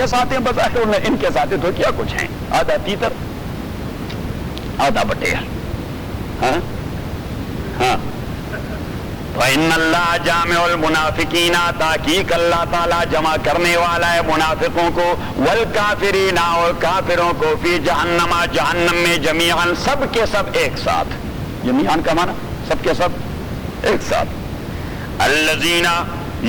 کے ساتھ ہیں بظاہر، ان کے ساتھ تو کیا کچھ ہیں، آدھا تیتر آدھا بٹیر. ہاں ہاں. وَإِنَّ اللَّهَ جَامِعُ الْمُنَافِقِينَ، تحقیق اللہ تعالیٰ جمع کرنے والا ہے منافقوں کو، وَالْكَافِرِينَ اور کافروں کو، فی جہنم جہنم میں، جمیعاً سب کے سب ایک ساتھ. جمیعاً کا معنی سب کے سب ایک ساتھ. الذین،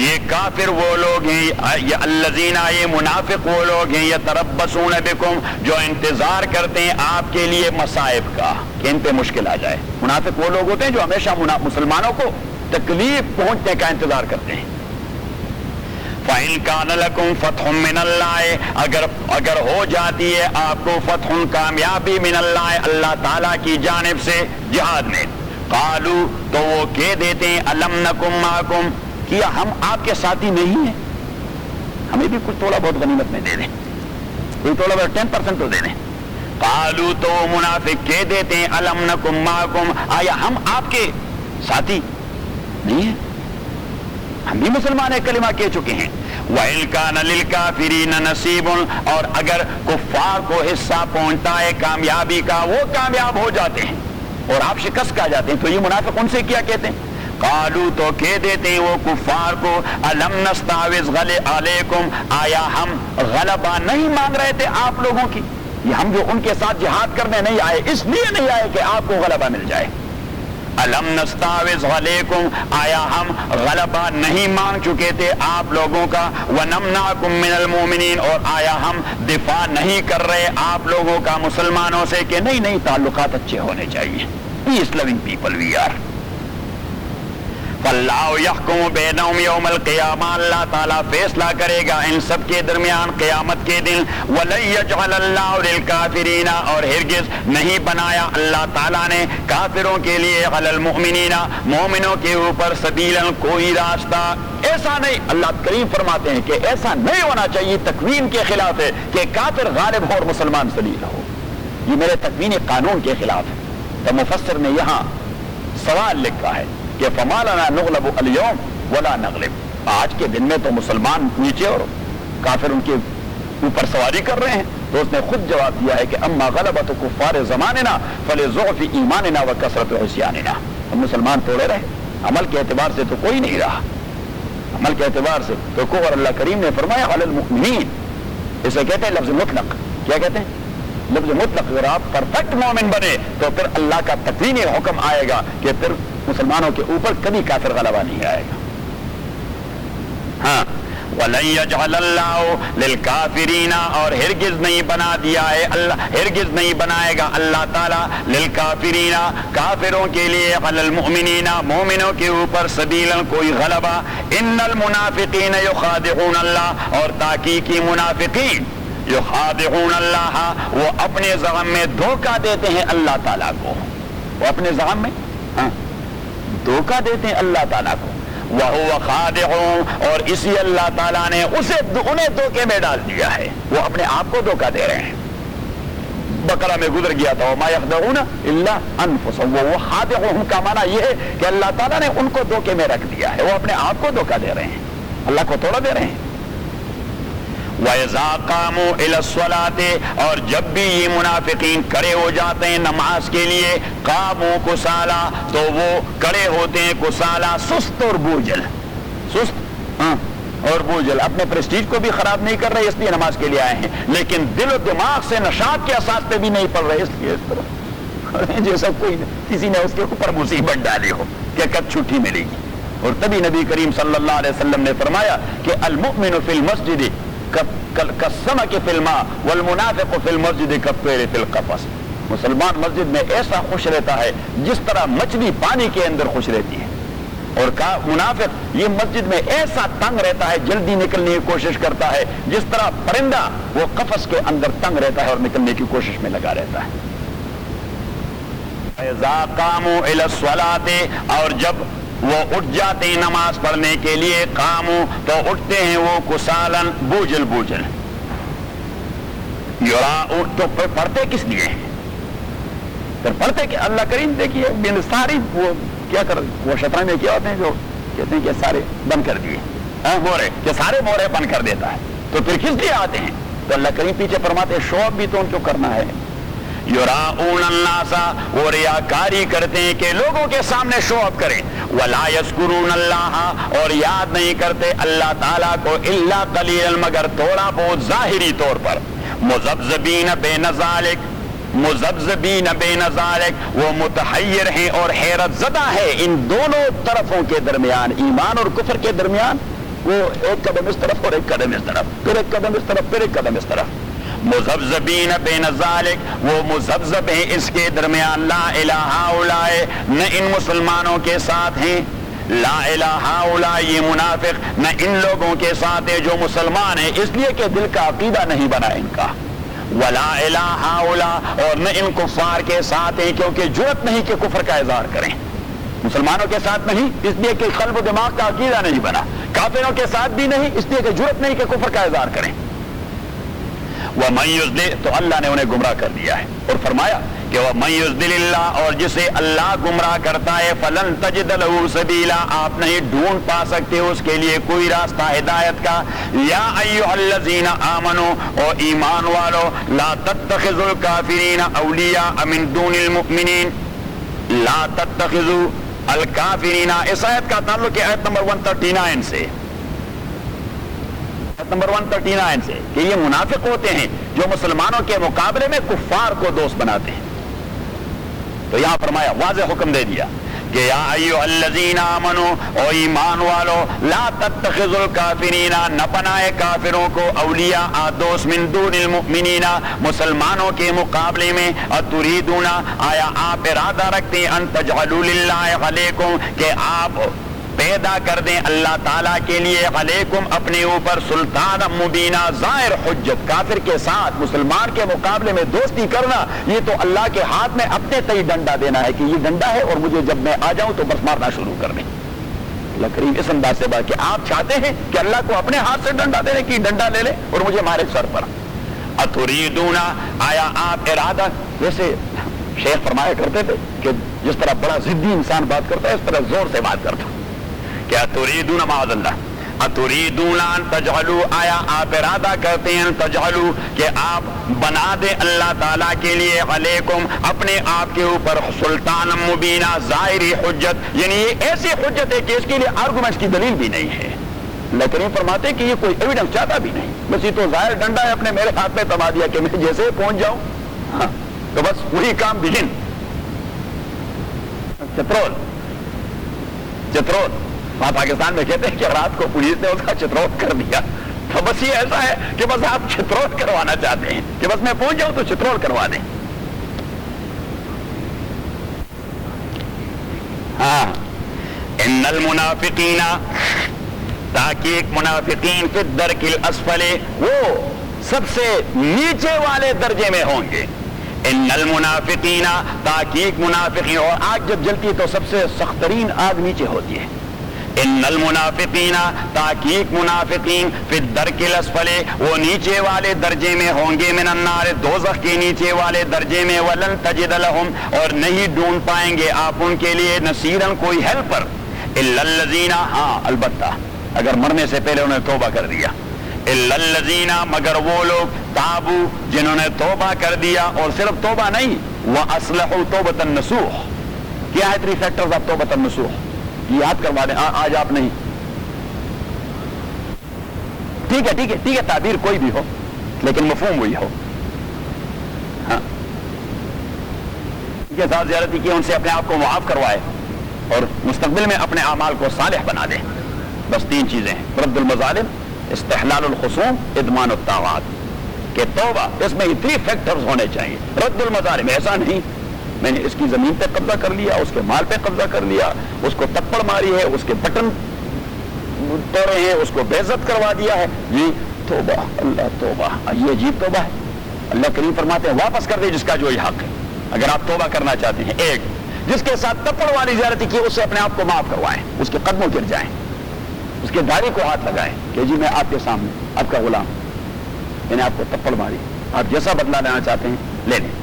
یہ کافر وہ لوگ ہیں، یہ الذین یہ منافق وہ لوگ ہیں، یتربصون بکم جو انتظار کرتے ہیں آپ کے لیے مصائب کا کہ ان پہ مشکل آ جائے. منافق وہ لوگ ہوتے ہیں جو ہمیشہ مسلمانوں کو تکلیف پہنچنے کا انتظار کرتے ہیں. فَإِن كَانَ لَكُمْ فَتْحٌ مِّنَ اللَّهِ، اگر ہو جاتی ہے آپ کو فتح کامیابی من اللہ اللہ تعالیٰ کی جانب سے جہاد میں، قالوا تو وہ کہہ دیتے ہیں أَلَمْ نَكُن مَّعَكُمْ، کیا ہم آپ کے ساتھی نہیں ہیں، ہمیں بھی کچھ تھوڑا بہت غنیمت میں دے دیں، کوئی تھوڑا بہت 10% تو دے دیں. قالوا تو منافق کہہ دیتے ہیں أَلَمْ نَكُن مَّعَكُمْ، آیا ہم آپ کے ساتھی نہیں ہیں، ہم بھی مسلمان کلمہ کہہ چکے ہیں. وَإِن كَانَ لِلْكَافِرِينَ نَصِيبٌ، اور اگر کفار کو حصہ پہنچتا ہے کامیابی کا، وہ کامیاب ہو جاتے ہیں اور آپ شکست کھا جاتے ہیں، تو یہ منافق ان سے کیا کہتے ہیں؟ قالوا تو کہہ دیتے ہیں وہ کفار کو أَلَمْ نَسْتَحْوِذْ عَلَيْكُمْ، آیا ہم غلبہ نہیں مانگ رہے تھے آپ لوگوں کی، یہ ہم جو ان کے ساتھ جہاد کرنے نہیں آئے اس لیے نہیں آئے کہ آپ کو غلبہ مل جائے. أَلَمْ نَسْتَحْوِذْ عَلَيْكُمْ، آیا ہم غلبہ نہیں مانگ چکے تھے آپ لوگوں کا، وَنَمْنَعْكُمْ مِنَ الْمُؤْمِنِينَ، اور آیا ہم دفاع نہیں کر رہے آپ لوگوں کا مسلمانوں سے کہ نہیں تعلقات اچھے ہونے چاہیے، پیس لونگ پیپل وی آر. فَاللَّهُ يَحْكُمُ بَيْنَهُمْ يَوْمَ الْقِيَامَةِ، اللہ تعالیٰ فیصلہ کرے گا ان سب کے درمیان قیامت کے دن. وَلَن يَجْعَلَ اللَّهُ لِلْكَافِرِينَ، اور ہرگز نہیں بنایا اللہ تعالیٰ نے کافروں کے لیے، عَلَى الْمُؤْمِنِينَ مومنوں کے اوپر، سبیلاً کوئی راستہ. ایسا نہیں، اللہ کریم فرماتے ہیں کہ ایسا نہیں ہونا چاہیے، تکوین کے خلاف ہے کہ کافر غالب ہو اور مسلمان ذلیل ہو، یہ میرے تکوینی قانون کے خلاف ہے. تو مفسر نے یہاں سوال لکھا ہے کہ فَمَا لَنَا نُغْلَبُ الْيَوْمَ وَلَا نَغْلِبُ، آج کے دن میں تو مسلمان نیچے اور کافر ان کے اوپر سواری کر رہے ہیں. تو اس نے خود جواب دیا ہے کہ اما غلبۃ کفار زماننا فلضعف ایماننا وکثرت عصیاننا، ہم مسلمان توڑے رہے، عمل کے اعتبار سے تو کوئی نہیں رہا، عمل کے اعتبار سے تو کفر. اللہ کریم نے فرمایا علی المؤمنین، اسے کہتے ہیں لفظ مطلق. کیا کہتے ہیں؟ لفظ مطلق. اگر آپ پرفیکٹ مومن بنے تو پھر اللہ کا تکوینی حکم آئے گا کہ پھر مسلمانوں کے اوپر کبھی کافر غلبہ نہیں آئے گا. ہاں، وَلَن يَجْعَلَ اللَّهُ لِلْكَافِرِينَ، اور ہرگز نہیں بنا دیا ہے اللہ، ہرگز نہیں بنائے گا اللہ تعالیٰ لِلْكَافِرِينَ کافروں کے لیے، عَلَى الْمُؤْمِنِينَ مومنوں کے اوپر، سبیلاً کوئی غلبہ. إِنَّ الْمُنَافِقِينَ يُخَادِعُونَ اللَّهَ، اور تحقیقی منافقین یخادعون اللہ، وہ اپنے زعم میں دھوکہ دیتے ہیں اللہ تعالیٰ کو، وہ اپنے زعم میں دھوکہ دیتے ہیں اللہ تعالیٰ کو. وَهُوَ خَادِعُ، اور اسی اللہ تعالیٰ نے انہیں دھوکے میں ڈال دیا ہے، وہ اپنے آپ کو دھوکہ دے رہے ہیں. بقرہ میں گزر گیا تھا وَمَا يَخْدَعُونَ إِلَّا أَنفُسَهُمْ، وہ خادعُهُم کا معنی یہ ہے کہ اللہ تعالیٰ نے ان کو دھوکے میں رکھ دیا ہے، وہ اپنے آپ کو دھوکہ دے رہے ہیں، اللہ کو تھوڑا دے رہے ہیں. وَإِذَا قَامُوا إِلَى الصَّلَاةِ، اور جب بھی یہ منافقین کھڑے ہو جاتے ہیں نماز کے لیے، قاموا کسالى، تو وہ کھڑے ہوتے ہیں کسالى، سست اور بوجھل، سست اور بوجھل، اپنے پریسٹیج کو بھی خراب نہیں کر رہے اس لیے نماز کے لیے آئے ہیں، لیکن دل و دماغ سے نشاط کے اساس پہ بھی نہیں پڑھ رہے اس لیے اس طرح جیسا کوئی کسی نے اس کے اوپر مصیبت ڈالی ہو کہ کب چھٹی ملے گی. اور تبھی نبی کریم صلی اللہ علیہ وسلم نے فرمایا کہ المؤمن فی المسجد کالسمک فی الماء والمنافق فی المسجد کالطیر فی القفص، مسلمان مسجد میں ایسا خوش رہتا ہے جس طرح مچھلی پانی کے اندر خوش رہتی ہے، اور منافق یہ مسجد میں ایسا تنگ رہتا ہے، جلدی نکلنے کی کوشش کرتا ہے جس طرح پرندہ وہ قفس کے اندر تنگ رہتا ہے اور نکلنے کی کوشش میں لگا رہتا ہے. اذا قاموا الى الصلاة، اور جب وہ اٹھ جاتے ہیں نماز پڑھنے کے لیے، قاموا تو اٹھتے ہیں وہ کسالن، بوجھل بوجھل. یراؤن، تو پڑھتے کس لیے ہیں؟ پھر پڑھتے کہ اللہ کریم دیکھیے ساری وہ کیا کر، وہ شطرنج میں کیا ہوتے ہیں جو کہتے ہیں کہ سارے بند کر دیے مورے، کہ سارے مورے بند کر دیتا ہے، تو پھر کس لیے آتے ہیں؟ تو اللہ کریم پیچھے فرماتے ہیں شو اپ بھی تو ان کو کرنا ہے. یراؤن الناس، وہ ریاکاری کرتے ہیں کہ لوگوں کے سامنے شو اپ کریں. ولا یذکرون اللہ، اور یاد نہیں کرتے اللہ تعالیٰ کو الا قلیلا، مگر تھوڑا بہت ظاہری طور پر. مذبذبین بین ذالک، مذبذبین بین ذالک، وہ متحیر ہیں اور حیرت زدہ ہے ان دونوں طرفوں کے درمیان، ایمان اور کفر کے درمیان. وہ ایک قدم اس طرف اور ایک قدم اس طرف، پھر ایک قدم اس طرف، پھر ایک قدم اس طرف. مذبذبین بین ذالک، وہ مذبذب ہیں اس کے درمیان. لا الہ ہؤلاء، نہ ان مسلمانوں کے ساتھ ہیں. لا الہ ہؤلاء، یہ منافق نہ ان لوگوں کے ساتھ ہے جو مسلمان ہیں، اس لیے کہ دل کا عقیدہ نہیں بنا ان کا. ولا الہ ہؤلاء، اور نہ ان کفار کے ساتھ ہیں کیونکہ جرأت نہیں کہ کفر کا اظہار کریں. مسلمانوں کے ساتھ نہیں اس لیے کہ قلب و دماغ کا عقیدہ نہیں بنا. کافروں کے ساتھ بھی نہیں اس لیے کہ جرأت نہیں کہ کفر کا اظہار کریں. وَمَن يُضْلِلْ، تو اللہ نے انہیں گمراہ کر دیا ہے اور فرمایا کہ وَمَن يُضْلِلِ اللَّهُ، اور جسے اللہ گمراہ کرتا ہے فَلَن تَجِدَ لَهُ سَبِيلًا، آپ نہیں ڈھونڈ پا سکتے اس کے لیے کوئی راستہ ہدایت کا. یا ایھا الذین آمنوا، اور ایمان والو، لا تتخذوا الکافرین اولیاء من دون المؤمنین. لا تتخذوا الکافرین، اس آیت کا تعلق ہے آیت نمبر 139 سے، نمبر 139 سے، کہ یہ منافق ہوتے ہیں جو مسلمانوں کے مقابلے میں کفار کو دوست بناتے ہیں. تو یہاں فرمایا، واضح حکم دے دیا کہ یا ایھا الذین آمنوا، او ایمان والو، لا تتخذوا الکافرین، نہ بنائے کافروں کو اولیاء دوست، من دون المؤمنین، مسلمانوں کے مقابلے میں. اتریدون، آیا آپ ارادہ رکھتے ہیں، ان تجعلوا للہ علیکم، کہ آپ پیدا کر دیں اللہ تعالیٰ کے لیے، علیکم اپنے اوپر، سلطان مبینہ، ظاہر حجت. کافر کے ساتھ مسلمان کے مقابلے میں دوستی کرنا، یہ تو اللہ کے ہاتھ میں اپنے تئی ڈنڈا دینا ہے کہ یہ ڈنڈا ہے اور مجھے جب میں آ جاؤں تو بس مارنا شروع کر دیں. اللہ کریم اس انداز سے بات کہ آپ چاہتے ہیں کہ اللہ کو اپنے ہاتھ سے ڈنڈا دینے کی ڈنڈا لے لے اور مجھے مارے سر پر. اتریدون، آیا آپ ارادہ، جیسے شیخ فرمایا کرتے تھے کہ جس طرح بڑا ضدی انسان بات کرتا ہے اس طرح زور سے بات کرتا. کیا تریدون، معاذ اللہ، اتریدون ان تجعلوا، آیا آپ ارادہ کرتے ہیں تجعلوا، کہ آپ بنا دیں اللہ تعالیٰ کے لیے، علیکم اپنے آپ کے اوپر، سلطان مبینہ، ظاہری حجت، یعنی یہ ایسی حجت ہے کہ اس کے لیے آرگومنٹس کی دلیل بھی نہیں ہے. اللہ کریم فرماتے ہیں کہ یہ کوئی ایویڈنس چاہتا بھی نہیں، بس یہ تو ظاہر ڈنڈا ہے، اپنے میرے ہاتھ میں تما دیا کہ میں جیسے پہنچ جاؤں ہاں تو بس وہی کام بگن. چترول، چترول وہاں پاکستان میں کہتے ہیں کہ رات کو پولیس نے اس کا چترول کر دیا، تو بس یہ ایسا ہے کہ بس آپ چترول کروانا چاہتے ہیں کہ بس میں پہنچ جاؤں تو چترول کروا دیں. ہاں، ان المنافقین، تحقیق منافقین فی الدرک الاسفل، وہ سب سے نیچے والے درجے میں ہوں گے. ان المنافقین، تحقیق منافقین، اور آگ جب جلتی ہے تو سب سے سخت ترین آگ نیچے ہوتی ہے. ان المنافقین، تحقیق منافقین، فی الدرک الاسفل، وہ نیچے والے درجے میں ہوں گے، من النار، دوزخ کے نیچے والے درجے میں. ولن تجد لہم، اور نہیں ڈھونڈ پائیں گے آپ ان کے لیے نصیرن، کوئی ہیلپر. الا الذین، ہاں البتہ اگر مرنے سے پہلے انہوں نے توبہ کر دیا. الا الذین، مگر وہ لوگ، تابو، جنہوں نے توبہ کر دیا، اور صرف توبہ نہیں، واصلحوا توبۃ النصوح. کیا ہے 3 فیکٹرز آف توبۃ النصوح؟ یاد کروا دیں آج آپ نہیں. ٹھیک ہے ٹھیک ہے ٹھیک ہے، تعبیر کوئی بھی ہو لیکن مفہوم وہی ہو. ہاں، ان کے ساتھ زیارتی کی، ان سے اپنے آپ کو معاف کروائے اور مستقبل میں اپنے اعمال کو صالح بنا دے. بس 3 چیزیں ہیں، رد المظالم، استحلال الخصوم، ادمان الطاعات. کہ توبہ، اس میں 3 فیکٹرز ہونے چاہیے. رد المظالم، ایسا نہیں میں نے اس کی زمین پہ قبضہ کر لیا، اس کے مال پہ قبضہ کر لیا، اس کو تپڑ ماری ہے، اس کے بٹن توڑے ہیں، اس کو بے عزت کروا دیا ہے. جی توبہ، اللہ توبہ، یہ عجیب توبہ ہے. اللہ کریم فرماتے ہیں واپس کر دے جس کا جو یہ حق ہے. اگر آپ توبہ کرنا چاہتے ہیں، ایک جس کے ساتھ تپڑ والی زیارتی کی، اس سے اپنے آپ کو معاف کروائیں، اس کے قدموں گر جائیں، اس کے داڑھی کو ہاتھ لگائیں کہ جی میں آپ کے سامنے آپ کا غلام، میں نے آپ کو تپڑ ماری، آپ جیسا بدلہ لینا چاہتے ہیں لے لیں.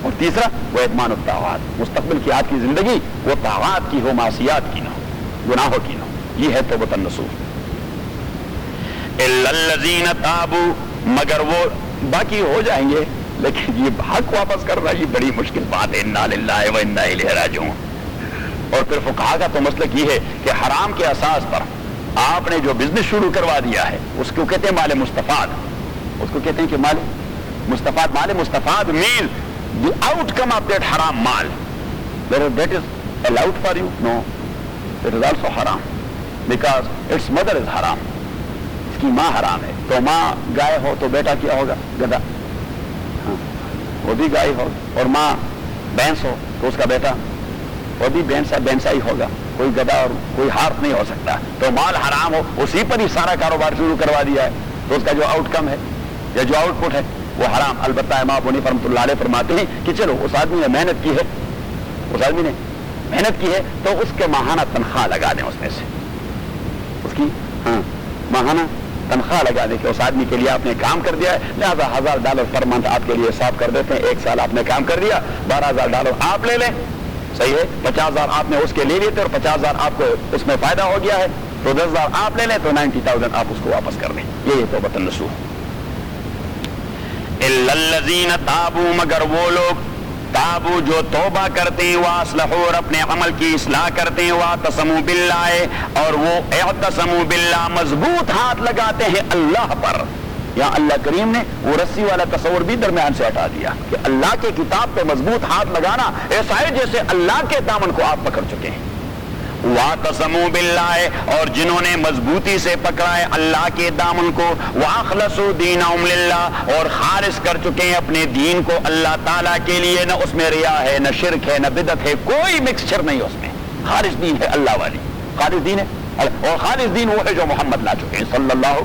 اور تیسرا وہ ادمان الطاعات، مستقبل کی آپ کی زندگی وہ طاعات کی ہو، معصیات کی نہ ہو، گناہوں کی نہ ہو. یہ ہے توبۃ النصوح. الا الذین تابوا، مگر وہ باقی ہو جائیں گے، لیکن یہ حق واپس کرنا یہ بڑی مشکل بات ہے. انا للہ و انا الیہ راجعون. اور پھر فقہا کا تو مسلک یہ ہے کہ حرام کے اساس پر آپ نے جو بزنس شروع کروا دیا ہے اس کو کہتے ہیں مال مستفاد. اس کو کہتے ہیں کہ مال مستفاد. مال مستفاد means the outcome of that haram mal. Whether that is allowed for you? No. It is also haram. Because its mother is haram. اس کی ماں حرام ہے. تو ماں گائے ہو تو بیٹا کیا ہوگا؟ گدھا. ہاں وہ بھی گائے ہو. اور ماں بھینس ہو تو اس کا بیٹا وہ بھی بھینسا ہی ہوگا. کوئی گدھا اور کوئی ہارس نہیں ہو سکتا. تو مال حرام ہو اسی پر ہی سارا کاروبار شروع کروا دیا ہے تو اس کا جو آؤٹ کم ہے یا جو آؤٹ پٹ ہے وہ حرام. البتہ امام حنیفہ رحمۃ اللہ علیہ فرماتے ہیں کہ چلو اس آدمی نے محنت کی ہے، اس آدمی نے محنت کی ہے تو اس کے ماہانہ تنخواہ لگا دیں اس میں سے. اس کی ماہانہ تنخواہ لگا دیں کہ اس آدمی کے لیے آپ نے کام کر دیا ہے، لہٰذا $1000 پر منتھ آپ کے لیے حساب کر دیتے ہیں. 1 سال آپ نے کام کر دیا، $12000 آپ لے لیں. صحیح ہے. 50000 آپ نے اس کے لے لیے تھے اور 50000 آپ کو اس میں فائدہ ہو گیا ہے تو 10000 آپ لے لیں تو 90000 آپ اس کو واپس کر دیں. یہ توبۃ النصوح. الا الذین تابوا، مگر وہ لوگ تابوا جو توبہ کرتے ہیں، واصلحوا اور اپنے عمل کی اصلاح کرتے ہیں، واعتصموا باللہ اور وہ اعتصموا باللہ مضبوط ہاتھ لگاتے ہیں اللہ پر. یہاں اللہ کریم نے وہ رسی والا تصور بھی درمیان سے ہٹا دیا کہ اللہ کے کتاب پہ مضبوط ہاتھ لگانا ایسا ہے جیسے اللہ کے دامن کو آپ پکڑ چکے ہیں. واعتصموا باللہ اور جنہوں نے مضبوطی سے پکڑا ہے اللہ کے دامن کو، واخلصوا دینہم للہ اور خالص کر چکے ہیں اپنے دین کو اللہ تعالیٰ کے لیے. نہ اس میں ریا ہے، نہ شرک ہے، نہ بدعت ہے، کوئی مکسچر نہیں اس میں. خالص دین ہے اللہ والی، خالص دین ہے. اور خالص دین وہ ہے جو محمد لا چکے ہیں صلی اللہ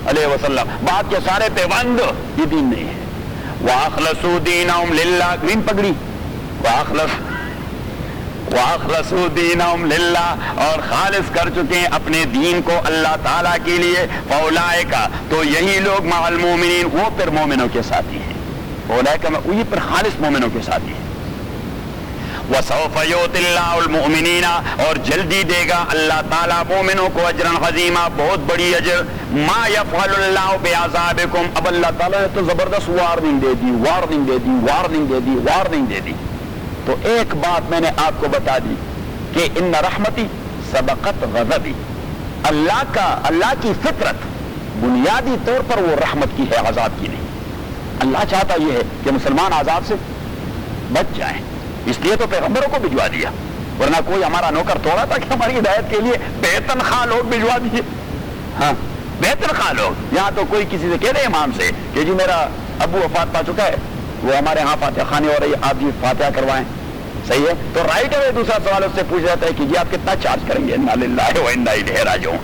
علیہ وسلم. بعد کے سارے پیوند یہ دین نہیں ہے. واخلصوا دینہم للہ، گرین پگڑی، واخلصوا دینہم للہ اور خالص کر چکے ہیں اپنے دین کو اللہ تعالیٰ کے لیے. فاولئک تو یہی لوگ مع المؤمنین وہ پھر مومنوں کے ساتھی ہیں. فاولئک وہی پھر خالص مومنوں کے ساتھی ہیں. وسوف یؤتی اللہ المؤمنین اور جلدی دے گا اللہ تعالیٰ مومنوں کو اجرا عظیما، بہت بڑی اجر. ما یفعل اللہ بعذابکم، اب اللہ تعالیٰ نے تو زبردست وارننگ دے دی، وارننگ دے دی، وارننگ دے دی، وارننگ دے دی. تو ایک بات میں نے آپ کو بتا دی کہ ان رحمتی سبقت غضبی. اللہ کی فطرت بنیادی طور پر وہ رحمت کی ہے، عذاب کی نہیں. اللہ چاہتا یہ ہے کہ مسلمان عذاب سے بچ جائیں، اس لیے تو پیغمبروں کو بھجوا دیا. ورنہ کوئی ہمارا نوکر تھوڑا تھا کہ ہماری ہدایت کے لیے بے تنخواہ لوگ بھجوا دیے. ہاں بے تنخواہ لوگ. یہاں تو کوئی کسی سے کہہ دے امام سے کہ جی میرا ابو وفات پا چکا ہے، وہ ہمارے ہاں فاتحہ خانے ہو رہی ہے، آپ جی فاتحہ کروائیں. صحیح ہے. تو رائٹ اوے دوسرا سوال اس سے پوچھ جاتا ہے کہ جی آپ کتنا چارج کریں گے؟ انا للہ و انا الیہ راجعون.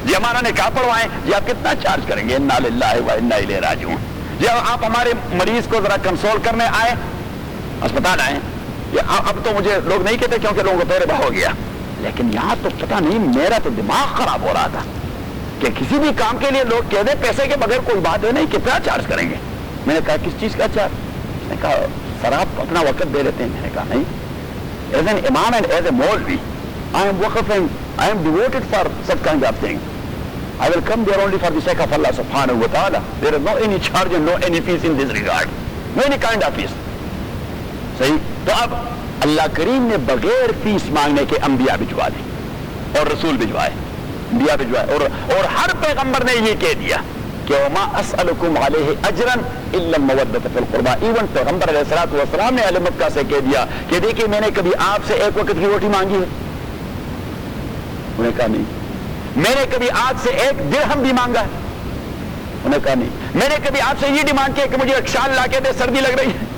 جی ہمارا نکاح پڑھوائیں، جی آپ کتنا چارج کریں گے؟ انا للہ و انا الیہ راجعون. جی آپ ہمارے مریض کو ذرا کنسول کرنے آئے، اسپتال آئے. اب تو مجھے لوگ نہیں کہتے کیونکہ لوگوں کو تجربہ ہو گیا، لیکن یہاں تو پتہ نہیں میرا تو دماغ خراب ہو رہا تھا کہ کسی بھی کام کے لیے لوگ کہہ دیں پیسے کے بغیر کوئی بات ہے نہیں، کتنا چارج کریں گے؟ میں نے کہا کس چیز کا چارج؟ اس نے کہا سر آپ اپنا وقت دے دیتے ہیں. میں نے کہا نہیں. As an imam and as a Maulvi, I am waqfing, I am devoted for such kind of thing. I will come there only for the sake of Allah subhanahu wa ta'ala. There is no any charge and no any fees in this regard. No any kind of fees. صحیح. تو اب اللہ کریم نے بغیر face مانگنے کے انبیاء بھجوا دی اور رسول بھجوائے، انبیاء بھجوائے. اور ہر پیغمبر نے یہ کہہ دیا کہ وما اسألکم علیہ اجرا الا المودۃ فی القربى. ایون پیغمبر علیہ الصلوۃ والسلام نے اہل مکہ سے کہہ دیا کہ دیکھیے میں نے کبھی آپ سے ایک وقت کی روٹی مانگی ہے؟ انہوں نے کہا نہیں. میں نے کبھی آپ سے ایک درہم بھی مانگا ہے؟ انہوں نے کہا نہیں. میں نے کبھی آپ سے یہ ڈیمانڈ کیا کہ مجھے ایک شال لا کے دے، سردی لگ رہی ہے؟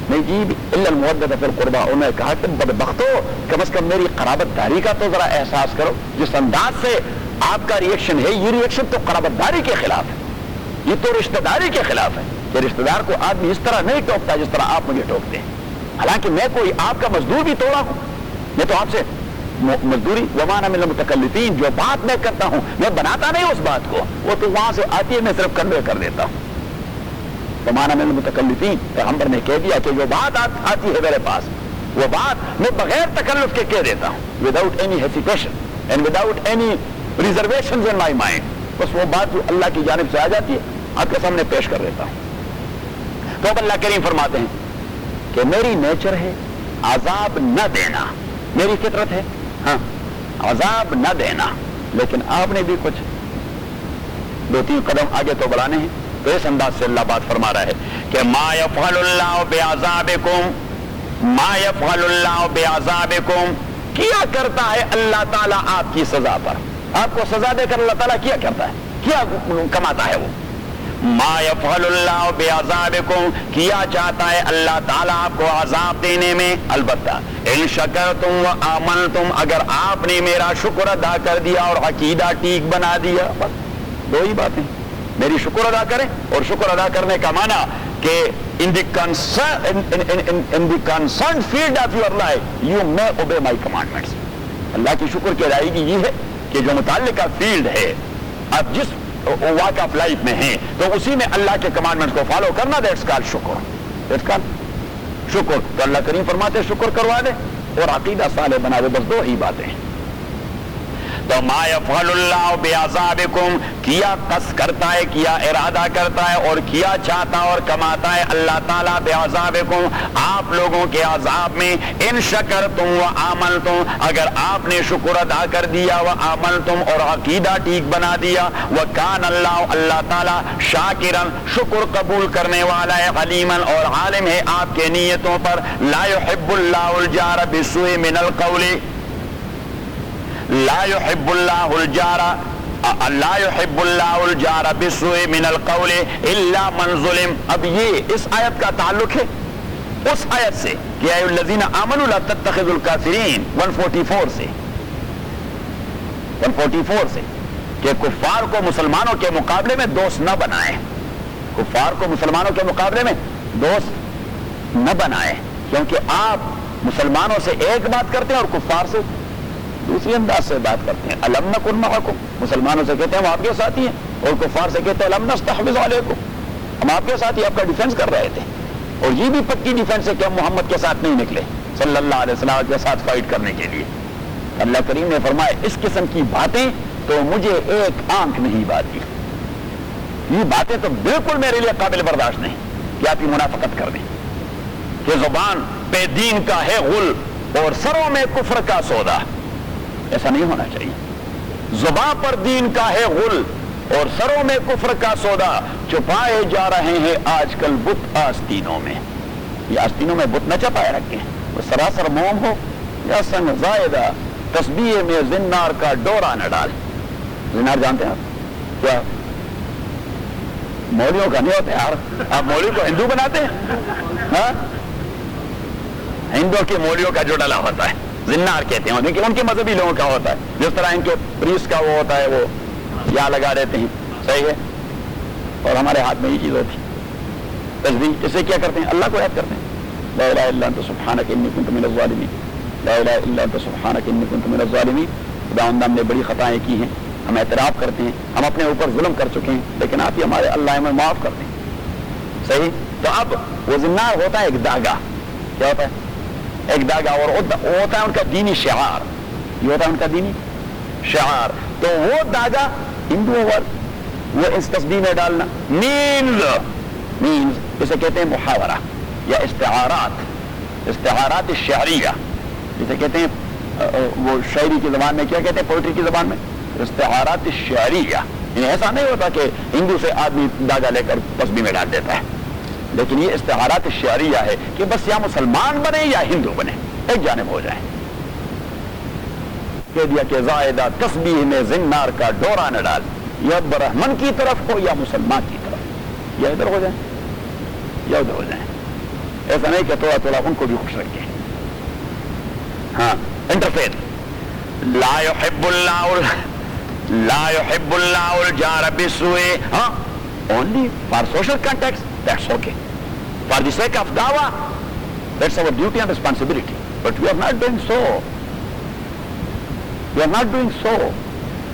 نہیں جی. الا المودۃ فی القربى. انہوں نے کہا کہ بدبختو کم از کم میری قرابت داری کا تو ذرا احساس کرو. جس انداز سے آپ کا ریئیکشن ہے یہ ریئیکشن تو قرابت داری کے خلاف ہے، یہ تو رشتہ داری کے خلاف ہے کہ رشتہ دار کو آدمی اس طرح نہیں ٹوکتا جس طرح آپ مجھے ٹوکتے ہیں. حالانکہ میں کوئی آپ کا مزدور بھی توڑا ہوں، میں تو آپ سے مزدوری ومانا من المتکلفین، جو بات میں کرتا ہوں میں بناتا نہیں اس بات کو، وہ تو وہاں سے آتی ہے میں صرف کنوے کر دیتا ہوں. ومانا من المتکلفین، پیغمبر نے کہہ دیا کہ جو بات آتی ہے میرے پاس وہ بات میں بغیر تکلف کے کہہ دیتا ہوں. Without any hesitation and without any reservations in my mind. بس وہ بات جو اللہ کی جانب سے آ جاتی ہے آپ کے سامنے پیش کر دیتا ہوں. تو اب اللہ کریم فرماتے ہیں کہ میری نیچر ہے عذاب نہ دینا, میری فطرت ہے ہاں عذاب نہ دینا, لیکن آپ نے بھی کچھ 2-3 قدم آگے تو بڑھانے ہیں. تو اس انداز سے اللہ بات فرما رہا ہے کہ ما یفعل اللہ بعذابکم, ما یفعل اللہ بعذابکم, کیا کرتا ہے اللہ تعالیٰ آپ کی سزا پر, آپ کو سزا دے کر اللہ تعالیٰ کیا کرتا ہے, کیا کماتا ہے وہ. ما یفعل اللہ بعذابکم, کیا چاہتا ہے اللہ تعالیٰ آپ کو عذاب دینے میں, البتہ ان شکرتم و آمنتم, اگر آپ نے میرا شکر ادا کر دیا اور عقیدہ ٹھیک بنا دیا. بس 2 ہی باتیں, میری شکر ادا کریں, اور شکر ادا کرنے کا معنی کہ in the concerned field of your life you may obey my commandments. اللہ کی شکر کی ادائیگی یہ ہے کہ جو متعلقہ فیلڈ ہے آپ جس واقع آف لائف میں ہیں تو اسی میں اللہ کے کمانڈمنٹس کو فالو کرنا, دیٹس کال شکر, دیٹس کال شکر. تو اللہ کریم فرماتے شکر کروا دے اور عقیدہ صالح بنا دے, بس 2 ہی باتیں ہیں. تو ما یفعل اللہ بعذابکم, کیا قصد کرتا ہے, کیا ارادہ کرتا ہے اور کیا چاہتا اور کماتا ہے اللہ تعالیٰ بعذابکم, آپ لوگوں کے عذاب میں, ان شکرتم و آمنتم, اگر آپ نے شکر ادا کر دیا, و آمنتم اور عقیدہ ٹھیک بنا دیا, وکان اللہ, اللہ تعالیٰ شاکرن, شکر قبول کرنے والا ہے, علیمن اور عالم ہے آپ کے نیتوں پر. لا یحب اللہ الجار بالسوء من القول, لا يحب اللہ الجار, لا يحب اللہ الجار بالسوء من القول الا من ظلم. اب یہ اس آیت کا تعلق ہے اس آیت سے کہ اے الذین آمنوا لا تتخذوا الکافرین 144 سے, 144 سے کہ کفار کو مسلمانوں کے مقابلے میں دوست نہ بنائیں, کفار کو مسلمانوں کے مقابلے میں دوست نہ بنائیں, کیونکہ آپ مسلمانوں سے ایک بات کرتے ہیں اور کفار سے دوسری انداز سے بات کرتے ہیں. الم نکن معکم, مسلمانوں سے کہتے ہیں ہم آپ کے ساتھ ہی ہیں, اور کفار سے کہتے ہیں الم نستحوذ علیکم, ہم آپ کے ساتھ ہی آپ کا ڈیفینس کر رہے تھے. اور یہ بھی پکی ڈیفینس ہے کہ ہم محمد کے ساتھ نہیں نکلے صلی اللہ علیہ وسلم کے ساتھ فائٹ کرنے کے لیے. اللہ کریم نے فرمایا اس قسم کی باتیں تو مجھے ایک آنکھ نہیں باتی, یہ باتیں تو بالکل میرے لیے قابل برداشت نہیں کہ آپ یہ منافقت کر دیں کہ زبان پہ دین کا ہے غل اور سروں میں کفر کا سودا. ایسا نہیں ہونا چاہیے. زبان پر دین کا ہے غل اور سروں میں کفر کا سودا, چھپائے جا رہے ہیں آج کل بت آستینوں میں. یہ آستینوں میں بت نہ چھپائے رکھے ہیں, وہ سراسر موم ہو یا سنگ زائدہ, تسبیح میں زنار کا ڈورا نہ ڈال. زنار جانتے ہیں آپ کیا؟ مولیوں کا نہیں ہوتا یار, آپ مولی کو ہندو بناتے ہیں, ہندو کے مولیوں کا جو ڈلا ہوتا ہے زنار کہتے ہیں, لیکن ان کے مذہبی لوگوں کا ہوتا ہے. جس طرح ان کے پریس کا وہ ہوتا ہے وہ یا لگا دیتے ہیں, صحیح ہے, اور ہمارے ہاتھ میں یہ چیز ہوتی تصدیق. اسے کیا کرتے ہیں؟ اللہ کو یاد کرتے ہیں. لا الہ الا انت سبحانک انی کنت من الظالمین, لا الہ الا انت سبحانک انی کنت من الظالمین. خداوند ہم نے بڑی خطائیں کی ہیں, ہم اعتراف کرتے ہیں, ہم اپنے اوپر ظلم کر چکے ہیں, لیکن آپ ہی ہمارے اللہ ہمیں معاف کر دیں. صحیح. تو اب وہ زنار ہوتا ہے ایک داغا, کیا ہوتا ہے؟ ایک داغا, اور وہ ہوتا ہے ان کا دینی شعار, یہ ہوتا ہے ان کا دینی شعار. تو وہ داغا ہندو وہ اس تصدیق میں ڈالنا مینز اسے کہتے ہیں محاورہ یا استعارات, استعارات الشعریہ جسے کہتے ہیں وہ شاعری کی زبان میں کیا کہتے ہیں, پوئٹری کی زبان میں استعارات الشعریہ. یعنی ایسا نہیں ہوتا کہ ہندو سے آدمی داغا لے کر تسبیح میں ڈال دیتا ہے, لیکن یہ استعارات الشعریہ ہے کہ بس یا مسلمان بنے یا ہندو بنے, ایک جانب ہو جائیں. کہہ دیا کہ زائدہ تسبیح میں زنار کا ڈورا نہ ڈال, یا برہمن کی طرف ہو یا مسلمان کی طرف, یا ادھر ہو جائیں یا ادھر ہو جائیں. ایسا نہیں کہ تھوڑا تھوڑا ان کو بھی خوش رکھیں. ہاں, انٹرفیئر. لا يحب اللہ الجار بالسوء, ہاں only for social context, that's okay. For the sake of dawah, that's our duty and responsibility. But we are not doing so. We are not doing so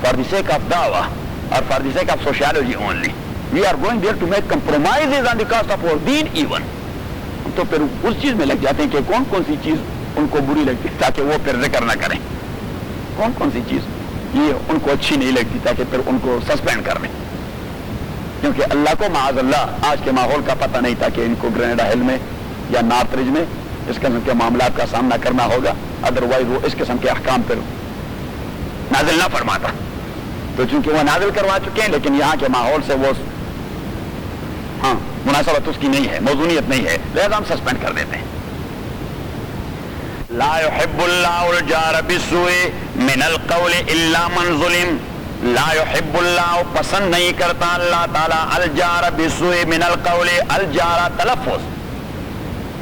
for the sake of dawah or for the sake of sociology only. We are going there to make compromises on the cost of our deen even. تو پھر اس چیز میں لگ جاتے ہیں کہ کون کون سی چیز ان کو بری لگتی ہے تاکہ وہ پھر ذکر نہ کریں. کون کون سی چیز یہ ان کو اچھی نہیں لگتی تاکہ پھر ان کو سسپینڈ کر لیں، کیونکہ اللہ کو معاذ اللہ آج کے ماحول کا پتہ نہیں تھا کہ ان کو گرینیڈا ہل میں یا نارتھ رج میں اس قسم کے معاملات کا سامنا کرنا ہوگا، ادروائز وہ اس قسم کے احکام پھر نازل نہ فرماتا. تو چونکہ وہ نازل کروا چکے ہیں، لیکن یہاں کے ماحول سے وہ مناسبت اس کی نہیں ہے، موضوعیت نہیں ہے، لہذا ہم سسپینڈ کر دیتے ہیں. لا يحب اللہ الجار بالسوء من القول الا من ظلم. لا يحب اللہ پسند نہیں کرتا اللہ تعالی الجار بالسوء من القول. الجار تلفظ،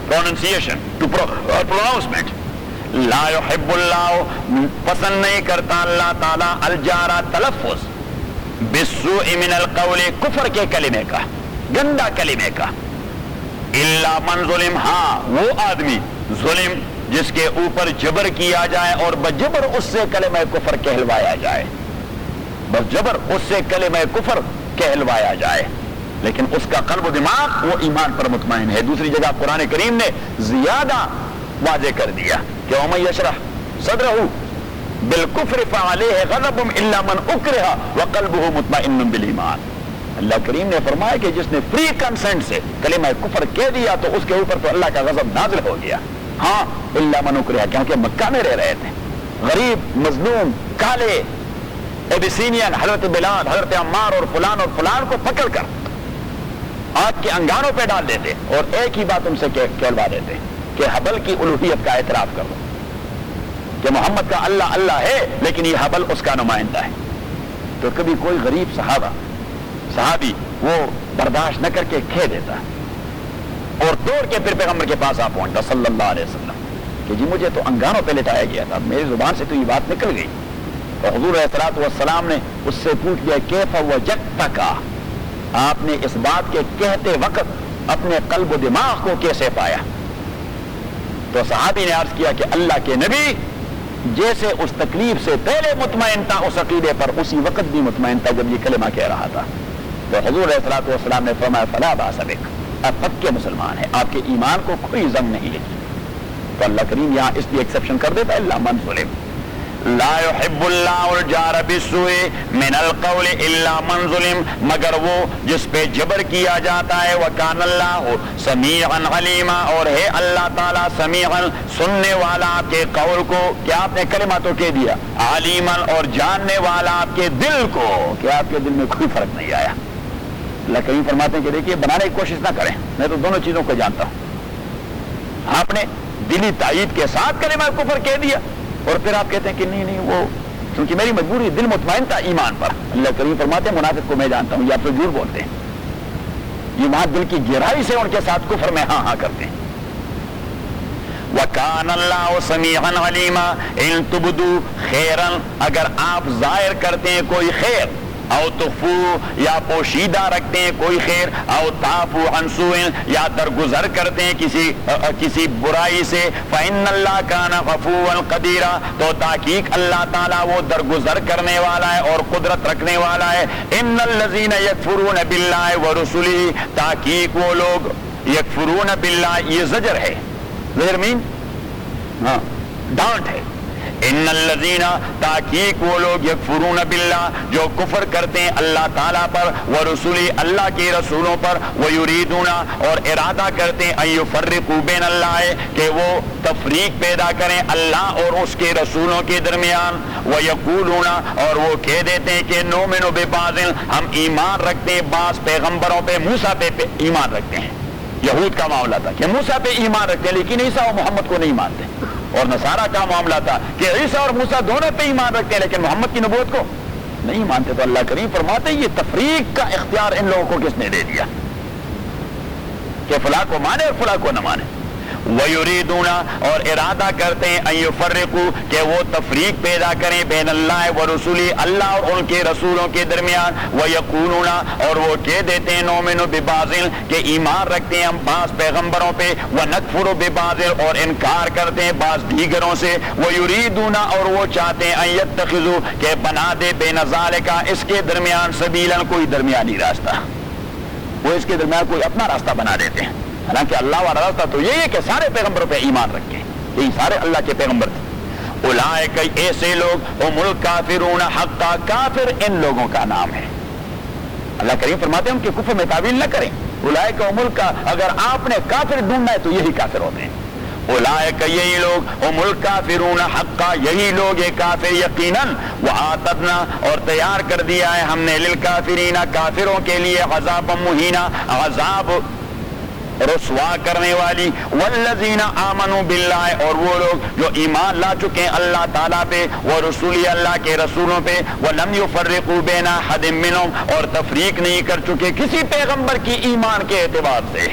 پروننسیشن ٹو پروناؤنسمنٹ. لا يحب اللہ پسند نہیں کرتا اللہ تعالی الجار تلفظ بالسوء من القول کفر کے کلمے کا، گندا کلمے کا. الا من ظلم، ہاں وہ آدمی ظلم جس کے اوپر جبر کیا جائے اور بجبر اس سے کلمہ کفر کہلوایا جائے، بس جبر اس سے کلمہ کفر کہلوایا جائے، لیکن اس کا قلب و دماغ وہ ایمان پر مطمئن ہے. دوسری جگہ قرآن کریم نے زیادہ واضح کر دیا کہ وَمَن يَشْرَحْ صَدْرَهُ بِالْكُفْرِ فَعَلَيْهِ غَضَبٌ إِلَّا مَنْ أُكْرِهَ وَقَلْبُهُ مُطْمَئِنٌ بِالْإِيمَانِ. اللہ کریم نے فرمایا کہ جس نے فری کنسنٹ سے کلمہ کفر کہہ دیا تو اس کے اوپر تو اللہ کا غضب نازل ہو گیا. ہاں الا من اکرہ، کیونکہ مکہ میں رہ رہے تھے، غریب، مظلوم، کالے، ایبیسینین، حضرت بلال، حضرت عمار اور فلان کو پکڑ کر آگ کے انگاروں پہ ڈال دیتے اور ایک ہی بات ان سے کہلوا دیتے کہ حبل کی الوہیت کا اعتراف کر دو، کہ محمد کا اللہ اللہ ہے لیکن یہ حبل اس کا نمائندہ ہے. تو کبھی کوئی غریب صحابی وہ برداشت نہ کر کے کہہ دیتا اور دوڑ کے پھر پیغمبر کے پاس آ پہنچتا صلی اللہ علیہ وسلم کہ جی مجھے تو انگاروں پہ لٹایا گیا تھا، میری زبان سے تو یہ بات نکل گئی. اور حضور علیہ الصلوۃ والسلام نے اس سے پوچھ لیا کیف وجدتک، آپ نے اس بات کے کہتے وقت اپنے قلب و دماغ کو کیسے پایا؟ تو صحابی نے عرض کیا کہ اللہ کے نبی جیسے اس تکلیف سے پہلے مطمئن تھا اس عقیدے پر، اسی وقت بھی مطمئن تھا جب یہ کلمہ کہہ رہا تھا. تو حضور علیہ الصلوۃ والسلام نے فرمایا فلا باس بک، آپ پکے مسلمان ہیں، آپ کے ایمان کو کوئی زنگ نہیں لگی. تو اللہ کریم یہاں اس لیے ایکسیپشن کر دیتا ہے الا من ظلم. لا يحب اللہ الجار بالسوء من القول الا من ظلم، مگر وہ جس پہ جبر کیا جاتا ہے. وکان اللہ سمیعا علیما، اور ہے اللہ تعالیٰ سمیعا سننے والا آپ کے قول کو کہ آپ نے کلمہ تو کہہ دیا، علیما اور جاننے والا آپ کے دل کو کہ آپ کے دل میں کوئی فرق نہیں آیا. اللہ کریم فرماتے ہیں کہ دیکھیے بنانے کی کوشش نہ کریں، میں تو دونوں چیزوں کو جانتا ہوں. آپ نے دلی تائید کے ساتھ کلمہ کفر کہہ دیا اور پھر آپ کہتے ہیں کہ نہیں وہ کیونکہ میری مجبوری، دل مطمئن تھا ایمان پر. اللہ کریم فرماتے ہیں منافق کو میں جانتا ہوں، یہ آپ تو جھوٹ بولتے ہیں، یہ وہاں دل کی گہرائی سے ان کے ساتھ کفر میں ہاں کرتے ہیں. وَكَانَ اللَّهُ سَمِيعًا عَلِيمًا إِن تُبْدُوا خَيْرًا، اگر آپ ظاہر کرتے ہیں کوئی خیر، او تخفو یا پوشیدہ رکھتے ہیں کوئی خیر، او تعفو عن سوء یا درگزر کرتے ہیں کسی برائی سے، فإن اللہ کان غفوا قدیرا، تو تحقیق اللہ تعالیٰ وہ درگزر کرنے والا ہے اور قدرت رکھنے والا ہے. ان الذین یکفرون باللہ ورسلہ، تحقیق وہ لوگ یکفرون باللہ، یہ زجر ہے، زجر مین ڈانٹ ہے. ان الذین، تحقیق وہ لوگ یکفرون باللہ جو کفر کرتے ہیں اللہ تعالیٰ پر، ورسولی اللہ کے رسولوں پر، ویریدون اور ارادہ کرتے ہیں ان یفرقوا بین اللہ، کہ وہ تفریق پیدا کریں اللہ اور اس کے رسولوں کے درمیان، ویقولون اور وہ کہہ دیتے ہیں کہ نؤمن ببعض، ہم ایمان رکھتے ہیں بعض پیغمبروں پہ، موسیٰ پہ ایمان رکھتے ہیں. یہود کا معاملہ تھا کہ موسیٰ پہ ایمان رکھتے ہیں لیکن عیسیٰ و محمد کو نہیں مانتے، اور نصارہ کا معاملہ تھا کہ عیسیٰ اور موسیٰ دونوں پہ ایمان رکھتے ہیں لیکن محمد کی نبوت کو نہیں مانتے. تو اللہ کریم فرماتے ہیں یہ تفریق کا اختیار ان لوگوں کو کس نے دے دیا کہ فلاں کو مانے اور فلاں کو نہ مانے. وَيُرِيدُونَ اور ارادہ کرتے ہیں ان یفرقوا کہ وہ تفریق پیدا کریں بین اللہ ورسولہ اللہ اور ان کے رسولوں کے درمیان. وَيَقُولُونَ اور وہ کہہ دیتے ہیں نؤمن ببعض کہ ایمان رکھتے ہیں ہم بعض پیغمبروں پہ، وَنَكْفُرُ ببعض اور انکار کرتے ہیں بعض دیگروں سے. وَيُرِيدُونَ اور وہ چاہتے ہیں ان يتخذوا کہ بنا دے بین ذالک اس کے درمیان سبیلا کوئی درمیانی راستہ، وہ اس کے درمیان کوئی اپنا راستہ بنا دیتے ہیں. حالانکہ اللہ والا راستہ تو یہی ہے کہ سارے پیغمبروں پہ ایمان رکھیں، یہی سارے اللہ کے پیغمبر تھے. اولئک ایسے لوگ هم الکافرون حقا، کافر ان لوگوں کا نام ہے۔ اللہ کریم فرماتے ہیں ان کے کفر میں تعویل نہ کریں، اولئک هم اگر آپ نے کافر ڈھونڈنا ہے تو یہی کافر ہوتے ہیں۔ اولئک یہی لوگ هم الکافرون حقا، یہی لوگ یہ کافر یقیناً، وآتدنا اور تیار کر دیا ہے ہم نے للکافرین کافروں کے لیے عذاب مہینہ، عذاب رسوا کرنے والی، والذین آمنوا باللہ اور وہ لوگ جو ایمان لا چکے ہیں اللہ تعالیٰ پہ، ورسولی اللہ کے رسولوں پہ، ولم یفرقوا بین احد منہم اور تفریق نہیں کر چکے کسی پیغمبر کی ایمان کے اعتبار سے،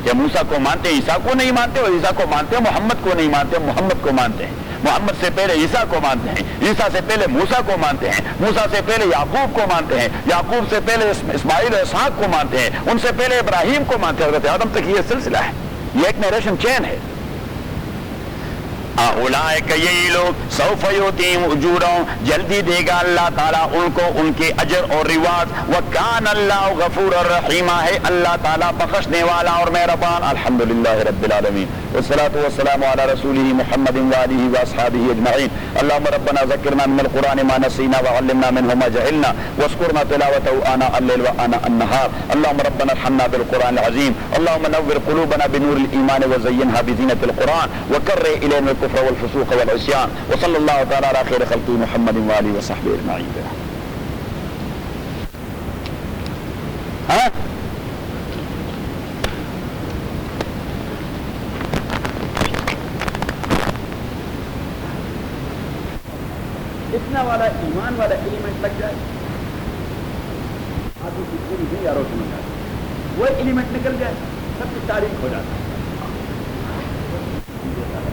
کہ موسیٰ کو مانتے ہیں عیسیٰ کو نہیں مانتے، اور عیسیٰ کو مانتے ہیں محمد کو نہیں مانتے، محمد کو مانتے ہیں، محمد سے پہلے عیسیٰ کو مانتے ہیں، عیسیٰ سے پہلے موسیٰ کو مانتے ہیں، موسیٰ سے پہلے یعقوب کو مانتے ہیں، یعقوب سے پہلے اسماعیل اور اسحاق کو مانتے ہیں، ان سے پہلے ابراہیم کو مانتے ہیں، حضرت آدم تک یہ سلسلہ ہے، یہ ایک نیریشن چین ہے۔ اولئک یہی لوگ سوف یؤتیہم اجورہم، جلدی دے گا اللہ تعالیٰ ان کو ان کے اجر اور رواج، وکان اللہ غفور الرحیم، ہے اللہ تعالیٰ بخشنے والا اور مہربان۔ الحمدللہ رب العالمین والصلاة والسلام علی رسولہ محمد وآلہ واصحابہ اجمعین۔ اللہم ربنا ذکرنا من القرآن ما نسینا وعلمنا منہ ما جہلنا واذکرنا تلاوته آناء الليل وآناء النہار۔ اللہم ربنا ارحمنا بالقرآن العظیم، اللہم نور قلوبنا بنور الایمان وزینها بزینة القرآن وکرر الینا الکفر والفسوق والعصیان، وصلی اللہ تعالی علی خیر خلقہ محمد وآلہ وصحبہ اجمعین۔ اتنا والا ایمان والا ایلیمنٹ لگ جائے، آدمی کی پوری دنیا روشن ہو جائے، وہ ایلیمنٹ نکل جائے، سب کی تاریخ ہو جاتا ہے،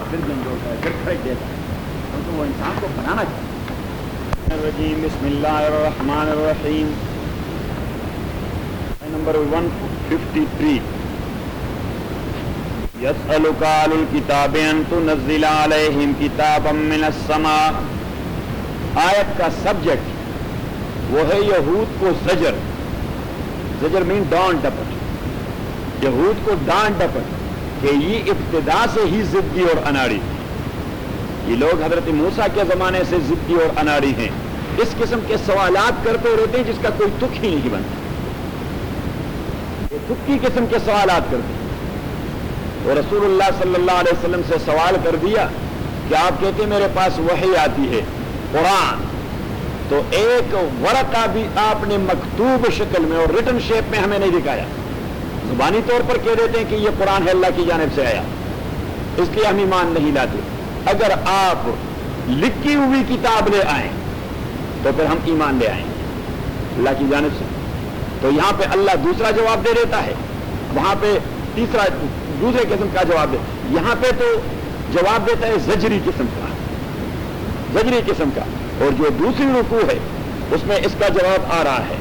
پھر جنگ ہوتا ہے، پھر کھڑک دیتا ہے، کیونکہ وہ انسان کو بنانا چاہتا ہے۔ الرجیم بسم اللہ الرحمن الرحیم، نمبر 153 یسألک اہل الکتاب ان تنزل علیہم کتابا من السماء۔ آیت کا سبجیکٹ وہ ہے یہود کو زجر، زجر مین ڈانٹ ڈپٹ، یہود کو ڈانٹ ڈپٹ کہ یہ ابتدا سے ہی ضدی اور اناڑی تھی، یہ لوگ حضرت موسیٰ کے زمانے سے ضدی اور اناڑی ہیں، اس قسم کے سوالات کرتے رہتے ہیں جس کا کوئی تک ہی نہیں بنتا، یہ تکی قسم کے سوالات کرتے ہیں۔ اور رسول اللہ صلی اللہ علیہ وسلم سے سوال کر دیا کہ آپ کہتے ہیں میرے پاس وحی آتی ہے قرآن، تو ایک ورقہ بھی آپ نے مکتوب شکل میں اور ریٹن شیپ میں ہمیں نہیں دکھایا، زبانی طور پر کہہ دیتے ہیں کہ یہ قرآن ہے اللہ کی جانب سے آیا، اس لیے ہم ایمان نہیں لاتے۔ اگر آپ لکھی ہوئی کتاب لے آئیں تو پھر ہم ایمان لے آئیں اللہ کی جانب سے۔ تو یہاں پہ اللہ دوسرا جواب دے دیتا ہے، وہاں پہ دوسرے قسم کا جواب دے، یہاں پہ تو جواب دیتا ہے زجری قسم کا، زجری قسم کا، اور جو دوسری رکوع ہے اس میں اس کا جواب آ رہا ہے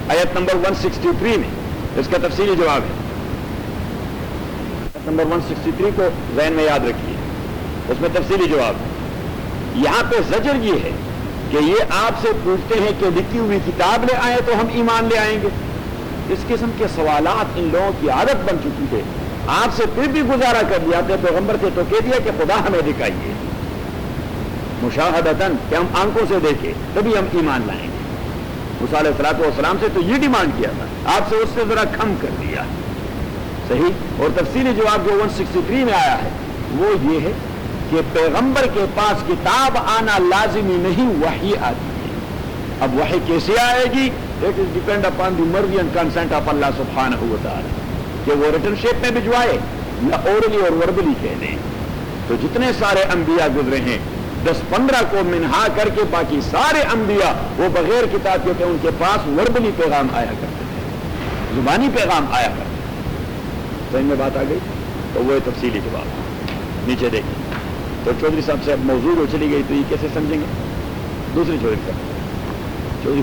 آیت نمبر 163 میں، اس کا تفصیلی جواب ہے۔ آیت نمبر 163 کو ذہن میں یاد رکھیے، اس میں تفصیلی جواب ہے۔ یہاں پہ زجر یہ ہے کہ یہ آپ سے پوچھتے ہیں کہ لکھی ہوئی کتاب لے آئیں تو ہم ایمان لے آئیں گے، اس قسم کے سوالات ان لوگوں کی عادت بن چکی ہے، آپ سے پھر بھی گزارا کر دیا کہ پیغمبر سے تو کہہ دیا کہ خدا ہمیں دکھائیے مشاہدتاً، کہ ہم آنکھوں سے دیکھیں تبھی ہم ایمان لائیں گے۔ موسیٰ علیہ الصلوۃ والسلام سے تو یہ ڈیمانڈ کیا تھا، آپ سے اس سے ذرا کم کر دیا، صحیح۔ اور تفصیلی جواب جو 163 میں آیا ہے وہ یہ ہے کہ پیغمبر کے پاس کتاب آنا لازمی نہیں، وحی آتی ہے۔ اب وحی کیسے آئے گی؟ It is depend upon the مرضی اینڈ کنسنٹ آف اللہ سبحانہ و تعالی، کہ وہ ریٹن شیپ میں بھجوائے یا اورلی اور وربلی کہہ دیں۔ تو جتنے سارے انبیاء گزرے ہیں 10-15 کو منہا کر کے باقی سارے انبیاء وہ بغیر کتاب کے تھے، ان کے پاس وربلی پیغام آیا کرتے تھے، زبانی پیغام آیا کرتے تھے۔ تو ان میں بات آ گئی، تو وہ تفصیلی جواب نیچے دیکھیں۔ تو چودھری صاحب سے اب موضوع ہو چلی گئی تو یہ کیسے سمجھیں گے؟ دوسری چودھری صاحب، چودھری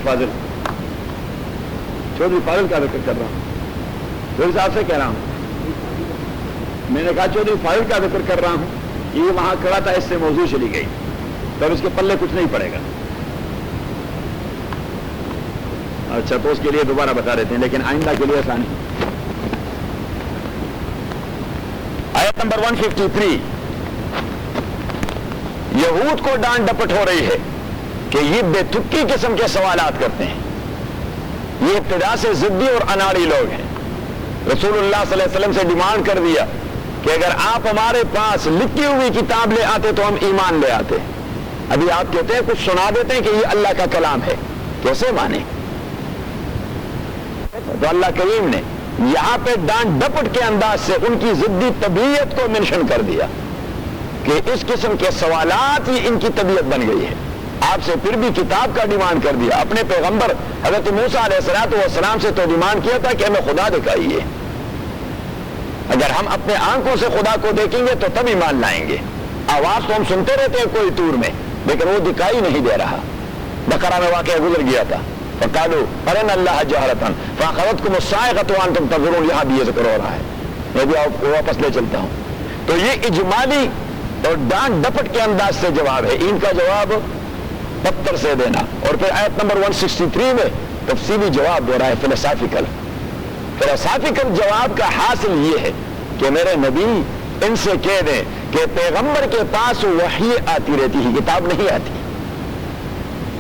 فاضل کا ذکر کر رہا ہوں، چودھری صاحب سے کہہ رہا ہوں، میں نے کہا چودھری فاضل کا ذکر کر رہا ہوں، یہ وہاں کھڑا تھا، اس سے موضوع چلی گئی، تب اس کے پلے کچھ نہیں پڑے گا۔ اچھا تو اس کے لیے دوبارہ بتا دیتے ہیں، لیکن آئندہ کے لیے آسانی۔ آیت نمبر 153 یہود کو ڈانٹ ڈپٹ ہو رہی ہے کہ یہ بے تکی قسم کے سوالات کرتے ہیں، یہ ابتدا سے ضدی اور اناڑی لوگ ہیں۔ رسول اللہ صلی اللہ علیہ وسلم سے ڈیمانڈ کر دیا کہ اگر آپ ہمارے پاس لکھی ہوئی کتاب لے آتے تو ہم ایمان لے آتے، ابھی آپ کہتے ہیں کچھ سنا دیتے ہیں کہ یہ اللہ کا کلام ہے، کیسے مانے؟ تو اللہ کریم نے یہاں پہ ڈانٹ ڈپٹ کے انداز سے ان کی ضدی طبیعت کو منشن کر دیا کہ اس قسم کے سوالات ہی ان کی طبیعت بن گئی ہے۔ آپ سے پھر بھی کتاب کا ڈیمانڈ کر دیا، اپنے پیغمبر حضرت موسیٰ علیہ السلام سے تو ڈیمانڈ کیا تھا کہ ہمیں خدا دکھائیے، اگر ہم اپنے آنکھوں سے خدا کو دیکھیں گے تو تب ایمان لائیں گے۔ آواز تو ہم سنتے رہتے ہیں کوئی طور میں، لیکن وہ دکھائی نہیں دے رہا۔ بقرہ میں واقعہ گزر گیا تھا، فقالوا ارنا اللہ جہرۃ فاخذتکم الصاعقۃ وانتم تنظرون، یہاں بھی یہ ذکر ہو رہا ہے، میں بھی واپس لے چلتا ہوں۔ تو یہ اجمالی اور ڈانٹ ڈپٹ کے انداز سے جواب ہے، ان کا جواب پتھر سے دینا، اور پھر آیت نمبر 163 میں تفصیلی جواب دے رہا ہے فلسافیکل جواب کا حاصل یہ ہے کہ میرے نبی ان سے کہہ دیں کہ پیغمبر کے پاس وحی آتی رہتی ہے، کتاب نہیں آتی۔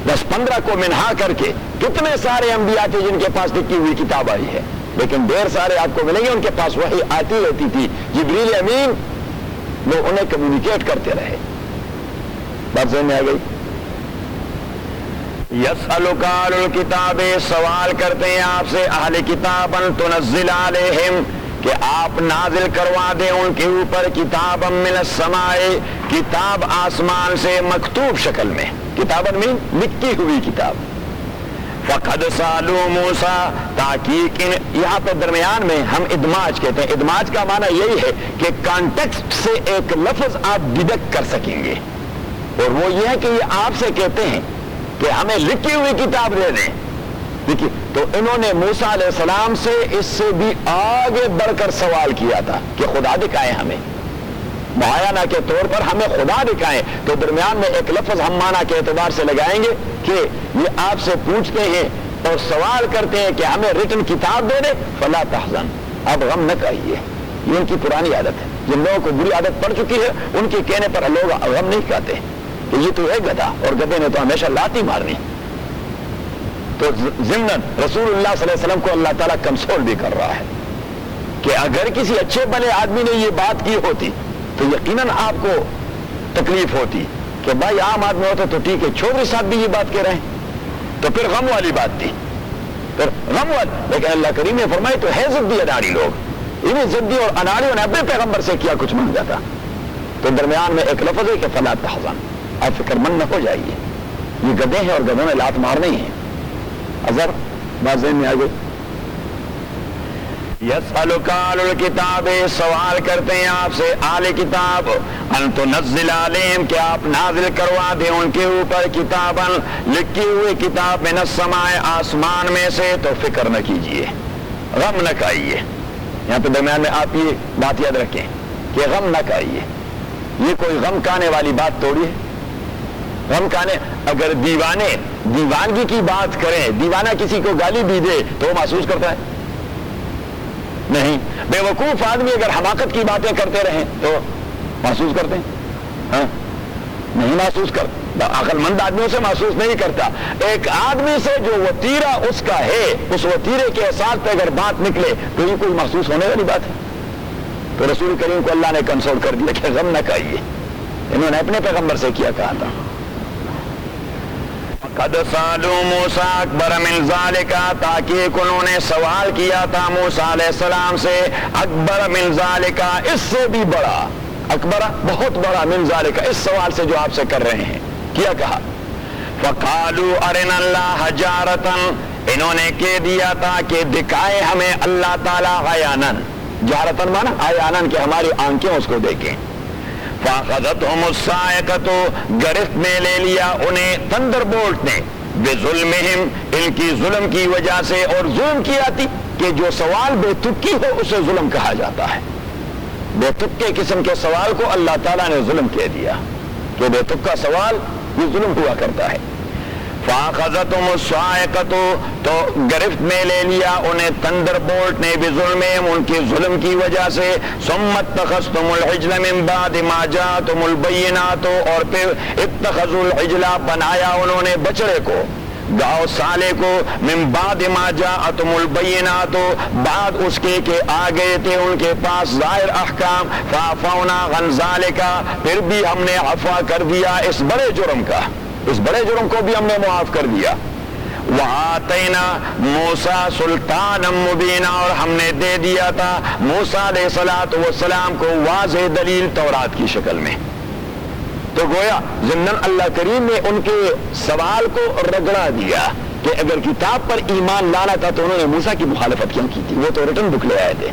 10-15 کو منہا کر کے کتنے سارے انبیاء تھے جن کے پاس لکھی ہوئی کتاب آئی ہے، لیکن ڈھیر سارے آپ کو ملیں گے ان کے پاس وحی آتی رہتی تھی، جبریل امین وہ انہیں کمیونیکیٹ کرتے رہے۔ بات سمجھ میں آ گئی؟ یسألک اہل الکتاب، سوال کرتے ہیں آپ سے اہل کتاب، ان تنزل علیہم کہ آپ نازل کروا دیں ان کے اوپر کتاب من السماء، کتاب آسمان سے مکتوب شکل میں، کتاب میں لکھی ہوئی کتاب۔ فقد سالوا موسیٰ، تحقیق یہاں پہ درمیان میں ہم ادماج کہتے ہیں، ادماج کا معنی یہی ہے کہ کانٹیکسٹ سے ایک لفظ آپ ڈیڈکٹ کر سکیں گے، اور وہ یہ ہے کہ یہ آپ سے کہتے ہیں کہ ہمیں لکھی ہوئی کتاب دے دیں۔ دیکھیے تو انہوں نے موسیٰ علیہ السلام سے اس سے بھی آگے بڑھ کر سوال کیا تھا کہ خدا دکھائیں ہمیں، معاینہ کے طور پر ہمیں خدا دکھائیں۔ تو درمیان میں ایک لفظ ہم معنی کے اعتبار سے لگائیں گے کہ یہ آپ سے پوچھتے ہیں اور سوال کرتے ہیں کہ ہمیں ریٹن کتاب دے دے، فلا تحزن، اب غم نہ کھائیے۔ یہ ان کی پرانی عادت ہے، جن لوگوں کو بری عادت پڑ چکی ہے ان کے کہنے پر لوگ غم نہیں کھاتے کہ یہ تو ہے گدھا، اور گدھے نے تو ہمیشہ لاتی مارنی۔ تو ضمناً رسول اللہ صلی اللہ علیہ وسلم کو اللہ تعالیٰ کنسول بھی کر رہا ہے کہ اگر کسی اچھے بھلے آدمی نے یہ بات کی ہوتی تو یقیناً آپ کو تکلیف ہوتی کہ بھائی عام آدمی ہوتا تو ٹھیک ہے، چودھری صاحب بھی یہ بات کہہ رہے ہیں، تو پھر غم والی بات تھی، پھر غم والی۔ لیکن اللہ کریم نے فرمایا تو ہے ضدی اناڑی لوگ، انہیں ضدی اور اناڑیوں نے اپنے پیغمبر سے کیا کچھ مانگا تھا۔ تو درمیان میں ایک لفظ ہے کہ فلا تحزن، آپ فکر مند نہ ہو جائیے، یہ گدھے ہیں اور گدھوں نے لات مارنے ہی ہیں۔ اظہر بات ذہن میں آ گئی؟ یسألک اہل الکتاب، سوال کرتے ہیں آپ سے اہل کتاب، ان تنزل علیہم کہ آپ نازل کروا دیں ان کے اوپر کتاباً لکھی ہوئی کتاب من السماء، آسمان میں سے، تو فکر نہ کیجیے، غم نہ کھائیے۔ یہاں پہ درمیان میں آپ یہ بات یاد رکھیں کہ غم نہ کھائیے، یہ کوئی غم کھانے والی بات توڑی ہے۔ غم کھانے، اگر دیوانگی کی بات کریں، دیوانہ کسی کو گالی بھی دے تو وہ محسوس کرتا ہے؟ نہیں۔ بے وقوف آدمی اگر حماقت کی باتیں کرتے رہیں تو محسوس کرتے ہیں؟ ہاں نہیں محسوس کرتا، عقل مند آدمیوں سے محسوس نہیں کرتا۔ ایک آدمی سے جو وتیرہ اس کا ہے، اس وتیرے کے احساس پہ اگر بات نکلے تو یہ کوئی محسوس ہونے والی بات ہے؟ تو رسول کریم کو اللہ نے کنسول کر دیا کہ غم نہ کھائیے، انہوں نے اپنے پیغمبر سے کیا کہا تھا۔ قد سالوا موسیٰ اکبر من ذالک، تاکہ انہوں نے سوال کیا تھا موسیٰ علیہ السلام سے اکبر من ذالک، اس سے بھی بڑا، اکبر بہت بڑا، من ذالک اس سوال سے جو آپ سے کر رہے ہیں، کیا کہا؟ فقالوا ارنا اللہ جارتا، انہوں نے کہہ دیا تھا کہ دکھائے ہمیں اللہ تعالیٰ عیاناً، جارتاً مانا عیاناً کہ ہماری آنکھیں اس کو دیکھیں۔ فاخذتهم الصاعقۃ، گرفت میں لے لیا انہیں تھنڈر بولٹ نے، بظلمہم، ان کی ظلم کی وجہ سے، اور ظلم کیا تھی کہ جو سوال بے تکی ہو اسے ظلم کہا جاتا ہے۔ بے تکے قسم کے سوال کو اللہ تعالیٰ نے ظلم کہہ دیا کہ بے تکا سوال یہ ظلم ہوا کرتا ہے۔ فاخذتهم الصاعقۃ، تو گرفت میں لے لیا انہیں تندر بولٹ نے، بظلمہم، ان کے ظلم کی وجہ سے، ثم اتخذتم العجل من بعد ما جاءتم البینات، اور پھر اتخذوا العجل، بنایا انہوں نے بچڑے کو، گاؤ سالے کو، من بعد ما جاءتم البینات، بعد اس کے کہ آ گئے تھے ان کے پاس ظاہر احکام، فعفونا عن ذلک، پھر بھی ہم نے عفو کر دیا اس بڑے جرم کا، اس بڑے جرم کو بھی ہم نے معاف کر دیا۔ وآتینا موسیٰ سلطانا مبینا، اور ہم نے دے دیا تھا موسیٰ علیہ السلام کو واضح دلیل تورات کی شکل میں۔ تو گویا ضمناً اللہ کریم نے ان کے سوال کو رگڑا دیا کہ اگر کتاب پر ایمان لانا تھا تو انہوں نے موسیٰ کی مخالفت کیوں کی تھی؟ وہ تو ریٹن بک لے آئے تھے۔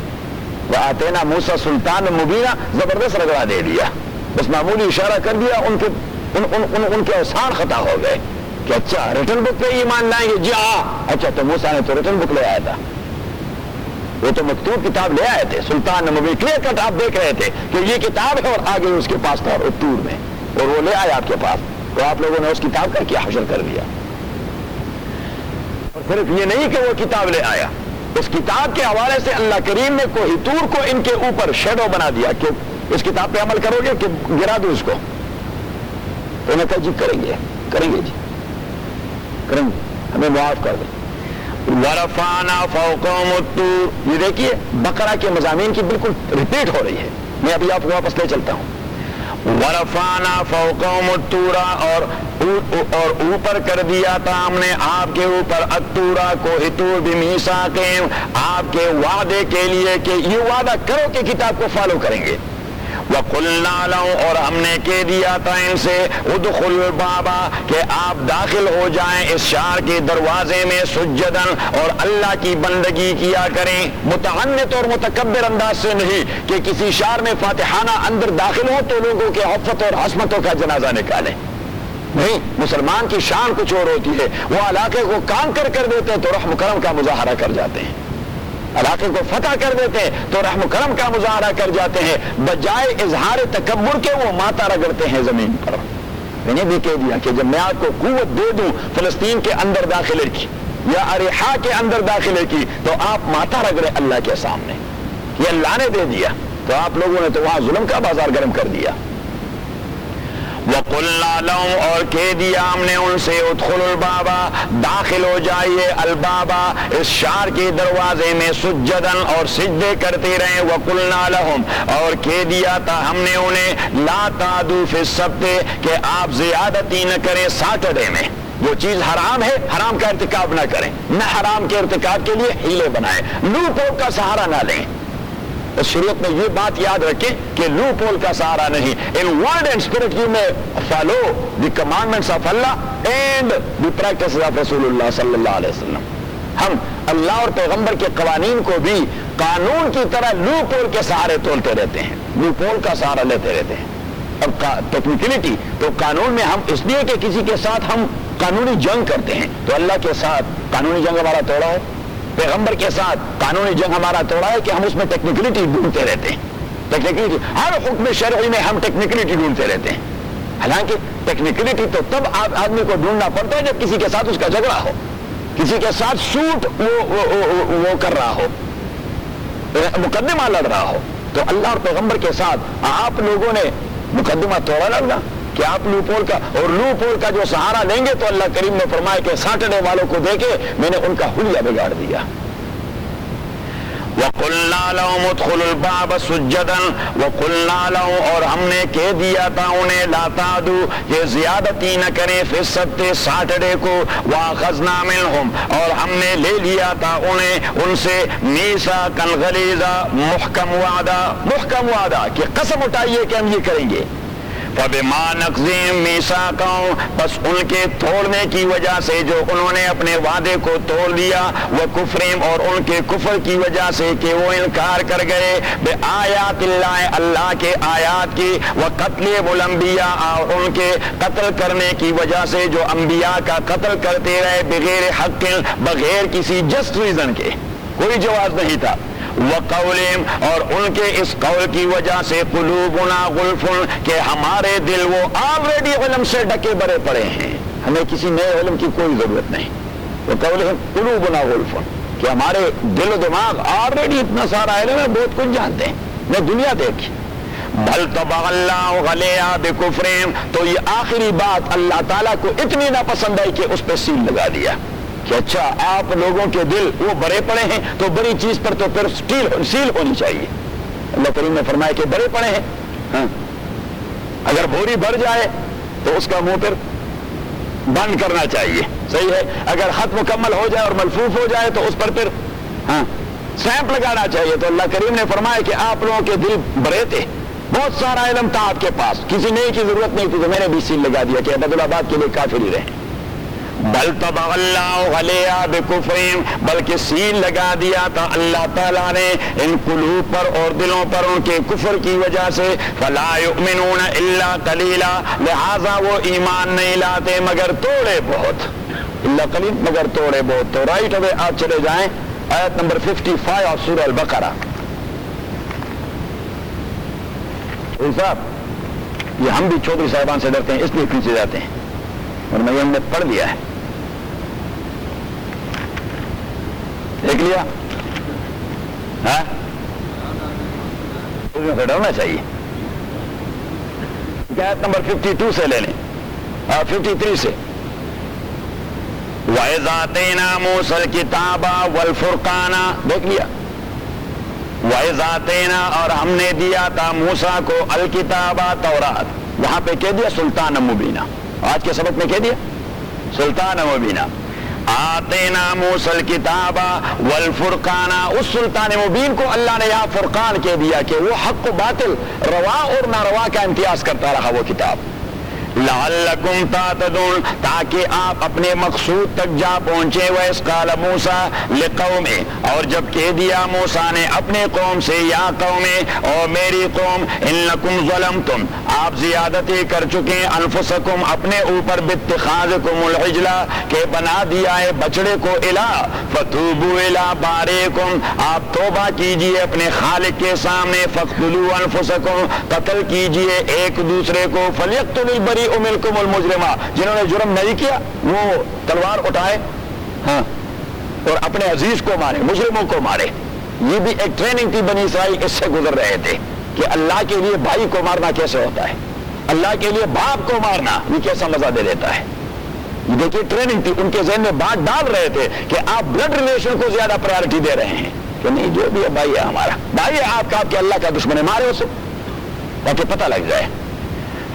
وآتینا موسیٰ سلطانا مبینا، زبردست رگڑا دے دیا، بس معمولی اشارہ کر دیا، ان کے اوسان خطا ہو گئے کہ اچھا ریٹن بک پہ ایمان لائیں گے، جی ہاں، اچھا تو موسیٰ نے تو ریٹن بک لے آیا تھا، وہ تو مکتوب کتاب لے آئے تھے، سلطان مبین، کلیئر کٹ آپ دیکھ رہے تھے کہ یہ کتاب ہے، اور آگے اس کے پاس تھا طور میں، اور وہ لے آیا آپ کے پاس، تو آپ لوگوں نے اس کتاب کا کیا حشر کر دیا۔ اور صرف یہ نہیں کہ وہ کتاب لے آیا، اس کتاب کے حوالے سے اللہ کریم نے کوہ طور کو ان کے اوپر شیڈو بنا دیا کہ اس کتاب پہ عمل کرو گے کہ گرا دو اس کو، تو انہوں نے کہا جی کریں گے جی کریں گے، ہمیں معاف کر دیں۔ وَرَفَعْنَا فَوْقَهُمُ الطُّورَ، یہ دیکھیے بقرہ کے مضامین کی بالکل ریپیٹ ہو رہی ہے، میں ابھی آپ کو واپس لے چلتا ہوں۔ وَرَفَعْنَا فَوْقَهُمُ الطُّورَ، اور اوپر کر دیا تھا ہم نے آپ کے اوپر الطور، کوہ طور، بِمِیثَاقِهِمْ، آپ کے وعدے کے لیے کہ یہ وعدہ کرو کہ کتاب کو فالو کریں گے۔ وَقُلْنَا لَهُمْ، اور ہم نے کہہ دیا تھا ان سے، ادخلوا الباب، کہ آپ داخل ہو جائیں اس شہر کے دروازے میں، سجدن، اور اللہ کی بندگی کیا کریں، متعنت اور متکبر انداز سے نہیں کہ کسی شہر میں فاتحانہ اندر داخل ہو تو لوگوں کے عفت اور عصمتوں کا جنازہ نکالیں، نہیں، مسلمان کی شان کچھ اور ہوتی ہے، وہ علاقے کو کانکر کر دیتے ہیں تو رحم کرم کا مظاہرہ کر جاتے ہیں، علاقے کو فتح کر دیتے ہیں تو رحم و کرم کا مظاہرہ کر جاتے ہیں، بجائے اظہار تکبر کے وہ ماتا رگڑتے ہیں زمین پر۔ میں نے بھی کہہ دیا کہ جب میں آپ کو قوت دے دوں فلسطین کے اندر داخلے کی یا اریحا کے اندر داخلے کی، تو آپ ماتا رگڑے اللہ کے سامنے، یہ اللہ نے دے دیا، تو آپ لوگوں نے تو وہاں ظلم کا بازار گرم کر دیا۔ وَقُلْنَا لَهُمْ، اور کہہ دیا ہم نے ان سے، ادخلوا الباب، داخل ہو جائیے، الباب، اس شہر کے دروازے میں، سجدن، اور سجدے کرتے رہیں، وَقُلْنَا لَهُمْ، اور کہہ دیا تھا ہم نے انہیں، لَا تَعْدُوا فِي السَّبْتِ، کہ آپ زیادتی نہ کریں سیٹرڈے میں، جو چیز حرام ہے حرام کا ارتکاب نہ کریں، نہ حرام کے ارتکاب کے لیے ہیلے بنائیں، لوپ ہول کا سہارا نہ لیں۔ شریعت میں یہ بات یاد رکھیں کہ لوپ ہول کا سہارا نہیں، in word and spirit you may follow the commandments of Allah and the practices of رسول اللہ صلی اللہ علیہ وسلم۔ ہم اللہ اور پیغمبر کے قوانین کو بھی قانون کی طرح لوپ ہول کے سہارے تولتے رہتے ہیں، لوپ ہول کا سہارا لیتے رہتے ہیں۔ اب ٹیکنیکلٹی تو قانون میں ہم اس لیے کہ کسی کے ساتھ ہم قانونی جنگ کرتے ہیں، تو اللہ کے ساتھ قانونی جنگ ہمارا توڑا ہے، پیغمبر کے ساتھ قانونی جنگ ہمارا توڑا ہے کہ ہم اس میں ٹیکنیکلٹی ڈھونڈتے رہتے ہیں، ٹیکنیکلٹی ہر حکم شرعی میں ہم ٹیکنیکلٹی ڈھونڈتے رہتے ہیں، حالانکہ ٹیکنیکلٹی تو تب آدمی کو ڈھونڈنا پڑتا ہے جب کسی کے ساتھ اس کا جھگڑا ہو، کسی کے ساتھ سوٹ وہ کر رہا ہو، مقدمہ لڑ رہا ہو، تو اللہ اور پیغمبر کے ساتھ آپ لوگوں نے مقدمہ توڑا لڑنا کہ آپ لوپول کا، اور لوپول کا جو سہارا لیں گے تو اللہ کریم نے فرمایا کہ سیٹرڈے والوں کو دیکھے میں نے ان کا حلیہ بگاڑ دیا۔ وَقُلْنَا لَهُمُ ادْخُلُوا الْبَابَ سُجَّدًا، وَقُلْنَا لَهُمْ، اور ہم نے کہہ دیا تھا انہیں، لَا تَعْدُوا، یہ زیادتی نہ کریں، فِي السَّبْتِ، سیٹرڈے کو، وَأَخَذْنَا مِنْهُمْ، اور ہم نے لے لیا تھا انہیں ان سے، مِيثَاقًا غَلِيظًا، محکم وعدہ کہ قسم اٹھائیے کہ ہم یہ کریں گے۔ فَبِمَا نَقْضِهِمْ مِيثَاقَهُمْ، بس ان کے توڑنے کی وجہ سے جو انہوں نے اپنے وعدے کو توڑ دیا، وَكُفْرِهِمْ، اور ان کے کفر کی وجہ سے کہ وہ انکار کر گئے، بِآیاتِ اللَّهِ، اللہ کے آیات کی، وَقَتْلِهِمُ الْأَنْبِيَاءَ، اور ان کے قتل کرنے کی وجہ سے جو انبیاء کا قتل کرتے رہے، بغیر حق، بغیر کسی جسٹ ریزن کے، کوئی جواز نہیں تھا، وَقَوْلِهِمْ، اور ان کے اس قول کی وجہ سے، قُلُوبُنَا غُلْفٌ، کہ ہمارے دل وہ آلریڈی علم سے ڈکے بھرے پڑے ہیں، ہمیں کسی نئے علم کی کوئی ضرورت نہیں. وہ قلوبنا غلف, کہ ہمارے دل و دماغ آلریڈی اتنا سارا علم ہے, بہت کچھ جانتے ہیں, میں دنیا دیکھی. بل طبع اللہ علیہا بکفرہم, تو یہ آخری بات اللہ تعالیٰ کو اتنی ناپسند آئی کہ اس پہ سیل لگا دیا کہ اچھا آپ لوگوں کے دل وہ بڑے پڑے ہیں تو بڑی چیز پر تو پھر سیل ہونی چاہیے. اللہ کریم نے فرمایا کہ بڑے پڑے ہیں, ہاں اگر بوری بھر جائے تو اس کا منہ پھر بند کرنا چاہیے, صحیح ہے. اگر خط مکمل ہو جائے اور ملفوف ہو جائے تو اس پر پھر ہاں سٹیمپ لگانا چاہیے. تو اللہ کریم نے فرمایا کہ آپ لوگوں کے دل بڑے تھے, بہت سارا علم تھا آپ کے پاس, کسی نئے کی ضرورت نہیں تھی, تو میں نے بھی سیل لگا دیا کہ عبدالآباد کے لیے کافر ہی رہے. بل طبع اللہ علیہا بکفرہم, بلکہ سیل لگا دیا تھا اللہ تعالیٰ نے ان قلوب پر اور دلوں پر ان کے کفر کی وجہ سے. فلا یؤمنون الا قلیلا, لہذا وہ ایمان نہیں لاتے مگر تھوڑے بہت. اللہ قلیل, مگر تھوڑے بہت. تو رائٹ اوے آپ چلے جائیں آیت نمبر 55 آف سورہ البقرہ. صاحب یہ ہم بھی چودھری صاحبان سے ڈرتے ہیں اس لیے پیچھے جاتے ہیں, اور میں ہم نے پڑھ لیا ہے, دیکھ لیا, ہاں سے ڈرنا چاہیے. آیت نمبر 52 سے لے لیں, 53 سے. وَإِذْ آتَيْنَا مُوسَى الْكِتَابَ وَالْفُرْقَانَ, دیکھ لیا. وَإِذْ آتَيْنَا, اور ہم نے دیا تھا موسیٰ کو الکتابہ تورات, وہاں پہ کہہ دیا سلطان مبینہ, آج کے سبق میں کہہ دیا سلطان مبینہ. آتینا موسیٰ الکتابہ والفرقانہ, اس سلطان مبین کو اللہ نے یہاں فرقان کہہ دیا کہ وہ حق و باطل, روا اور ناروا کا امتیاز کرتا رہا وہ کتاب. لعلکم تعتدون, تاکہ آپ اپنے مقصود تک جا پہنچے. وَإِذْ قَالَ مُوسَىٰ لِقَوْمِهِ, اور جب کہہ دیا موسیٰ نے اپنے قوم سے, یا قوم, اور میری قوم, انکم ظلمتم, آپ زیادتی کر چکے, انفسکم, اپنے اوپر, باتخاذکم العجلہ, کہ بنا دیا ہے بچڑے کو, الہ فتوبوا الی بارئکم, آپ توبہ کیجئے اپنے خالق کے سامنے. فاقتلوا انفسکم, قتل کیجئے ایک دوسرے کو. فلیقتل البریء منکم المجرمہ, جنہوں نے جرم نہیں کیا وہ تلوار اٹھائے, ہاں, اور اپنے عزیز کو مارے, مجرموں کو مارے. یہ بھی ایک ٹریننگ تھی, بنی اسرائیل اس سے گزر رہے تھے کہ اللہ کے لیے بھائی کو مارنا کیسے ہوتا ہے, اللہ کے لیے باپ کو مارنا یہ کیسا مزہ دے دیتا ہے. یہ دیکھیے ٹریننگ تھی, ان کے ذہن میں بات ڈال رہے تھے کہ آپ بلڈ ریلیشن کو زیادہ پرائرٹی دے رہے ہیں, کہ نہیں جو بھی ہے بھائی ہے ہمارا, بھائی ہے آپ کا, آپ کے اللہ کا دشمن ہے, مارے اسے تاکہ پتہ لگ جائے.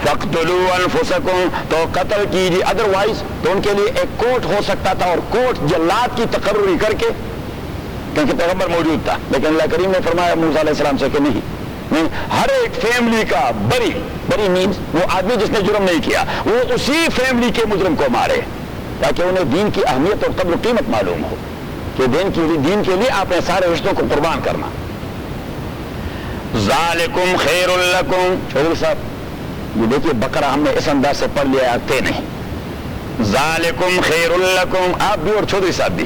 فَاقْتُلُوا أَنفُسَكُمْ, تو قتل کیجیے. ادروائز تو ان کے لیے ایک کوٹ ہو سکتا تھا, اور کوٹ جلاد کی تقرری کر کے, کیونکہ پیغمبر موجود تھا, لیکن اللہ کریم نے فرمایا موسیٰ علیہ السلام سے کہ نہیں, ہر ایک فیملی کا بری مینز وہ آدمی جس نے جرم نہیں کیا, وہ اسی فیملی کے مجرم کو مارے, تاکہ انہیں دین کی اہمیت اور قدر و قیمت معلوم ہو کہ دین کے لیے آپ نے سارے رشتوں کو قربان کرنا. ذالکم خیر لکم, چودھری صاحب یہ دیکھیے بقرہ ہم نے اس انداز سے پڑھ لیا, آتے نہیں. ذالکم خیر لکم, آپ بھی اور چودھری صاحب بھی,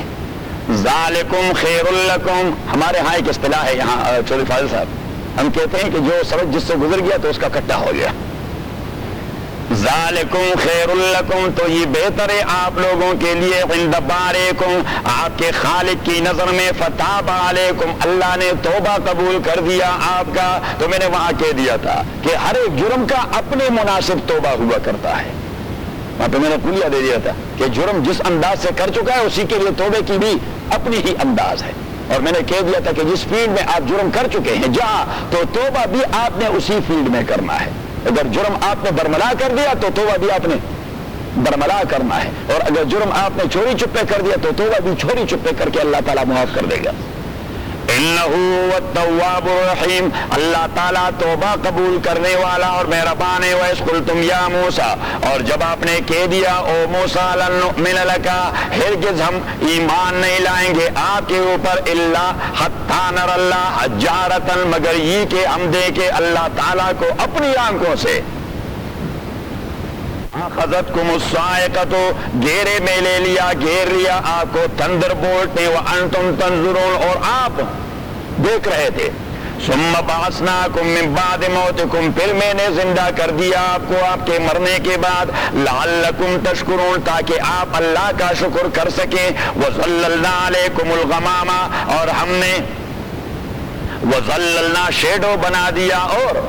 ذالکم خیر لکم, ہمارے ہاں ایک اصطلاح ہے یہاں چودھری فاضل صاحب, ہم کہتے ہیں کہ جو سبق جس سے گزر گیا تو اس کا کٹا ہو گیا. ذالکم خیر لکم, تو یہ بہتر ہے آپ لوگوں کے لیے, عند بارئکم, آپ کے خالق کی نظر میں. فتاب علیکم, اللہ نے توبہ قبول کر دیا آپ کا. تو میں نے وہاں کہہ دیا تھا کہ ہر ایک جرم کا اپنے مناسب توبہ ہوا کرتا ہے, وہاں پہ میں نے کلیہ دے دیا تھا کہ جرم جس انداز سے کر چکا ہے اسی کے لیے توبے کی بھی اپنی ہی انداز ہے. اور میں نے کہہ دیا تھا کہ جس فیلڈ میں آپ جرم کر چکے ہیں جہاں, تو توبہ بھی آپ نے اسی فیلڈ میں کرنا ہے. اگر جرم آپ نے برملا کر دیا تو توبہ بھی آپ نے برملا کرنا ہے, اور اگر جرم آپ نے چوری چپے کر دیا تو توبہ بھی چوری چپے کر کے اللہ تعالیٰ معاف کر دے گا. انہو التواب الرحیم, اللہ تعالیٰ توبہ قبول کرنے والا اور مہربان ہے. وَإِذْ قُلْتُمْ يَا مُوسَىٰ, اور جب آپ نے کہہ دیا او موسیٰ, لَن نُؤْمِنَ لَكَ, ہرگز ہم ایمان نہیں لائیں گے آپ کے اوپر, اِلَّا حَتَّىٰ نَرَى اللَّهَ جَارَةً, مگر یہ کہ ہم دیکھیں اللہ تعالیٰ کو اپنی آنکھوں سے. اخذتکم الصاعقۃ, گھیرے میں لے لیا, گھیر لیا آپ کو تھنڈر بولٹ نے, وانتم تنظرون, اور آپ دیکھ رہے تھے. ثم بعثناکم من بعد موتکم، پھر میں نے زندہ کر دیا آپ کو آپ کے مرنے کے بعد، لعلکم تشکرون، تاکہ آپ اللہ کا شکر کر سکیں، وظللنا علیکم الغمام، اور ہم نے وظللنا شیڈو بنا دیا اور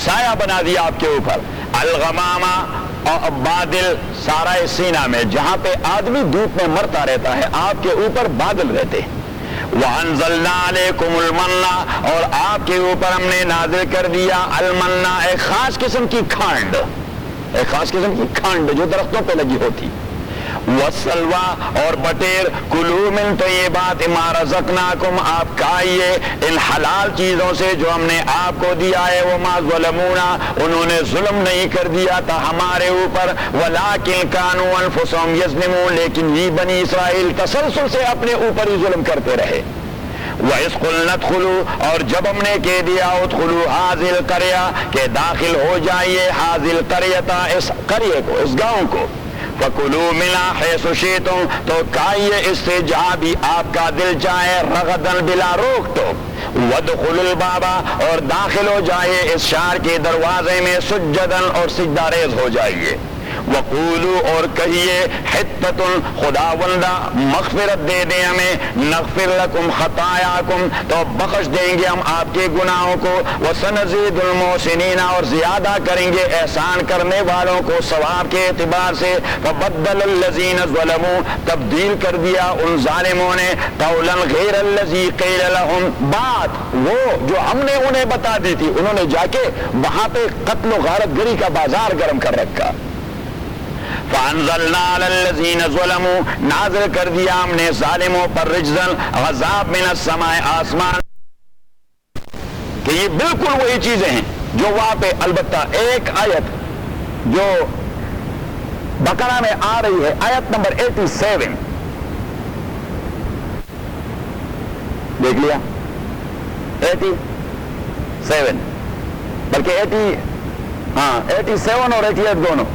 سایہ بنا دیا آپ کے اوپر، الغمام اور بادل سارا سینہ میں، جہاں پہ آدمی دھوپ میں مرتا رہتا ہے آپ کے اوپر بادل رہتے ہیں، وَأَنزَلْنَا عَلَيْكُمُ الْمَنَّ، اور آپ کے اوپر ہم نے نازل کر دیا المنّا، ایک خاص قسم کی کھانڈ، ایک خاص قسم کی کھانڈ جو درختوں پہ لگی ہوتی، وَالسَّلْوَىٰ، اور بٹیر، کُلُوا مِن طَیِّبَاتِ مَا رَزَقْنَاکُمْ، آپ کھائیے ان حلال چیزوں سے جو ہم نے آپ کو دیا ہے، وَمَا ظَلَمُونَا، انہوں نے ظلم نہیں کر دیا تھا ہمارے اوپر، وَلَٰكِن كَانُوا أَنفُسَهُمْ يَظْلِمُونَ، لیکن یہ بنی اسرائیل تسلسل سے اپنے اوپر ہی ظلم کرتے رہے، وَإِذْ قُلْنَا ادْخُلُوا، اور جب ہم نے کہہ دیا ادخلوا هذه القرية، کہ داخل ہو جائیے هذه القرية، اس قریے کو، اس گاؤں کو، فَكُلُوا مِنْهَا حَيْثُ شِئْتُمْ، تو کھائیے اس سے جہاں بھی آپ کا دل چاہے، رغداً بلا روک ٹوک، وَادْخُلُوا الْبَابَ، اور داخل ہو جائیے اس شہر کے دروازے میں، سجداً، اور سجدہ ریز ہو جائیے، وَقُولُوا، اور کہیے، حِطَّةٌ، خداوندہ مغفرت دے دیں ہمیں، نغفر لکم خطایاکم، تو بخش دیں گے ہم آپ کے گناہوں کو، وَسَنَزِيدُ الْمُحْسِنِينَ، اور زیادہ کریں گے احسان کرنے والوں کو ثواب کے اعتبار سے، فَبَدَّلَ الَّذِينَ ظَلَمُوا، تبدیل کر دیا ان ظالموں نے، قَوْلًا غَيْرَ الَّذِي قِيلَ لَهُمْ، بات وہ جو ہم نے انہیں بتا دی تھی، انہوں نے جا کے وہاں پہ قتل و غارت گری کا بازار گرم کر رکھا، فَأَنزَلْنَا عَلَى الَّذِينَ ظَلَمُوا، نازل کر دیا ہم نے ظالموں پر رجزاً، عذاب من السماء، آسمان، کہ یہ بالکل وہی چیزیں ہیں جو وہاں پہ، البتہ ایک آیت جو بقرہ میں آ رہی ہے، آیت نمبر 87، دیکھ لیا 87، بلکہ 87 اور 88 دونوں،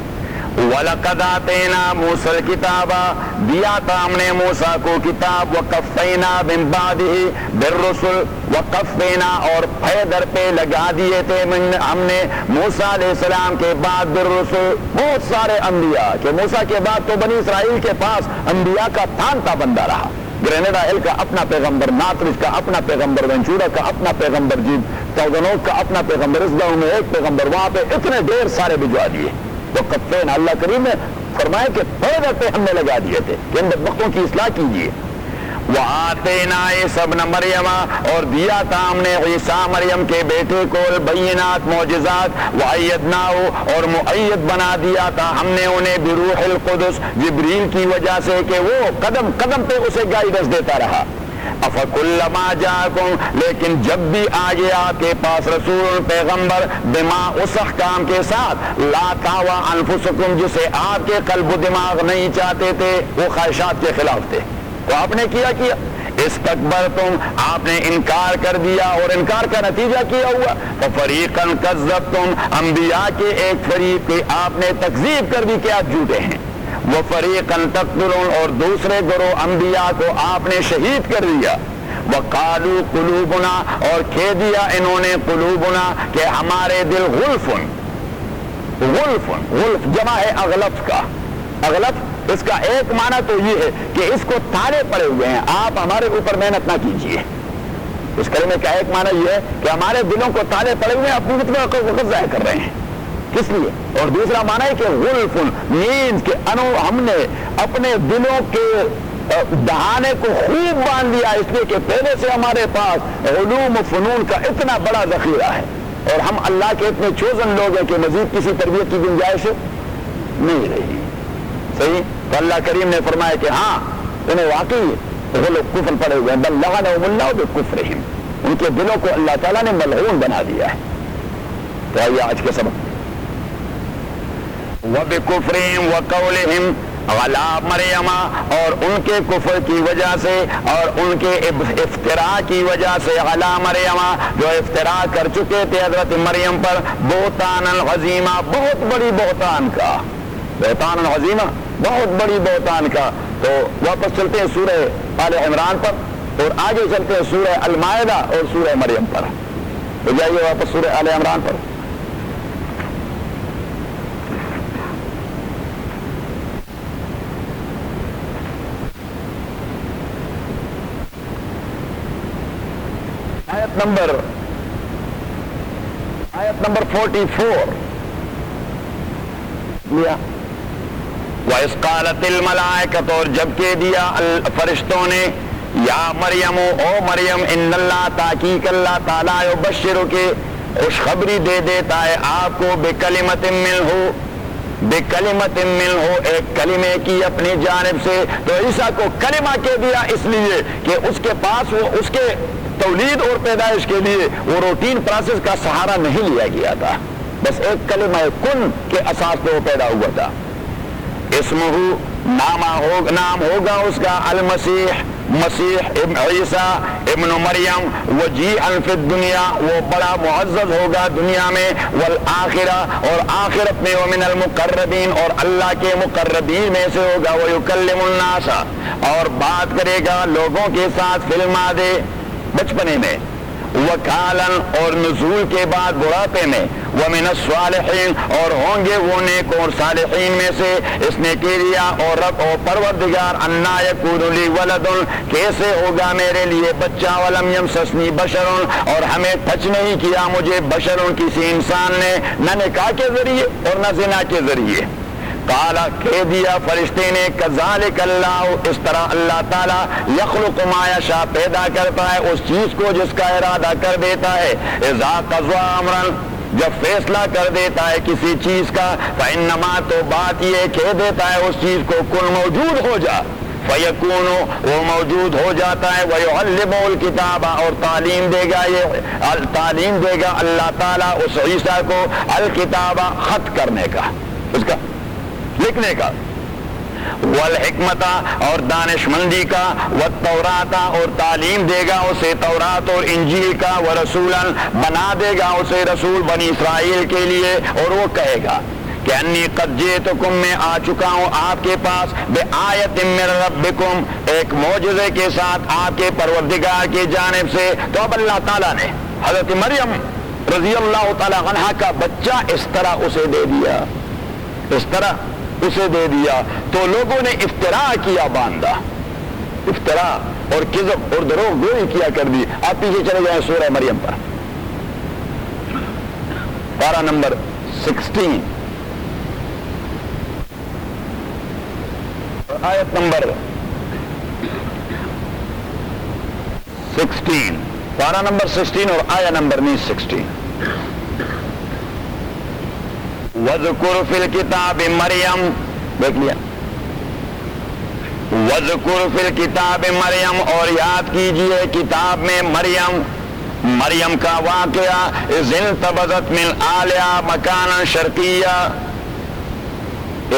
وَلَقَدْ آتَيْنَا مُوسَى الْكِتَابَ، دیا تھا ہم نے موسیٰ کو کتاب، وَقَفَّيْنَا مِن بَعْدِهِ بِالرُّسُلِ، وَقَفَّيْنَا، اور پیدر پہ لگا دیے تھے ہم نے موسیٰ علیہ السلام کے بعد، بالرسل، بہت سارے انبیاء، کہ موسیٰ کے بعد تو بنی اسرائیل کے پاس انبیاء کا تھانتا بندہ رہا، گرینیڈا ہل کا اپنا پیغمبر، ناطرج کا اپنا پیغمبر، وینچورا کا اپنا پیغمبر، توگنوک کا اپنا پیغمبر، اس گاؤں میں ایک پیغمبر، وہاں پہ اتنے ڈیر سارے بھجوا دیے، تو کفین، اللہ کریم نے فرمایا کہ پیدر پہ ہم نے لگا دیے تھے کہ ان بدبختوں کی اصلاح کیجیے، وَآتَيْنَا عِیسَیٰ ابْنَ مَرْیَمَ، اور دیا تھا ہم نے عیسیٰ مریم کے بیٹے کو، البینات، معجزات، وَأَیَّدْنَاهُ، اور مؤید بنا دیا تھا ہم نے انہیں، بروح القدس، جبریل کی وجہ سے، کہ وہ قدم قدم پہ اسے گائیڈنس دیتا رہا، افکلما جاءکم، لیکن جب بھی آ گیا آپ کے پاس رسول، پیغمبر، بما، اس احکام کے ساتھ، لا تہویٰ انفسکم، جسے آپ کے قلب و دماغ نہیں چاہتے تھے، وہ خواہشات کے خلاف تھے، تو آپ نے کیا استکبرتم، آپ نے انکار کر دیا، اور انکار کا نتیجہ کیا ہوا، ففریقا کذبتم، انبیاء کے ایک فریق کی آپ نے تکذیب کر دی کہ آپ جھوٹے ہیں، وفریقا تقتلون، اور دوسرے گروہ انبیاء کو آپ نے شہید کر دیا، وقالوا قلوبنا، اور کہہ دیا انہوں نے قلوبنا، کہ ہمارے دل غلفن، غلف جمع ہے اغلف کا، اغلف اس کا ایک معنی تو یہ ہے کہ اس کو تالے پڑے ہوئے ہیں، آپ ہمارے اوپر محنت نہ کیجیے، اس کلمے کا ایک معنی یہ ہے کہ ہمارے دلوں کو تالے پڑے ہوئے ہیں، اپنی وقت ضائع کر رہے ہیں، کس لیے، اور دوسرا معنی ہے کہ غلفن، مینز کہ ہم نے اپنے دلوں کے دہانے کو خوب باندھ لیا، اس لیے کہ پہلے سے ہمارے پاس علوم و فنون کا اتنا بڑا ذخیرہ ہے، اور ہم اللہ کے اتنے چوزن لوگ ہیں کہ مزید کسی تربیت کی گنجائش نہیں رہی، صحیح، تو اللہ کریم نے فرمایا کہ ہاں انہیں واقعی غلط کفر پڑے ہوئے ہیں، بل لعنہم اللہ بکفرہم، ان کے دلوں کو اللہ تعالیٰ نے ملعون بنا دیا ہے، تو آئیے آج کے سبق، وَبِكُفْرِهِمْ وَقَوْلِهِمْ عَلَىٰ مریم، اور ان کے کفر کی وجہ سے اور ان کے افتراء کی وجہ سے، علی مریم، جو افتراء کر چکے تھے حضرت مریم پر، بہتان عظیمہ، بہت بڑی بہتان کا، بہتان عظیمہ، بہت بڑی بہتان کا، تو واپس چلتے ہیں سورہ آل عمران پر، اور آگے چلتے ہیں سورہ المائدہ اور سورہ مریم پر، تو جائیے واپس سورہ آل عمران پر. آیت نمبر 44 لیا. وَإِذْ قَالَتِ الْمَلَائِكَةُ، اور جب کہہ دیا فرشتوں نے، یا مریم، او مریم، ان اللہ، تحقیق اللہ تعالیٰ، یبشرک، خوشخبری دے دیتا ہے آپ کو، بکلمۃ منہ، ایک کلمے کی اپنی جانب سے. تو عیسیٰ کو کلمہ کہہ دیا اس لیے کہ اس کے پاس وہ اس کے تولید اور پیدائش کے لیے وہ روٹین پروسیس کا سہارا نہیں لیا گیا تھا، بس ایک کلمہ کن کے اساس پہ وہ پیدا ہوا تھا. اسمہ، نام ہوگا اس کا المسیح، مسیح ابن عیسیٰ ابن مریم، وجیعا فی الدنیا، وہ بڑا معزز ہوگا دنیا میں، والآخرہ، اور آخرت میں، ومن المقربین، اور اللہ کے مقربین میں سے ہوگا، ویکلم الناس، اور بات کرے گا لوگوں کے ساتھ، فی المہد، بچپنے میں، وکالن، اور نزول کے بعد بڑھاپے میں، ومن الصالحین، اور ہوں گے وہ نیک اور صالحین میں سے. اس نے کہہ دیا، اور رب اور پروردگار، انا یکون لی ولد، کیسے ہوگا میرے لیے بچہ، ولم یمسسنی بشر، اور ہمیں ٹچ نہیں کیا مجھے بشر، کسی انسان نے، نہ نکاح کے ذریعے اور نہ زنا کے ذریعے. قال، کہہ دیا فرشتے نے، کذالک اللہ، اس طرح اللہ تعالیٰ، یخلق ما یشاء، پیدا کرتا ہے اس چیز کو جس کا ارادہ کر دیتا ہے. اذا قضى امرا، جب فیصلہ کر دیتا ہے کسی چیز کا، فانما، تو بات یہ کہہ دیتا ہے اس چیز کو، کن، موجود ہو جا، فیکون، وہ موجود ہو جاتا ہے. ویعلمہ الکتاب، اور تعلیم دے گا اللہ تعالیٰ اس عیسیٰ کو، الکتاب، خط کرنے کا، اس کا لکھنے کا، والحکمت، اور دانش مندی کا، والتوراۃ، اور تعلیم دے گا اسے تورات اور انجیل کا، ورسولا، بنا دے گا اسے رسول بنی اسرائیل کے لیے. اور وہ کہے گا کہ انی قد جئتکم، میں آ چکا ہوں آپ کے پاس، بآیۃ من ربکم، ایک معجزے کے ساتھ آپ کے پروردگار کی جانب سے. تو اب اللہ تعالیٰ نے حضرت مریم رضی اللہ تعالیٰ عنہا کا بچہ اس طرح اسے دے دیا، تو لوگوں نے افطرا کیا، باندھا، افطرا اور کذب اور دروغ گوئی کیا کر دی. آپ پیچھے چلے جائیں سورہ مریم پر، پارہ نمبر 16، آیت نمبر 16، پارہ نمبر 16 اور آیت نمبر 16. وَذْكُرْ فِي الْكِتَابِ مریم، دیکھ لیا، وَذْكُرْ فِي الْكِتَابِ مریم، اور یاد کیجئے کتاب میں مریم کا واقعہ. اِذْ انْتَبَذَتْ مِنْ أَهْلِهَا مَكَانًا شَرْقِيًّا،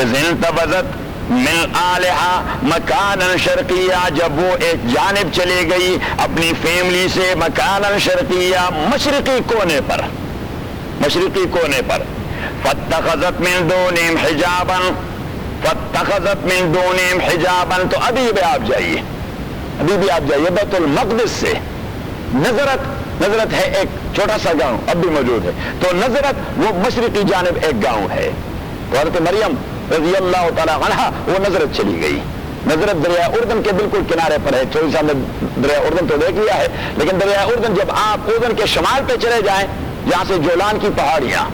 اِذْ انْتَبَذَتْ مِنْ أَهْلِهَا مَكَانًا شَرْقِيًّا، جب وہ ایک جانب چلے گئی اپنی فیملی سے، مَكَانًا شَرْقِيًّا، مشرقی کونے پر. فَاتَّخَذَتْ مِنْ دُونِهِمْ حِجَابًا، تو ابھی بھی آپ جائیے بیت المقدس سے نظرت ہے، ایک چھوٹا سا گاؤں اب بھی موجود ہے. تو نظرت وہ مشرقی جانب ایک گاؤں ہے. تو حضرت مریم رضی اللہ تعالیٰ عنہ وہ نظرت چلی گئی. نظرت دریائے اردن کے بالکل کنارے پر ہے. 24 سال میں دریائے اردن تو دیکھ لیا ہے، لیکن دریائے اردن جب آپ اردن کے شمال پہ چلے جائیں، جہاں سے جولان کی پہاڑیاں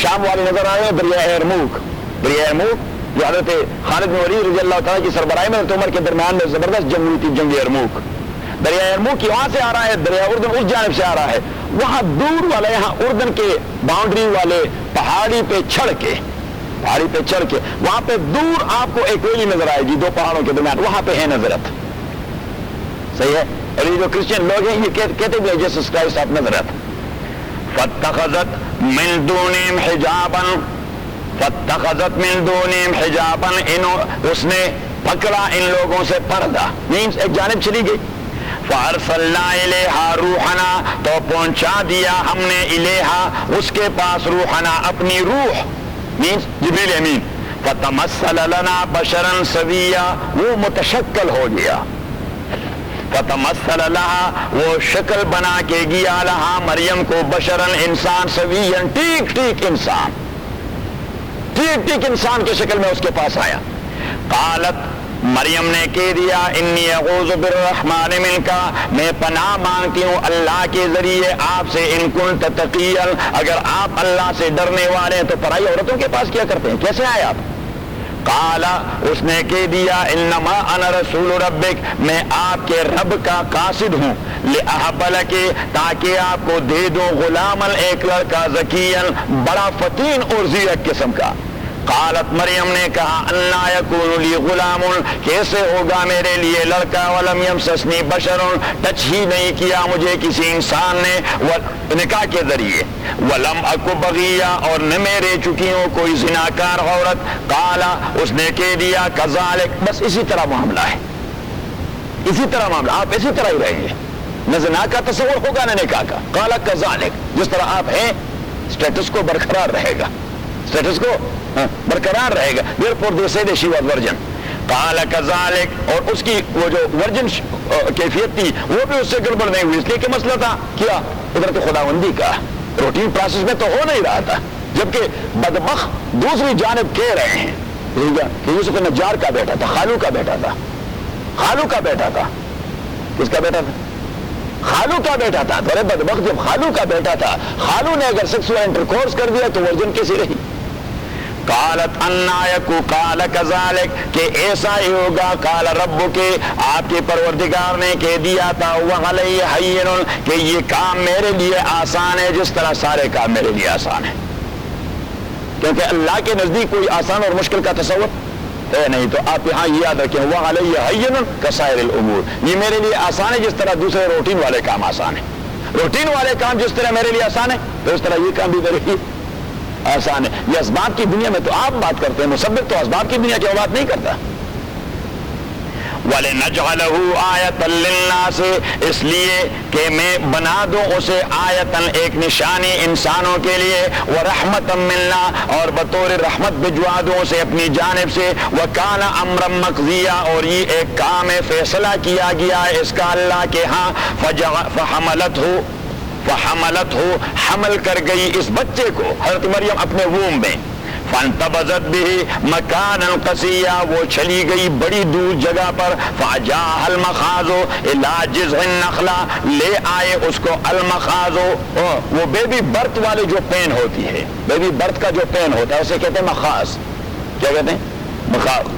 شام والی نظر آ رہے ہیں، دریائے ارموک جو حضرت خالد بن ولید رضی اللہ تعالیٰ کی سربراہی میں حضرت عمر کے درمیان میں زبردست جنگ ہوئی تھی، جنگ ارموک. دریائے ارموک کی وہاں سے آ رہا ہے، دریائے اردن اس جانب سے آ رہا ہے. وہاں دور والے، یہاں اردن کے باؤنڈری والے پہاڑی پہ چڑھ کے وہاں پہ دور آپ کو ایک ویلی نظر آئے گی، دو پہاڑوں کے درمیان، وہاں پہ ہے نظرت. صحیح ہے. اور یہ جو کرسچین لوگ ہیں یہ کہتے بھی جیسس کرائسٹ آف نظرت. فَاتَّخَذَتْ مِن دُونِهِمْ حِجَابًا، اس نے پکڑا ان لوگوں سے پردہ، مینس ایک جانب چلی گئی. فَأَرْسَلْنَا إِلَيْهَا رُوحَنَا، تو پہنچا دیا ہم نے الیہا، اس کے پاس، روحنا، اپنی روح، مینس جبریل امین. فَتَمَثَّلَ لَنَا بَشَرًا سَوِيًّا، وہ متشکل ہو گیا، فتمثل لها، وہ شکل بنا کے گیا لہا مریم کو بشرن انسان سویًا، ٹھیک ٹھیک انسان، ٹھیک ٹھیک انسان کی شکل میں اس کے پاس آیا. قالت، مریم نے کہہ دیا انی اعوذ بالرحمن منک، میں پناہ مانگتی ہوں اللہ کے ذریعے آپ سے، ان کنت تقیا، اگر آپ اللہ سے ڈرنے والے ہیں تو پرائی عورتوں کے پاس کیا کرتے ہیں، کیسے آئے آپ؟ قال، اس نے کہہ دیا انما انا رسول ربک، میں آپ کے رب کا قاصد ہوں، لأہب لک، تاکہ آپ کو دے دوں غلاما، ایک لڑکا، زکیا، بڑا فتین اور زیرک قسم کا. قالت، مریم نے کہا انا یکون لی غلام، کیسے ہوگا میرے لیے لڑکا، ولم یمسسنی بشر، ٹچ ہی نہیں کیا مجھے کسی انسان نے، نکاح کے ذریعے، ولم اک بغیا، اور نہ میرے چکی ہوں کوئی زناکار عورت. قال، اس نے کہہ دیا کذالک، بس اسی طرح معاملہ ہے، اسی طرح معاملہ، آپ اسی طرح ہی رہیں گے، نہ زنا کا تصور ہوگا نہ نکاح کا. قال کذالک، جس طرح آپ ہیں سٹیٹس کو برقرار رہے گا، سٹیٹس کو برقرار رہے گا. therefore they say that she was virgin. قال كذلك، اور اس کی وہ جو ورجن کیفیت تھی وہ بھی اس سے گڑبڑ نہیں ہوئی، اس لیے کہ مسئلہ تھا کیا قدرت خداوندی کا، روٹین پروسیس میں تو ہو نہیں رہا تھا. جبکہ بدبخت دوسری جانب کہہ رہے ہیں کہ یوسف نجار کا بیٹا تھا، خالو کا بیٹا تھا، خالو کا بیٹا تھا. کس کا بیٹا تھا؟ خالو کا بیٹا تھا. تو بدبخت جب خالو کا بیٹا تھا، خالو نے اگر سیکسوئل انٹرکورس کر دیا تو ورجن کیسی رہی؟ قالت انا یکو، قال کذالک، کہ ایسا ہی ہوگا، قال ربک، آپ کے پروردگار نے کہہ دیا تھا، وعلی حین، کہ یہ کام میرے لیے آسان ہے جس طرح سارے کام میرے لیے آسان ہے. کیونکہ اللہ کے نزدیک کوئی آسان اور مشکل کا تصور ہے نہیں. تو آپ یہاں یہ یاد رکھیں، وعلی حین کسائر الامور، یہ میرے لیے آسان ہے جس طرح دوسرے روٹین والے کام آسان ہے. روٹین والے کام جس طرح میرے لیے آسان ہے تو اس طرح یہ کام بھی میرے لیے آسان ہے. یہ اسباب کی دنیا میں تو آپ بات کرتے ہیں، مسبب تو اسباب کی دنیا کی بات نہیں کرتا. وَلِنَجْعَلَهُ آیَةً لِلنَّاسِ، اس لیے کہ میں بنا دوں اسے آیتاً، ایک نشانی انسانوں کے لیے، وَرَحْمَةً مِنَّا، اور بطور رحمت بھجوا دوں اسے اپنی جانب سے، وَكَانَ أَمْرًا مَقْضِيًّا، اور یہ ایک کام ہے، فیصلہ کیا گیا ہے اس کا اللہ کے ہاں. فحملته، حمل کر گئی اس بچے کو حضرت مریم اپنے ووم میں. فانتبذت به مکانا قصیا، وہ چلی گئی بڑی دور جگہ پر. فجاء المخاض الى جذع النخلہ، لے آئے اس کو المخاض، وہ بیبی برتھ والے جو پین ہوتی ہے، بیبی برتھ کا جو پین ہوتا ہے اسے کہتے ہیں مخاض. کیا کہتے ہیں؟ مخاض.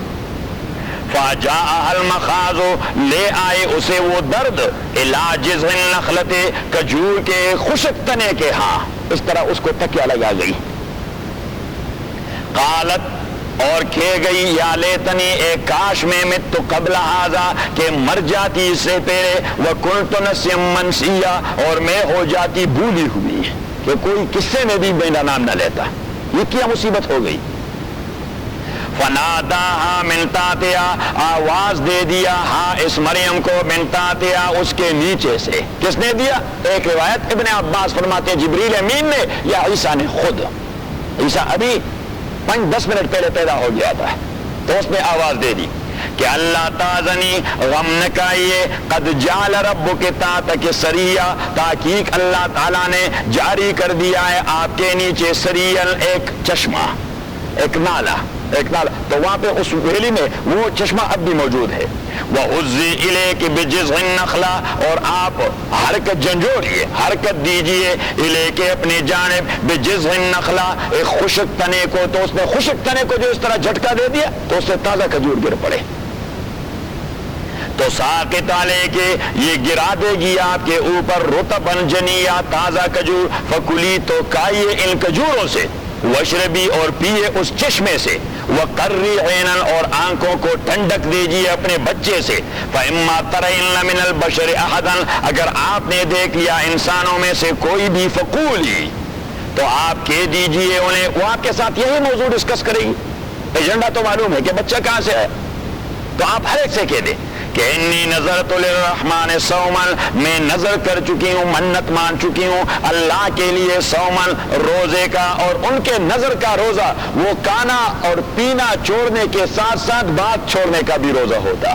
فجاء المخاض، لے آئے اسے وہ درد، الى جذع النخلۃ، کھجور کے خشک تنے کے ہاں، اس طرح اس کو تکیہ لگا گئی. قالت، اور کہہ گئی یا لیتنی، ایک کاش میں مت قبل ھذا، کہ مر جاتی اس سے پہلے، وکنت نسیا منسیا، اور میں ہو جاتی بھولی ہوئی، کہ کوئی قصے میں بھی میرا نام نہ لیتا. یہ کیا مصیبت ہو گئی. فناداها من تحتها، آواز دے دیا ہاں اس مریم کو، من تحتها، اس کے نیچے سے. کس نے دیا؟ ایک روایت ابن عباس فرماتے ہیں جبریل امین نے یا عیسیٰ نے خود. عیسیٰ ابھی 5-10 منٹ پہلے پیدا ہو گیا تھا، تو اس نے آواز دے دی کہ اللہ تازنی، غم نہ کائیے، قد جعل ربک تحتک سریا، تحقیق اللہ تعالیٰ نے جاری کر دیا ہے آپ کے نیچے سریل، ایک چشمہ، ایک نالا، ایک نالا. تو وہاں پہ اس ویلی میں وہ چشمہ اب بھی موجود ہے. وَعُزِّ إِلَيْكِ بِجِذْعِ النَّخْلَةِ، اور آپ حرکت جھنجھوڑیے، حرکت دیجئے، إِلَيْكِ اپنی جانب، بِجِذْعِ النَّخْلَةِ، ایک خشک تنے کو. تو اس نے خشک تنے کو جو اس طرح جھٹکا دے دیا تو اس سے تازہ کھجور گر پڑے. تو ساقط علیکہ، یہ گرا دے گی آپ کے اوپر، رطباً جنیا، تازہ کھجور. فکلی، تو کھائیے ان کھجوروں سے، وشربی، اور پیے اس چشمے سے، وقری عینا، اور آنکھوں کو ٹھنڈک دیجیے اپنے بچے سے. فاما ترین من البشر احدا، اگر آپ نے دیکھ لیا انسانوں میں سے کوئی بھی، فقولی، تو آپ کہہ دیجیے انہیں. وہ آپ کے ساتھ یہی موضوع ڈسکس کرے گی. ایجنڈا تو معلوم ہے کہ بچہ کہاں سے ہے، تو آپ ہر ایک سے کہہ دیں کہ انی نظرت للرحمن صوما، میں نظر کر چکی ہوں، منت مان چکی ہوں اللہ کے لیے، صومن، روزے کا. اور ان کے نظر کا روزہ وہ کھانا اور پینا چھوڑنے کے ساتھ ساتھ بات چھوڑنے کا بھی روزہ ہوتا.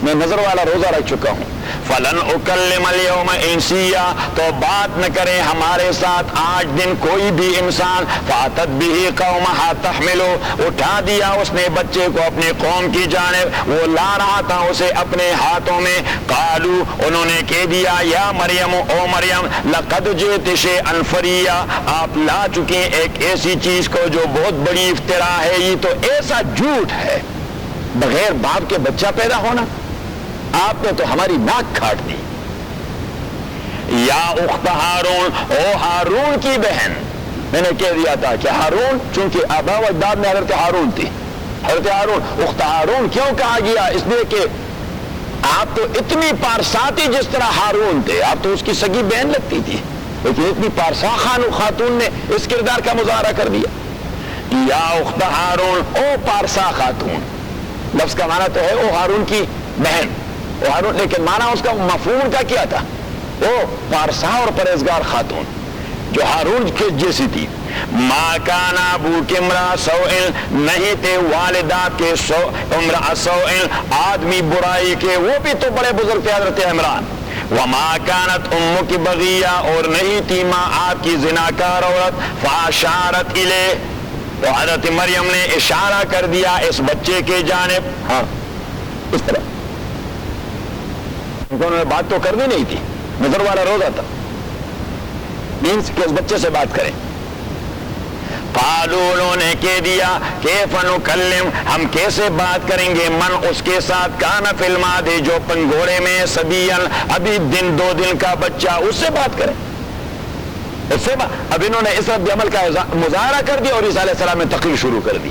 میں نظر والا روزہ رکھ چکا ہوں. فلن اکلم اليوم انسیا، تو بات نہ کرے ہمارے ساتھ آج دن کوئی بھی انسان. فاتت به قومها تحملو، اٹھا دیا اس نے بچے کو اپنے قوم کی جانب، وہ لا رہا تھا اسے اپنے ہاتھوں میں. قالو، انہوں نے کہہ دیا یا مریم، او مریم، لقد جئت شیئا فریا، آپ لا چکے ایک ایسی چیز کو جو بہت بڑی افتراء ہے، یہ تو ایسا جھوٹ ہے، بغیر باپ کے بچہ پیدا ہونا، آپ نے تو ہماری ناک کاٹ دی. یا اخت ہارون، او ہارون کی بہن، میں نے کہہ دیا تھا کہ ہارون چونکہ آبا و اجداد میں حضرت ہارون تھی، حضرت ہارون، اخت ہارون کیوں کہا گیا؟ اس لیے کہ آپ تو اتنی پارسا تھی جس طرح ہارون تھے، آپ تو اس کی سگی بہن لگتی تھی، لیکن اتنی پارسا خاتون نے اس کردار کا مظاہرہ کر دیا. یا اخت ہارون، او پارسا خاتون، لفظ کا معنی تو ہے او ہارون کی بہن، او ہارون، لیکن معنی اس کا مفہوم کا کیا تھا؟ او پارسا اور پرہیزگار خاتون جو ہارون کے جیسی تھی. ما کان ابوک امرأ سوء، نہیں تھے والدہ کے امرأ سوء، آدمی برائی کے، وہ بھی تو بڑے بزرگ تھے حضرت عمران. وما کانت امک بغیہ، اور نہیں تھی ماں آپ کی زناکار عورت. فاشارت الیہ، تو حضرت مریم نے اشارہ کر دیا اس بچے کے جانب. ہاں اس طرح انہوں نے بات تو کرنی نہیں تھی، نظر والا روزہ تھا، مینس کہ اس بچے سے بات کریں. قالوا، انہوں نے کہہ دیا کیف نکلم، ہم کیسے بات کریں گے، من اس کے ساتھ کان فی المہد، جو پنگھوڑے میں، صبیا، ابھی دو دن کا بچہ، اس سے بات کریں. اب انہوں نے اس رد عمل کا مظاہرہ کر دیا اور عیسیٰ علیہ السلام نے تقریر شروع کر دی.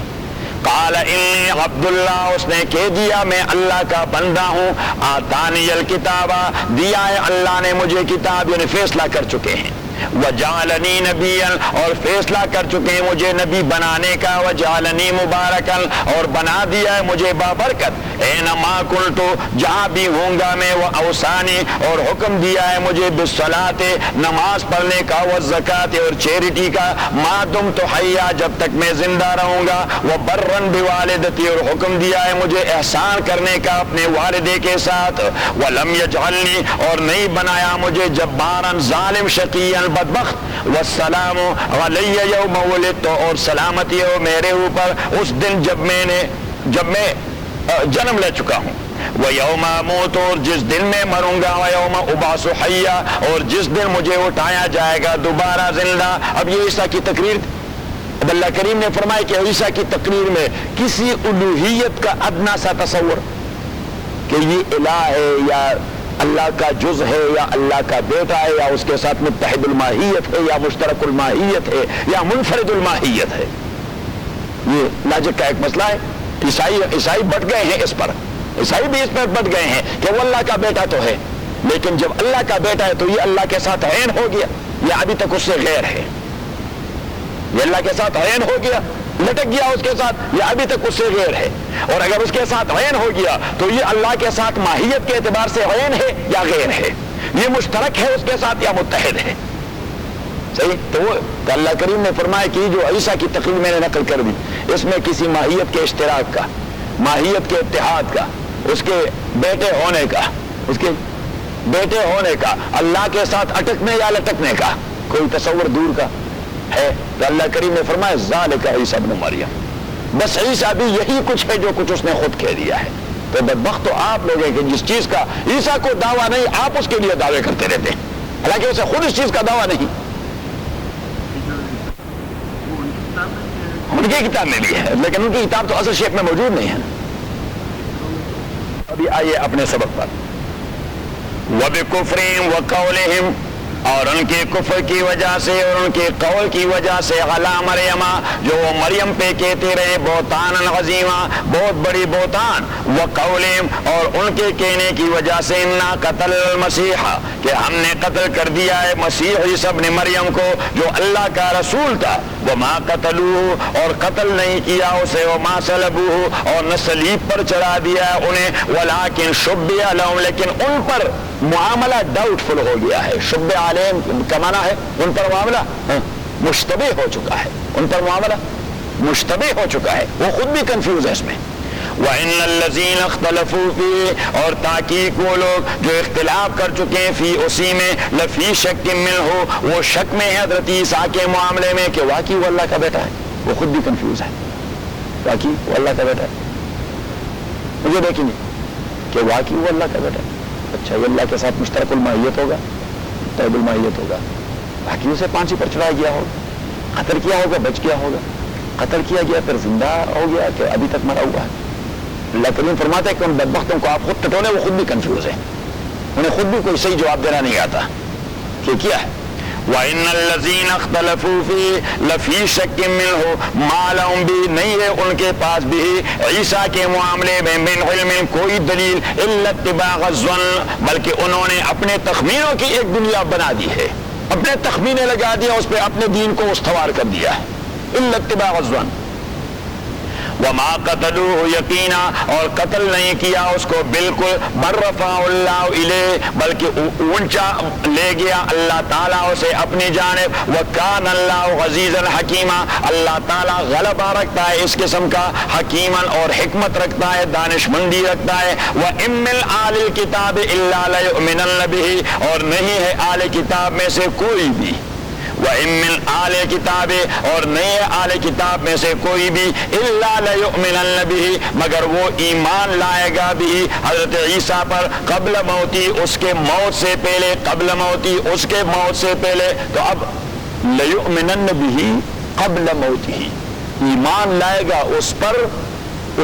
قال انی عبداللہ، اس نے کہہ دیا میں اللہ کا بندہ ہوں. آتانی الکتاب، دیا ہے اللہ نے مجھے کتاب، یعنی فیصلہ کر چکے ہیں. وجعلنی نبیا، اور فیصلہ کر چکے ہیں مجھے نبی بنانے کا. وجعلنی مبارکا، اور بنا دیا ہے مجھے بابرکت. اینما کنتو، جہاں بھی ہوں گا میں. واوصانی، اور حکم دیا ہے مجھے بالصلاۃ، نماز پڑھنے کا. والزکاۃ، اور چیریٹی کا. ما دمت حیا، جب تک میں زندہ رہوں گا. وبرا بوالدتی، اور حکم دیا ہے مجھے احسان کرنے کا اپنے والدے کے ساتھ. ولم یجعلنی، اور نہیں بنایا مجھے جبارا ظالم شقیا بدبخت. والسلام علی یوم ولدت، اور سلامتی ہو میرے اوپر اس دن جب میں جنم لے چکا ہوں. ویوم اموت، اور جس دن میں مروں گا. ویوم ابعث حیا، اور جس دن مجھے اٹھایا جائے گا دوبارہ زندہ. اب یہ عیسیٰ کی تقریر تھی. اب اللہ کریم نے فرمایا کہ عیسیٰ کی تقریر میں کسی الوہیت کا ادنا سا تصور کہ یہ الہ ہے یا اللہ کا جز ہے یا اللہ کا بیٹا ہے یا اس کے ساتھ متحد الماہیت ہے یا مشترک الماہیت ہے یا منفرد الماہیت ہے، یہ لاجک کا ایک مسئلہ ہے. عیسائی بٹ گئے ہیں اس پر، عیسائی بھی اس پر بٹ گئے ہیں کہ وہ اللہ کا بیٹا تو ہے، لیکن جب اللہ کا بیٹا ہے تو یہ اللہ کے ساتھ عین ہو گیا یا ابھی تک اس سے غیر ہے؟ یہ اللہ کے ساتھ عین ہو گیا، لٹک گیا اس کے ساتھ، یا ابھی تک اس سے غیر ہے؟ اور اگر اس کے ساتھ عین ہو گیا تو یہ اللہ کے ساتھ ماہیت کے اعتبار سے عین ہے یا غیر ہے؟ یہ مشترک ہے اس کے ساتھ یا متحد ہے؟ صحیح. تو اللہ کریم نے فرمایا کہ جو عیسیٰ کی تقریر میں نے نقل کر دی، اس میں کسی ماہیت کے اشتراک کا، ماہیت کے اتحاد کا، اس کے بیٹے ہونے کا، اس کے بیٹے ہونے کا، اللہ کے ساتھ اٹکنے یا لٹکنے کا کوئی تصور دور کا ہے. تو اللہ کریم نے فرمایا ذالک عیسیٰ ابن مریم، بس عیسیٰ بھی یہی کچھ ہے جو کچھ اس نے خود کہہ دیا ہے. تو بدبخت تو آپ لوگ ہیں کہ جس چیز کا عیسیٰ کو دعویٰ نہیں، آپ اس کے لیے دعوے کرتے رہتے ہیں، حالانکہ اسے خود اس چیز کا دعویٰ نہیں. ان کی کتاب میں بھی ہے، لیکن ان کی کتاب تو اصل شیپ میں موجود نہیں ہے. ابھی آئیے اپنے سبق پر. وَبِكُفْرِهِمْ وَقَوْلِهِمْ، اور ان کے کفر کی وجہ سے اور ان کے قول کی وجہ سے، علی مریم، جو وہ مریم پہ کہتے رہے، بہتان عظیمہ، بہت بڑی بہتان. وقولہم، اور ان کے کہنے کی وجہ سے، انا قتل المسیح، کہ ہم نے قتل کر دیا ہے مسیح عیسیٰ ابن مریم کو جو اللہ کا رسول تھا. وما قتلوہ، اور قتل نہیں کیا اسے. وما صلبوہ، اور نہ صلیب پر چڑھا دیا انہیں. ولکن شبہ لہم، لیکن ان پر معاملہ ڈاؤٹ فل ہو گیا ہے. شبہ علیہم کا معنی ہے ان پر معاملہ مشتبہ ہو چکا ہے، ان پر معاملہ مشتبہ ہو چکا ہے، وہ خود بھی کنفیوز ہے اس میں. وَإِنَّ الَّذِينَ اخْتَلَفُوا فِيهِ اور تحقیق وہ لوگ جو اختلاف کر چکے ہیں فی اسی میں لفی شک منہ وہ شک میں ہے حضرت عیسیٰ کے معاملے میں کہ واقعی وہ اللہ کا بیٹا ہے. وہ خود بھی کنفیوز ہے واقعی وہ اللہ کا بیٹا ہے. مجھے دیکھیں گے کہ واقعی وہ اللہ کا بیٹا ہے. اچھا یہ اللہ کے ساتھ مشترک الماہیت ہوگا طیب الماہیت ہوگا باقی اسے پھانسی پر چڑھایا گیا ہوگا قتل کیا ہوگا بچ گیا ہوگا قتل کیا گیا پھر زندہ ہو گیا کہ ابھی تک مرا ہوا ہے. اللہ کریم فرماتا ہے کہ ان بدبختوں کو آپ خود ٹٹولے وہ خود بھی کنفیوز ہیں انہیں خود بھی کوئی صحیح جواب دینا نہیں آتا کہ کیا ہے. وَإِنَّ الَّذِينَ اخْتَلَفُوا فِيهِ لَفِي شَكٍّ مِّنْهُ مَا لَهُم بِهِ نہیں ہے ان کے پاس بھی عیسیٰ کے معاملے میں من علم کوئی دلیل الا اتباع الظن بلکہ انہوں نے اپنے تخمینوں کی ایک دنیا بنا دی ہے اپنے تخمینے لگا دیا اس پہ اپنے دین کو استوار کر دیا ہے الا اتباع الظن. وما قتلوه یقینا اور قتل نہیں کیا اس کو بالکل بل رفعہ اللہ الیہ بلکہ اونچا لے گیا اللہ تعالیٰ اسے اپنی جانب. وکان اللہ عزیزا حکیما اللہ تعالیٰ غلبہ رکھتا ہے اس قسم کا حکیما اور حکمت رکھتا ہے دانش مندی رکھتا ہے. وَإِن مِّنْ أَهْلِ الْكِتَابِ إِلَّا لَيُؤْمِنَنَّ بِهِ اور نہیں ہے اہل کتاب میں سے کوئی بھی وَإِن مِّنْ أَهْلِ الْكِتَابِ اور نہیں ہے اہل کتاب میں سے کوئی بھی إِلَّا لَيُؤْمِنَنَّ بِهِ مگر وہ ایمان لائے گا بھی حضرت عیسیٰ پر قبل موتی اس کے موت سے پہلے قبل موتی اس کے موت سے پہلے. تو اب لَيُؤْمِنَنَّ بِهِ قبل موتِهِ ایمان لائے گا اس پر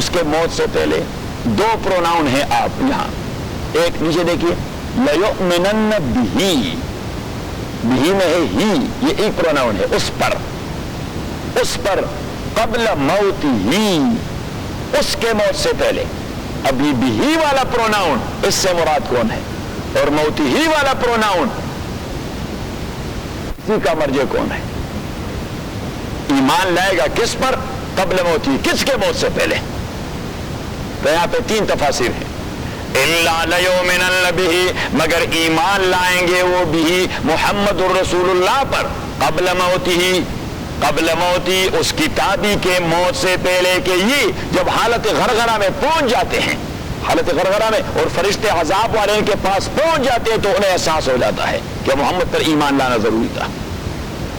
اس کے موت سے پہلے. دو پروناؤن ہیں آپ یہاں ایک نیچے دیکھیے لَيُؤْمِنَنَّ بِهِ بھی میں ہے ہی یہ ایک پروناؤن ہے اس پر قبل موت ہی اس کے موت سے پہلے. ابھی بھی والا پروناؤن اس سے مراد کون ہے اور موت ہی والا پروناؤن اسی کا مرجع کون ہے. ایمان لائے گا کس پر قبل موت ہی کس کے موت سے پہلے. تو یہاں پہ تین تفاسیر ہیں إِلَّا لَيُؤْمِنَنَّ بِهِ مگر ایمان لائیں گے وہ بھی محمد الرسول اللہ پر قبل موتی اس کتابی کے موت سے پہلے کہ یہ جب حالت غرغرہ میں پہنچ جاتے ہیں حالت غرغرہ میں اور فرشتے عذاب والے ان کے پاس پہنچ جاتے ہیں تو انہیں احساس ہو جاتا ہے کہ محمد پر ایمان لانا ضروری تھا.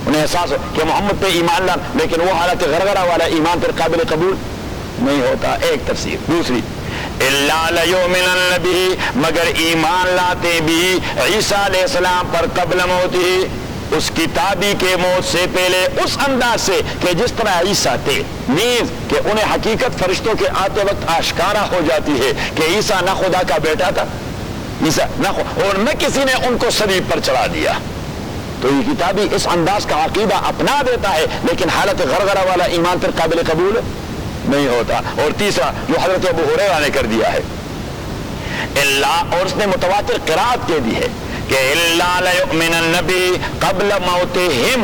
انہیں احساس ہو کہ محمد پہ ایمان لانا لیکن وہ حالت غرغرہ والا ایمان پر قابل قبول نہیں ہوتا. ایک تفسیر. دوسری إِلَّا لَيُؤْمِنَنَّ بِهِ مگر ایمان لاتے بھی عیسیٰ علیہ السلام پر قبل موتی اس کتابی کے موت سے پہلے اس انداز سے کہ جس طرح عیسیٰ تھے نیز کہ انہیں حقیقت فرشتوں کے آتے وقت آشکارا ہو جاتی ہے کہ عیسیٰ نہ خدا کا بیٹا تھا عیسیٰ نہ اور نہ کسی نے ان کو صلیب پر چڑھا دیا. تو یہ کتابی اس انداز کا عقیدہ اپنا دیتا ہے لیکن حالت غرغرہ والا ایمان پر قابل قبول نہیں ہوتا. اور تیسرا جو حضرت ابو ہریرہ نے کر دیا ہے اللہ اور اس نے متواتر قرات کہہ دی ہے کہ الا لیؤمنن بہ قبل موتہم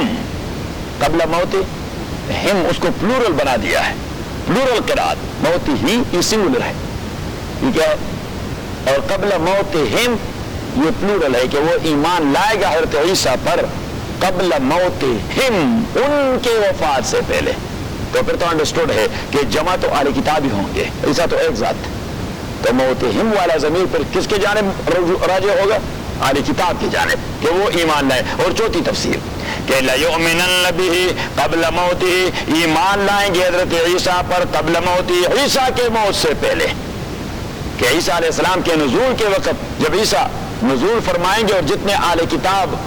قبل موتہم اس کو پلورل بنا دیا ہے پلورل قرات موت ہی سنگولر ہے ٹھیک ہے اور قبل موتہم یہ پلورل ہے کہ وہ ایمان لائے گا حضرت عیسیٰ پر قبل موتہم ان کے وفات سے پہلے. تو پھر تو انڈرسٹوڈ ہے کہ جمع تو اہل کتاب ہی ہوں گے عیسیٰ تو ایک ذات تو موتہم والا ضمیر پر کس کے جانب راجع ہوگا اہل کتاب کی جانب کہ وہ ایمان لائے. اور چوتھی تفسیر کہ لَيُؤْمِنَنَّ بِهِ قبل موتِهِ ایمان لائیں گے حضرت عیسیٰ پر قبل موتِهِ عیسیٰ کے موت سے پہلے کہ عیسیٰ علیہ السلام کے نزول کے وقت جب عیسیٰ نزول فرمائیں گے اور جتنے اہل کتاب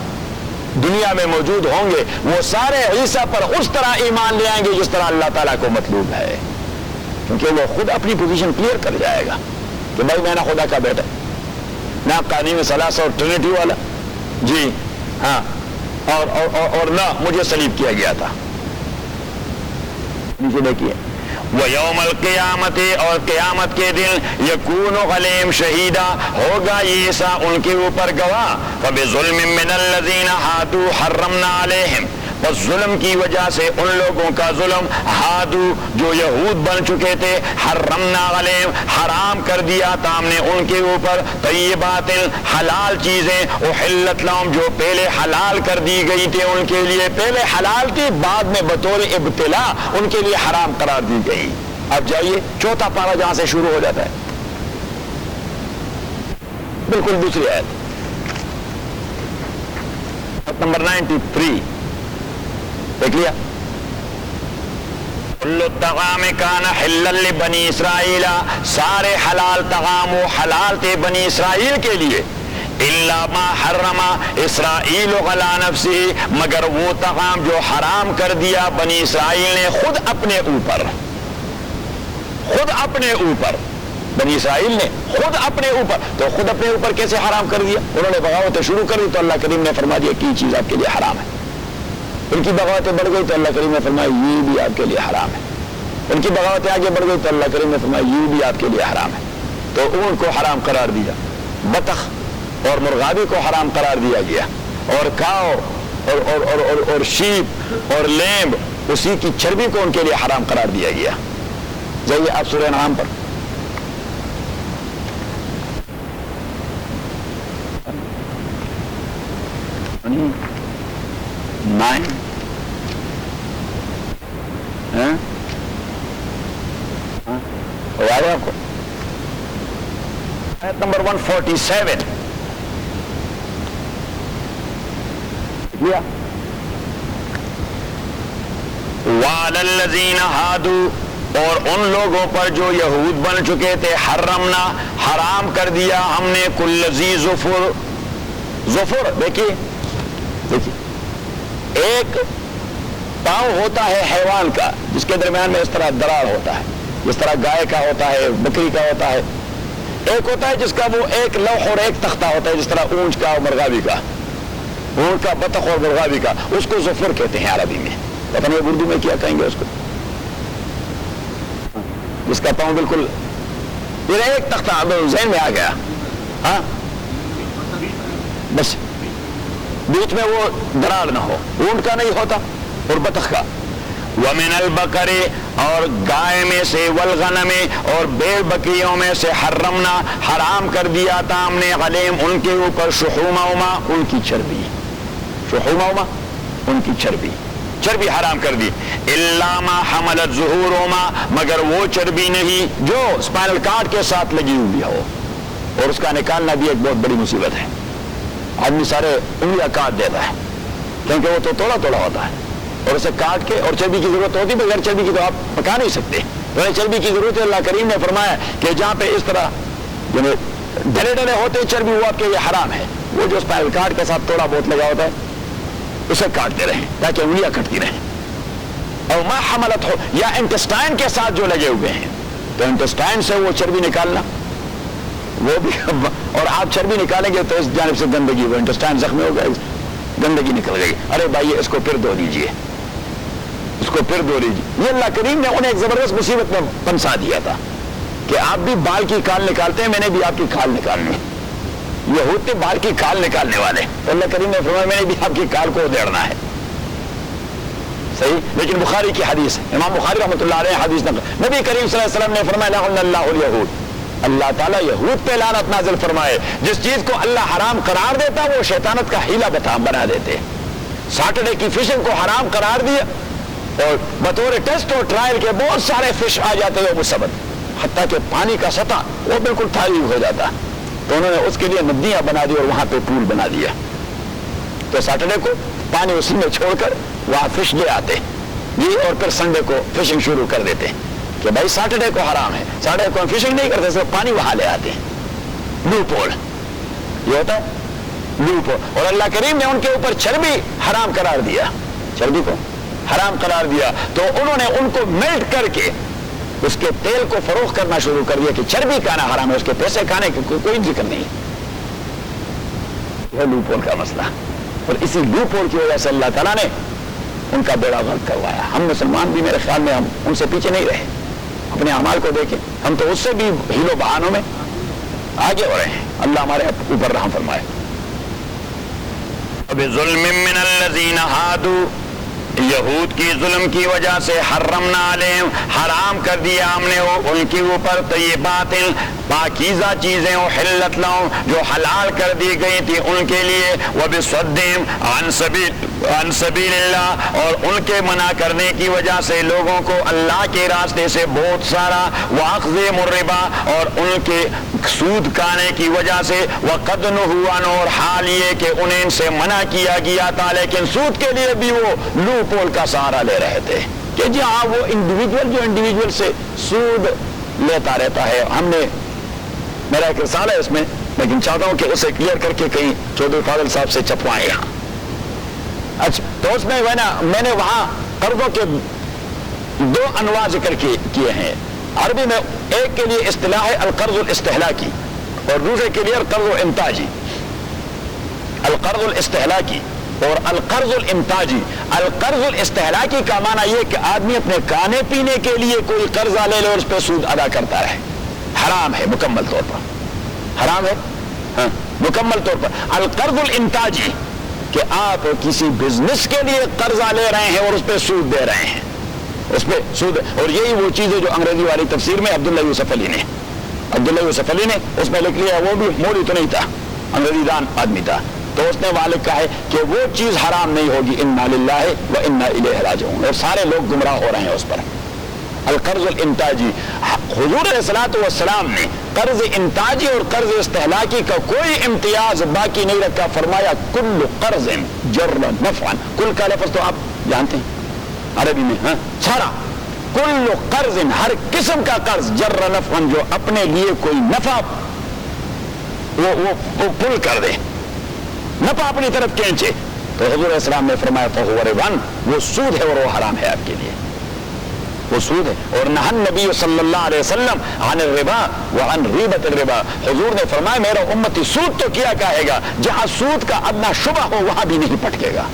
دنیا میں موجود ہوں گے وہ سارے عیسیٰ پر اس طرح ایمان لے آئیں گے جس طرح اللہ تعالیٰ کو مطلوب ہے کیونکہ وہ خود اپنی پوزیشن کلیئر کر جائے گا کہ بھائی میں نہ خدا کا بیٹا نہ قانون ثلاثہ اور ٹرینٹی والا جی ہاں اور نہ مجھے صلیب کیا گیا تھا. نیچے دیکھیے وَيَوْمَ الْقِيَامَةِ اور قیامت کے دن يَكُونُ عَلَيْهِمْ شَهِيدًا ہوگا عیسیٰ ان کے اوپر گواہ. فَبِظُلْمٍ مِّنَ الَّذِينَ هَادُوا حَرَّمْنَا عَلَيْهِمْ بس ظلم کی وجہ سے ان لوگوں کا ظلم ہادو جو یہود بن چکے تھے حرمنا علیہم حرام کر دیا تھا ہم نے ان کے اوپر طیبات حلال چیزیں احلت لهم جو پہلے حلال کر دی گئی تھی ان کے لیے پہلے حلال تھی بعد میں بطور ابتلا ان کے لیے حرام قرار دی گئی اب جائیے چوتھا پارہ جہاں سے شروع ہو جاتا ہے، بالکل دوسری آیت نمبر 93 دیکھ لیا. کل الطعام کان حلا لبنی اسرائیل، سارے حلال طعام و حلال تھے بنی اسرائیل کے لیے، الا ما حرم اسرائیل علی نفسہ، مگر وہ طعام جو حرام کر دیا بنی اسرائیل نے خود اپنے اوپر، خود اپنے اوپر، بنی اسرائیل نے خود اپنے اوپر. تو خود اپنے اوپر کیسے حرام کر دیا؟ انہوں نے بغاوتیں شروع کر دی تو اللہ کریم نے فرما دیا کہ یہ چیز آپ کے لیے حرام ہے. ان کی بغاوتیں بڑھ گئی تو اللہ کریم نے فرمایا یہ بھی آپ کے لیے حرام ہے. ان کی بغاوتیں آگے بڑھ گئی تو اللہ کریم نے فرمایا یہ بھی آپ کے لیے حرام ہے. تو اون کو حرام قرار دیا، بطخ اور مرغابی کو حرام قرار دیا گیا، اور کاؤ اور شیپ اور لیمب اسی کی چربی کو ان کے لیے حرام قرار دیا گیا. جائیے آپ سورہ انعام پر. یاد ہے آپ کو؟ آیت نمبر 147 وَعَلَى الَّذِينَ هَادُوا، اور ان لوگوں پر جو یہود بن چکے تھے، حرمنا حرام کر دیا ہم نے کل ذی ظفر. ظفر دیکھیے ایک پاؤں ہوتا ہے حیوان کا جس کے درمیان میں اس طرح دراڑ ہوتا ہے، جس طرح گائے کا ہوتا ہے، بکری کا ہوتا ہے. ایک ہوتا ہے جس کا وہ ایک لوح اور ایک تختہ ہوتا ہے، جس طرح اونٹ کا اور مرغابی کا، اونٹ کا، بطخ اور مرغابی کا. اس کو ظفر کہتے ہیں عربی میں. پتہ نہیں اردو میں کیا کہیں گے اس کو، جس کا پاؤں بالکل یہ ایک تختہ ذہن میں آ گیا. ہاں بس بیچ میں وہ دراڑ نہ ہو، اونٹ کا نہیں ہوتا اور بطخ کا. وَمِنَ الْبَقَرِ، اور گائے میں سے، وَالْغَنَمِ، اور بھیڑ بکریوں میں سے، حرمنا حرام کر دیا تھا ہم نے، علیہم ان کے اوپر، شحومہما ان کی چربی، شحومہما ان کی چربی، چربی حرام کر دی. الا ما حملت ظہورہما، مگر وہ چربی نہیں جو اسپائنل کارڈ کے ساتھ لگی ہوئی ہو، اور اس کا نکالنا بھی ایک بہت بڑی مصیبت ہے. آدمی سارے انگلیاں کاٹ دیتا ہے کیونکہ وہ تو توڑا توڑا ہوتا ہے، اور اسے کاٹ کے، اور چربی کی ضرورت ہوتی، بغیر چربی کی تو آپ پکا نہیں سکتے. چربی کی ضرورت ہے. اللہ کریم نے فرمایا کہ جہاں پہ اس طرح ڈلے ڈلے ہوتے چربی، وہ آپ کے لیے حرام ہے. وہ جو اسپائنل کارڈ کے ساتھ تھوڑا بہت لگا ہوتا ہے اسے کاٹتے رہیں تاکہ انگلیاں کٹتی رہیں. اور ما حملت ہو، یا انٹسٹائن کے ساتھ جو لگے ہوئے ہیں، تو انٹسٹائن سے وہ چربی نکالنا، وہ بھی اور آپ چربی نکالیں گے تو اس جانب سے گندگی، وہ انٹسٹائن زخمی ہو گئے، گندگی نکل گئی. ارے بھائی اس کو پھر دھو لیجیے، اس کو پھر دھو لیجیے. یہ اللہ کریم نے انہیں ایک زبردست مصیبت میں پنسا دیا تھا کہ آپ بھی بال کی کھال نکالتے ہیں، میں نے بھی آپ کی کھال نکالنی. یہود تھے بال کی کھال نکالنے والے، تو اللہ کریم نے فرمایا میں نے بھی آپ کی کھال کو ادھیڑنا ہے. صحیح. لیکن بخاری کی حدیث، امام بخاری رحمۃ اللہ علیہ حدیث نبی کریم صلی اللہ علیہ وسلم نے فرمایا لعن اللہ الیہود، اللہ تعالیٰ یہود پہ لعنت نازل فرمائے. جس چیز کو اللہ حرام قرار دیتا وہ شیطانت کا حیلہ بنا دیتے. سیٹرڈے کی فشنگ کو حرام قرار دیا، اور بطور ٹیسٹ اور ٹرائل کے بہت سارے فش آ جاتے ہیں مسبت، حتیٰ کہ پانی کا سطح وہ بالکل تاریخ ہو جاتا. تو انہوں نے اس کے لیے ندیاں بنا دی اور وہاں پہ پول بنا دیا. تو سیٹرڈے کو پانی اسی میں چھوڑ کر وہاں فش لے آتے جی، اور پھر سنڈے کو فشنگ شروع کر دیتے کہ بھائی سیٹرڈے کو حرام ہے، سیٹرڈے کو ہم فشنگ نہیں کرتے، صرف پانی وہاں لے آتے ہیں. لوپ ہول یہ ہوتا ہے، لوپ ہول. اور اللہ کریم نے ان کے اوپر چربی حرام قرار دیا، چربی کو حرام قرار دیا. تو انہوں نے ان کو میلٹ کر کے اس کے تیل کو فروخت کرنا شروع کر دیا کہ چربی کھانا حرام ہے، اس کے پیسے کھانے کی کوئی ذکر نہیں. یہ لوپ ہول کا مسئلہ، اور اسی لوپ ہول کی وجہ سے اللہ تعالیٰ نے ان کا بیڑا غرق کروایا. ہم مسلمان بھی میرے خیال میں ہم ان سے پیچھے نہیں رہے. اپنے اعمال کو دیکھیں، ہم تو اس سے بھی ہیلو بہانوں میں آگے ہو رہے ہیں. اللہ ہمارے اوپر رحم فرمائے. بظلم من الذین ہادوا، یہود کی ظلم کی وجہ سے، حرمنا علیہم حرام کر دیا ہم نے ان کے اوپر، طیبات پاکیزہ چیزیں، احلت لہم جو حلال کر دی گئی تھی ان کے لیے، وبصدہم عن سبیل عن سبیل اللہ، اور ان کے منع کرنے کی وجہ سے لوگوں کو اللہ کے راستے سے بہت سارا، واخذہم الربا، اور ان کے سود کھانے کی وجہ سے، وقد نہوا عنہ، اور حال یہ کہ انہیں ان سے منع کیا گیا تھا لیکن سود کے لیے بھی وہ لو پول کا سہارا لے رہے تھے کہ جی ہاں وہ انڈیویجول جو انڈیویجول سے سود لیتا رہتا ہے. ہم نے میرا ایک رسالہ ہے اس میں، لیکن چاہتا ہوں کہ اسے کلیئر کر کے کہیں چودھری فاضل صاحب سے چھپوائیں یہاں. اچھا تو اس میں میں نے وہاں قرضوں کے دو انواع ذکر کیے ہیں. عربی میں ایک کے لیے اصطلاح ہے القرض الاستہلاکی، اور دوسرے کے لیے القرض الانتاجی. القرض الاستہلاکی اور القرض الانتاجی. القرض الاستہلاکی کا معنی یہ کہ آدمی اپنے کھانے پینے کے لیے کوئی قرضہ لے لے اور اس پہ سود ادا کرتا رہے، حرام ہے مکمل طور پر، حرام ہے ہاں مکمل طور پر. القرض الانتاجی کہ آپ کسی بزنس کے لیے قرضہ لے رہے ہیں اور اس پہ سود دے رہے ہیں، اس پہ سود. اور یہی وہ چیز ہے جو انگریزی والی تفسیر میں عبداللہ یوسف علی نے اس میں لکھ لیا. وہ بھی مولوی تو نہیں تھا، انگریزی دان آدمی تھا، تو اس نے وہاں لکھا ہے کہ وہ چیز حرام نہیں ہوگی، انا للہ و انا الیہ راجعون، اور سارے لوگ گمراہ ہو رہے ہیں اس پر. القرض الانتاجی، حضور علیہ الصلوۃ والسلام نے قرض انتاجی اور قرض استہلاکی کا کوئی امتیاز باقی نہیں رکھا. فرمایا کل قرض جر نفعا، کل کا لفظ تو آپ جانتے ہیں عربی میں، ہاں سارا، کل قرض ہر قسم کا قرض، جر نفعا جو اپنے لیے کوئی نفع وہ پل کر دے، نفع اپنی طرف کھینچے، تو حضور علیہ السلام نے فرمایا فہو ربا، وہ سود ہے اور وہ حرام ہے آپ کے لیے، وہ سود ہے. اور نہى النبی صلی اللہ علیہ وسلم عن الربا وعن ریبۃ الربا، حضور نے فرمایا میرا امتی سود تو کیا کہے گا، جہاں سود کا ادنا شبہ ہو وہاں بھی نہیں پٹکے گا،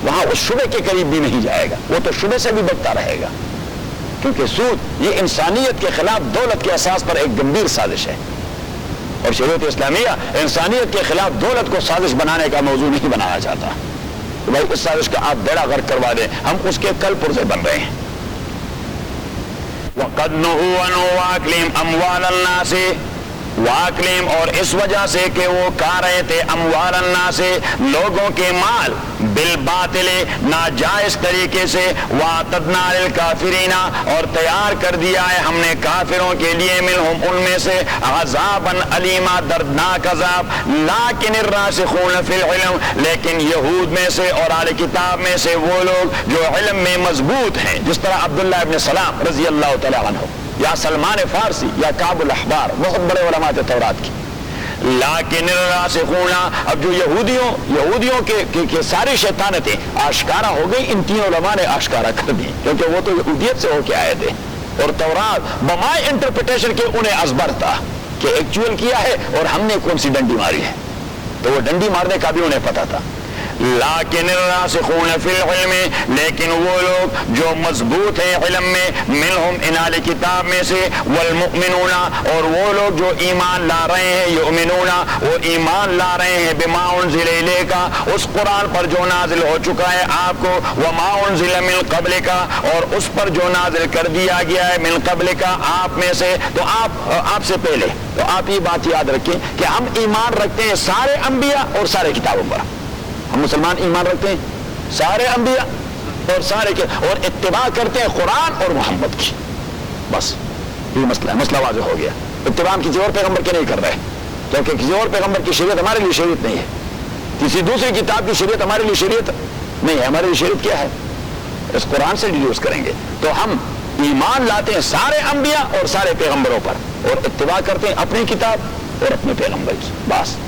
وہاں اس شبے کے قریب بھی نہیں جائے گا، وہ تو شبے سے بھی بچتا رہے گا. کیونکہ سود یہ انسانیت کے خلاف دولت کے اساس پر ایک گمبھیر سازش ہے، اور شریعت اسلامیہ انسانیت کے خلاف دولت کو سازش بنانے کا موضوع نہیں بنانا چاہتا. تو بھائی اس سازش کا آپ بیڑا غرق کروا دیں، ہم اس کے کل پرزے بن رہے ہیں. وَقَدْ نُهُوا عَنْهُ وَأَكْلِهِمْ أَمْوَالَ النَّاسِ، واکلیم، اور اس وجہ سے کہ وہ کھا رہے تھے اموال الناس، لوگوں کے مال، بالباطل، ناجائز طریقے سے، وَأَعْتَدْنَا لِلْكَافِرِينَ، اور تیار کر دیا ہے ہم نے کافروں کے لیے، منہم ان میں سے، عذاباً علیما، دردناک عذاب. لیکن الراسخون فی العلم، لیکن یہود میں سے اور اہل کتاب میں سے وہ لوگ جو علم میں مضبوط ہیں، جس طرح عبداللہ ابن سلام رضی اللہ تعالی عنہ، یا سلمان فارسی، یا کعب الاحبار، بہت بڑے علماء تھے تورات کی. لیکن الراسخون، اب جو یہودیوں کے ساری شیطانتیں آشکارا ہو گئی، ان تین علماء نے آشکارا کر دی، کیونکہ وہ تو یہودیت سے ہو کے آئے تھے، اور تورات بمائے انٹرپریٹیشن کے انہیں ازبر تھا کہ ایکچوئل کیا ہے اور ہم نے کون سی ڈنڈی ماری ہے، تو وہ ڈنڈی مارنے کا بھی انہیں پتا تھا. لیکن الراسخون فی العلم، لیکن وہ لوگ جو مضبوط ہیں علم میں، منہم ان اہل کتاب میں سے، والمؤمنون، اور وہ لوگ جو ایمان لا رہے ہیں، یؤمنون، وہ ایمان لا رہے ہیں، بما انزل الیک، اس قرآن پر جو نازل ہو چکا ہے آپ کو، وما انزل من قبلک، اور اس پر جو نازل کر دیا گیا ہے، من قبلک، آپ میں سے، تو آپ سے پہلے. تو آپ یہ بات یاد رکھیں کہ ہم ایمان رکھتے ہیں سارے انبیاء اور سارے کتابوں پر. ہم مسلمان ایمان رکھتے ہیں سارے انبیاء اور اور اتباع کرتے ہیں قرآن اور محمد کی. بس یہ مسئلہ ہے، مسئلہ واضح ہو گیا. اتباع ہم کسی اور پیغمبر کے نہیں کر رہے، کیونکہ کسی اور پیغمبر کی شریعت ہمارے لیے شریعت نہیں ہے، کسی دوسری کتاب کی شریعت ہمارے لیے شریعت نہیں ہے. ہمارے لیے شریعت کیا ہے؟ اس قرآن سے ڈیڈیوس کریں گے. تو ہم ایمان لاتے ہیں سارے انبیاء اور سارے پیغمبروں پر، اور اتباع کرتے ہیں اپنی کتاب اور اپنے پیغمبر کی. بس.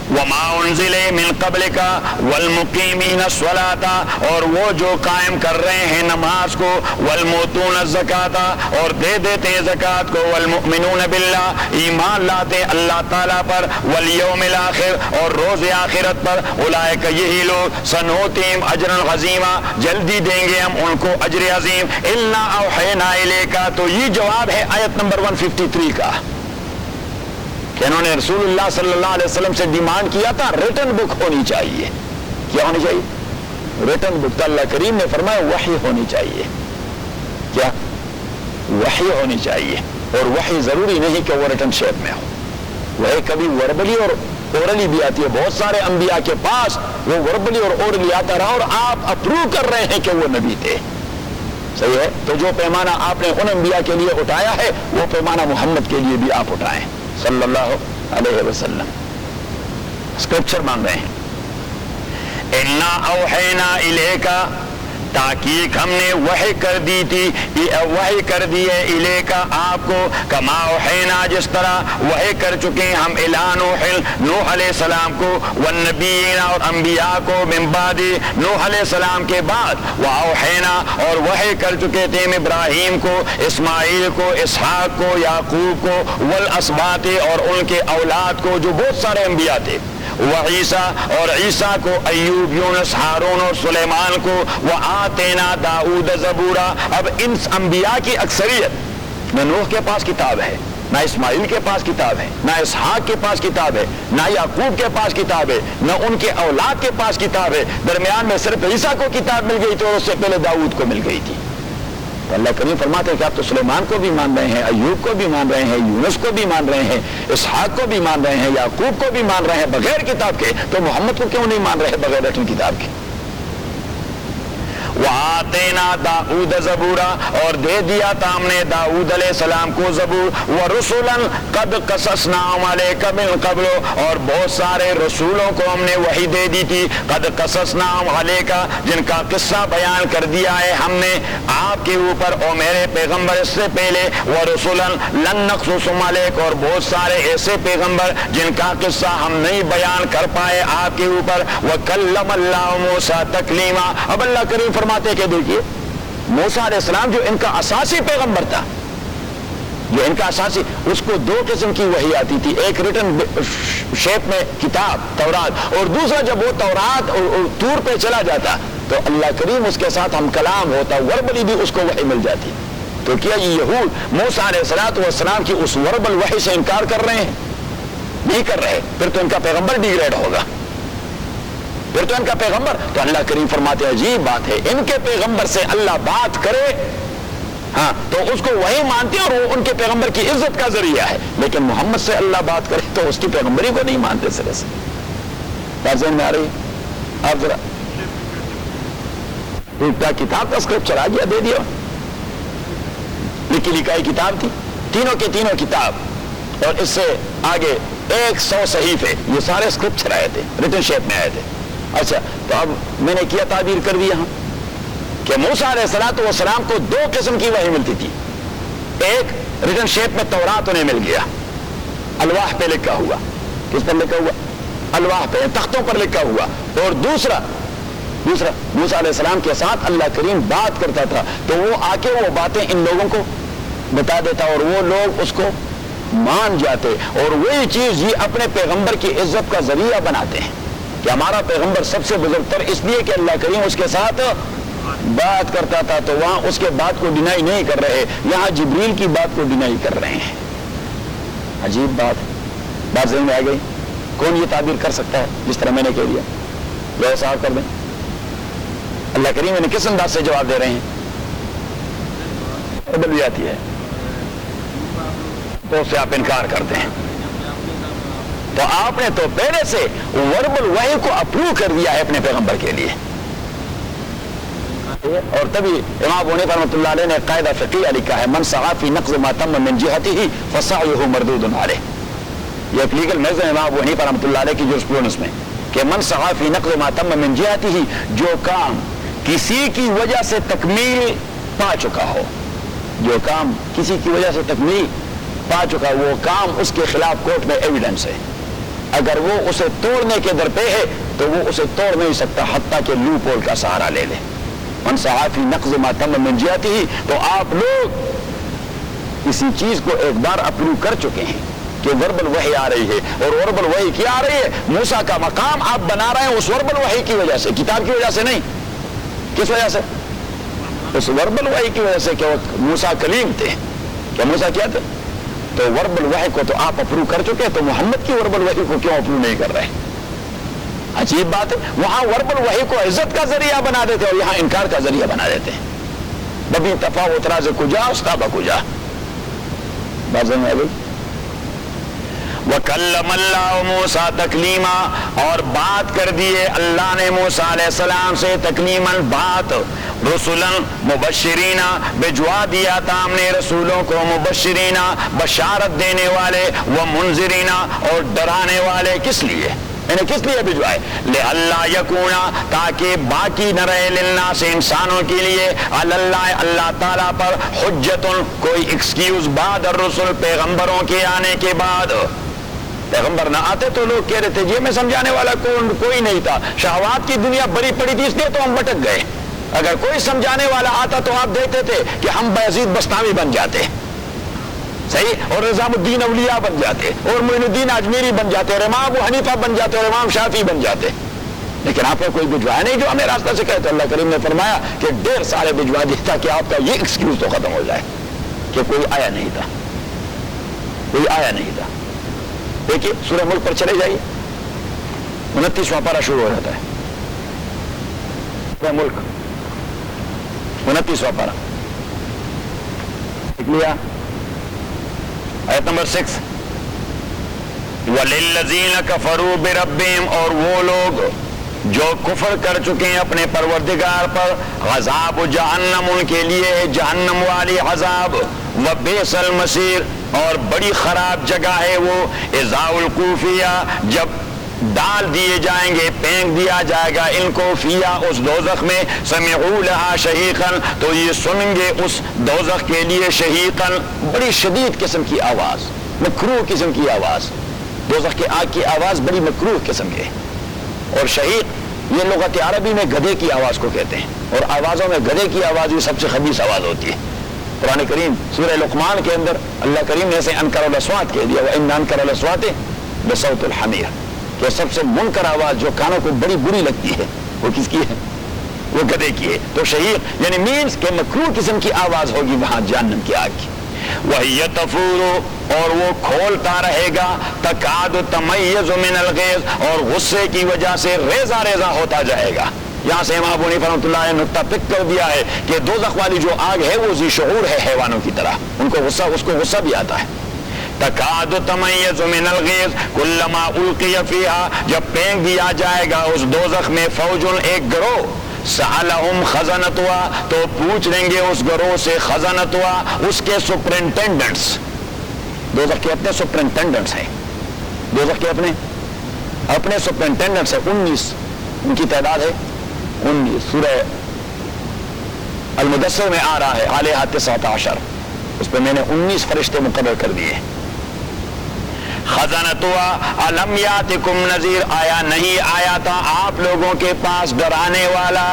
وما انزل من قبلک والمقیمین الصلاۃ، اور وہ جو قائم کر رہے ہیں نماز کو، والمؤتون الزکاۃ، اور دے دیتے ہیں زکات کو، والمؤمنون باللہ، ایمان لاتے ہیں اللہ تعالیٰ پر، والیوم الآخر، اور روز آخرت پر، اولئک، یہی لوگ، سنؤتیہم اجرا عظیما، جلدی دیں گے ہم ان کو اجر عظیم. الا اوحینا الیک، تو یہ جواب ہے آیت نمبر 153 کا، کہ انہوں نے رسول اللہ صلی اللہ علیہ وسلم سے ڈیمانڈ کیا تھا ریٹن بک ہونی چاہیے. کیا ہونی چاہیے؟ Written book. تو اللہ کریم نے فرمایا وحی ہونی چاہیے. کیا؟ وحی ہونی چاہیے. اور وحی ضروری نہیں کہ وہ ریٹن شیپ میں ہو، وہ کبھی وربلی اور اورلی بھی آتی ہے. بہت سارے انبیاء کے پاس وہ وربلی اور اورلی آتا رہا اور آپ اپروو کر رہے ہیں کہ وہ نبی تھے. صحیح ہے. تو جو پیمانہ آپ نے ان انبیاء کے لیے اٹھایا ہے وہ پیمانہ محمد کے لیے بھی آپ اٹھائیں صلی اللہ علیہ وسلم. اسکرپچر مانگ رہے ہیں. اِنَّا أَوْحَيْنَا إِلَيْكَ تحقیق ہم نے وحی کر دی تھی, وحی کر دی ہے الیکا آپ کو, کما اوحینا جس طرح وحی کر چکے ہم الی نوح علیہ السلام کو, والنبیین اور انبیاء کو, من بعد نوح علیہ السلام کے بعد, واوحینا اور وحی کر چکے تھے ابراہیم کو, اسماعیل کو, اسحاق کو, یعقوب کو, والاسباط اور ان کے اولاد کو جو بہت سارے انبیاء تھے, وعیسیٰ اور عیسیٰ کو, ایوب, یونس, ہارون اور سلیمان کو, وآتینا داؤد زبورا. اب ان انبیاء کی اکثریت نہ نوح کے پاس کتاب ہے, نہ اسماعیل کے پاس کتاب ہے, نہ اسحاق کے پاس کتاب ہے, نہ یعقوب کے پاس کتاب ہے, نہ ان کے اولاد کے پاس کتاب ہے. درمیان میں صرف عیسیٰ کو کتاب مل گئی تھی اور اس سے پہلے داؤد کو مل گئی تھی. تو اللہ کریم فرماتے ہیں کہ آپ تو سلیمان کو بھی مان رہے ہیں, ایوب کو بھی مان رہے ہیں, یونس کو بھی مان رہے ہیں, اسحاق کو بھی مان رہے ہیں, یعقوب کو بھی مان رہے ہیں بغیر کتاب کے, تو محمد کو کیوں نہیں مان رہے بغیر اپنی کتاب کے؟ وآتینا داؤد زبورا اور دے دیا تھا ہم نے داؤد علیہ السلام کو زبور, ورسلا قد قصصناہم علیک من قبل اور بہت سارے رسولوں کو ہم نے وحی دے دی تھی, قد قصصناہم علیک جن کا قصہ بیان کر دیا ہے ہم نے آپ کے اوپر او میرے پیغمبر اس سے پہلے, ورسلا لن نقصصہم علیک اور بہت سارے ایسے پیغمبر جن کا قصہ ہم نہیں بیان کر پائے آپ کے اوپر, وکلم اللہ موسیٰ تکلیما. اب اللہ کریم فرماتے کہ دیکھیے موسیٰ علیہ السلام جو ان کا اساسی پیغمبر تھا, جو ان کا اساسی, اس کو دو قسم کی وحی آتی تھی, ایک ریٹن شیپ میں کتاب تورات, اور دوسرا جب وہ تورات طور پہ چلا جاتا تو اللہ کریم اس کے ساتھ ہم کلام ہوتا, وربلی بھی اس کو وحی مل جاتی. تو کیا یہ یہود موسیٰ علیہ السلام کی اس وربل وحی سے انکار کر رہے ہیں؟ نہیں کر رہے. پھر تو ان کا پیغمبر ڈیگریڈ ہوگا, پھر تو ان کا پیغمبر. تو اللہ کریم فرماتے ہیں عجیب بات ہے, ان کے پیغمبر سے اللہ بات کرے ہاں تو اس کو وہی مانتے ہیں اور وہ ان کے پیغمبر کی عزت کا ذریعہ ہے, لیکن محمد سے اللہ بات کرے تو اس کی پیغمبری کو نہیں مانتے سرے سے. بات ذہن میں آ رہی ہے؟ آپ ذرا کتاب کا اسکرپچر آ گیا, دے دیا, لکھی لکھائی کتاب تھی, تینوں کے تینوں کتاب, اور اس سے آگے 100 صحیفے, یہ سارے اسکرپچر آئے تھے, ریٹن شیپ میں آئے تھے. اچھا تو اب میں نے کیا تعبیر کر دیا ہاں کہ موسیٰ علیہ السلام کو دو قسم کی وحی ملتی تھی, ایک ریٹن شیپ میں تورات انہیں مل گیا, الواح پہ لکھا ہوا, کس پر لکھا ہوا؟ الواح پہ, تختوں پر لکھا ہوا, اور دوسرا موسیٰ علیہ السلام کے ساتھ اللہ کریم بات کرتا تھا تو وہ آ کے وہ باتیں ان لوگوں کو بتا دیتا اور وہ لوگ اس کو مان جاتے, اور وہی چیز یہ اپنے پیغمبر کی عزت کا ذریعہ بناتے ہیں کہ ہمارا پیغمبر سب سے بزرگ تر اس لیے کہ اللہ کریم اس کے ساتھ بات کرتا تھا, تو وہاں اس کے بات کو ڈینائی نہیں کر رہے, یہاں جبریل کی بات کو ڈینائی کر رہے ہیں. عجیب بات ذہن میں آ گئی. کون یہ تعبیر کر سکتا ہے جس طرح میں نے کہہ دیا؟ لو صاحب کر دیں. اللہ کریم انہیں کس انداز سے جواب دے رہے ہیں؟ بدل جاتی ہے تو اس سے آپ انکار کرتے ہیں. تو آپ نے تو پہلے سے وربل وحی کو اپروو کر دیا ہے اپنے پیغمبر کے لیے, اور تبھی امام ابو حنیفہ رحمۃ اللہ علیہ نے قاعدہ فقیہ لکھا ہے, من سعی فی نقض ما تم من جہتہ فسعیہ مردود علیہ. یہ ایک لیگل میزر امام ابو حنیفہ رحمۃ اللہ علیہ کی جورسپروڈنس میں کہ من سعی فی نقض ما تم من جہتہ, جو کام کسی کی وجہ سے تکمیل پا چکا ہو, جو کام کسی کی وجہ سے تکمیل پا چکا, وہ کام اس کے خلاف کورٹ میں ایویڈنس ہے, اگر وہ اسے توڑنے کے در پہ ہے تو وہ اسے توڑ نہیں سکتا حتیٰ کہ لوپ ہول کا سہارا لے لے. من سعی فی نقض ما تم من جہتہ, تو آپ لوگ کسی چیز کو ایک بار اپروو کر چکے ہیں کہ وربل وحی آ رہی ہے, اور وربل وحی کیا آ رہی ہے؟ موسیٰ کا مقام آپ بنا رہے ہیں اس وربل وحی کی وجہ سے, کتاب کی وجہ سے نہیں. کس وجہ سے؟ اس وربل وحی کی وجہ سے کہ وہ موسیٰ کلیم تھے. کیا موسیٰ کیا تھے؟ تو وربل وحی کو تو آپ اپروو کر چکے, تو محمد کی وربل وحی کو کیوں اپروو نہیں کر رہے؟ عجیب بات ہے. وہاں وربل وحی کو عزت کا ذریعہ بنا دیتے اور یہاں انکار کا ذریعہ بنا دیتے ہیں. ببی تفاوت راز کجا استابہ کجا. بازن میں ابھی وَكَلَّمَ اللَّهُ مُوسَىٰ تَكْلِيمًا، اور بات کر دیے اللہ نے موسیٰ علیہ السلام سے تکلیماً بات، رسلاً مبشرین، بھجوا دیا تھا ہم نے رسولوں کو، مبشرین بشارت دینے والے، ومنذرین اور ڈرانے والے، کس لیے؟ انہیں کس لیے بھجوائے؟ لِأَلَّا يَكُونَ، تاکہ باقی نہ رہے، للناس انسانوں کے لیے، علی اللہ اللہ تعالیٰ پر، حجت کوئی ایکسکیوز بعد الرسل پیغمبروں کے آنے کے بعد۔ پیغمبر نہ آتے تو لوگ کہہ رہے تھے جی میں سمجھانے والا کوئی نہیں تھا، شہوات کی دنیا بڑی پڑی تھی اس لیے تو ہم بھٹک گئے۔ اگر کوئی سمجھانے والا آتا تو آپ دیکھتے تھے کہ ہم بایزید بستامی بن جاتے، صحیح، اور نظام الدین اولیاء بن جاتے، اور معین الدین اجمیری بن جاتے، اور امام ابو حنیفہ بن جاتے، اور امام شافعی بن جاتے، لیکن آپ نے کوئی بھجوایا نہیں جو ہمیں راستہ سے کہتے۔ اللہ کریم نے فرمایا کہ ڈھیر سارے بھجوا دیے تاکہ آپ کا یہ ایکسکیوز تو ختم ہو جائے کہ کوئی آیا نہیں تھا، کوئی آیا نہیں تھا۔ دیکھیے سورہ ملک پر چلے جائیے، 29واں پارہ شروع ہو جاتا ہے، سورہ ملک 29واں پارہ، دیکھ لیا آیت نمبر 6، وَلِلَّذِينَ كَفَرُوا بِرَبِّهِمْ، اور وہ لوگ جو کفر کر چکے ہیں اپنے پروردگار پر، عذاب جہنم، ان کے لیے جہنم والی عذاب، وَبِئْسَ الْمَصِيرُ، اور بڑی خراب جگہ ہے وہ، اِذَا أُلْقُوا فِيهَا، جب ڈال دیے جائیں گے، پھینک دیا جائے گا ان کو، فیا اس دوزخ میں، سمعوا لہا شہیقاً، تو یہ سنیں گے اس دوزخ کے لیے شہیقاً، بڑی شدید قسم کی آواز، مکروہ قسم کی آواز، دوزخ کی آگ کی آواز بڑی مکروہ قسم کی ہے۔ اور شہیق یہ لغت عربی میں گدھے کی آواز کو کہتے ہیں، اور آوازوں میں گدھے کی آواز یہ سب سے خبیث آواز ہوتی ہے۔ قرآن کریم سورہ لقمان کے اندر اللہ کریم نے اسے انکر الاصوات کہہ دیا، وَإِنَّ أَنكَرَ الْأَصْوَاتِ لَصَوْتُ الْحَمِيرِ، کہ سب سے منکر آواز جو کانوں کو بڑی بری لگتی ہے وہ کس کی ہے؟ وہ گدھے کی ہے۔ تو شہیق یعنی مینس کہ مکروہ قسم کی آواز ہوگی وہاں جہنم کی آگ کی۔ وَهِيَ تَفُورُ، اور وہ کھولتا رہے گا، تَكَادُ تَمَيَّزُ مِنَ الْغَيْظِ، اور غصے کی وجہ سے ریزہ ریزہ ہوتا جائے گا۔ یہاں سے امام ابو حنیفہ رحمۃ اللہ نے نقطہ پک کر دیا ہے کہ دوزخ والی جو آگ ہے وہ ذی شعور ہے حیوانوں کی طرح، ان کو غصہ، اس کو غصہ بھی آتا ہے۔ تَكَادُ تَمَيَّزُ مِنَ الْغَيْظِ كُلَّمَا أُلْقِيَ فِيهَا، جب پھینک دیا جائے گا اس دوزخ میں، فوجن ایک گروہ، سألہم خزنتها، تو پوچھ لیں گے اس گروہ سے، خزنتها اس کے سپرنٹینڈنٹس، دوزخ کے اپنے سپرنٹینڈنٹس ہیں، دوزخ کے اپنے سپرنٹینڈنٹس ہیں، 19 ان کی تعداد ہے 19، سورہ المدثر میں آ رہا ہے، علیہا 19، اس پہ میں نے 19 فرشتے مقرر کر دیے۔ خزنتها الم یاتکم نذیر، آیا نہیں آیا تھا آپ لوگوں کے پاس ڈرانے والا؟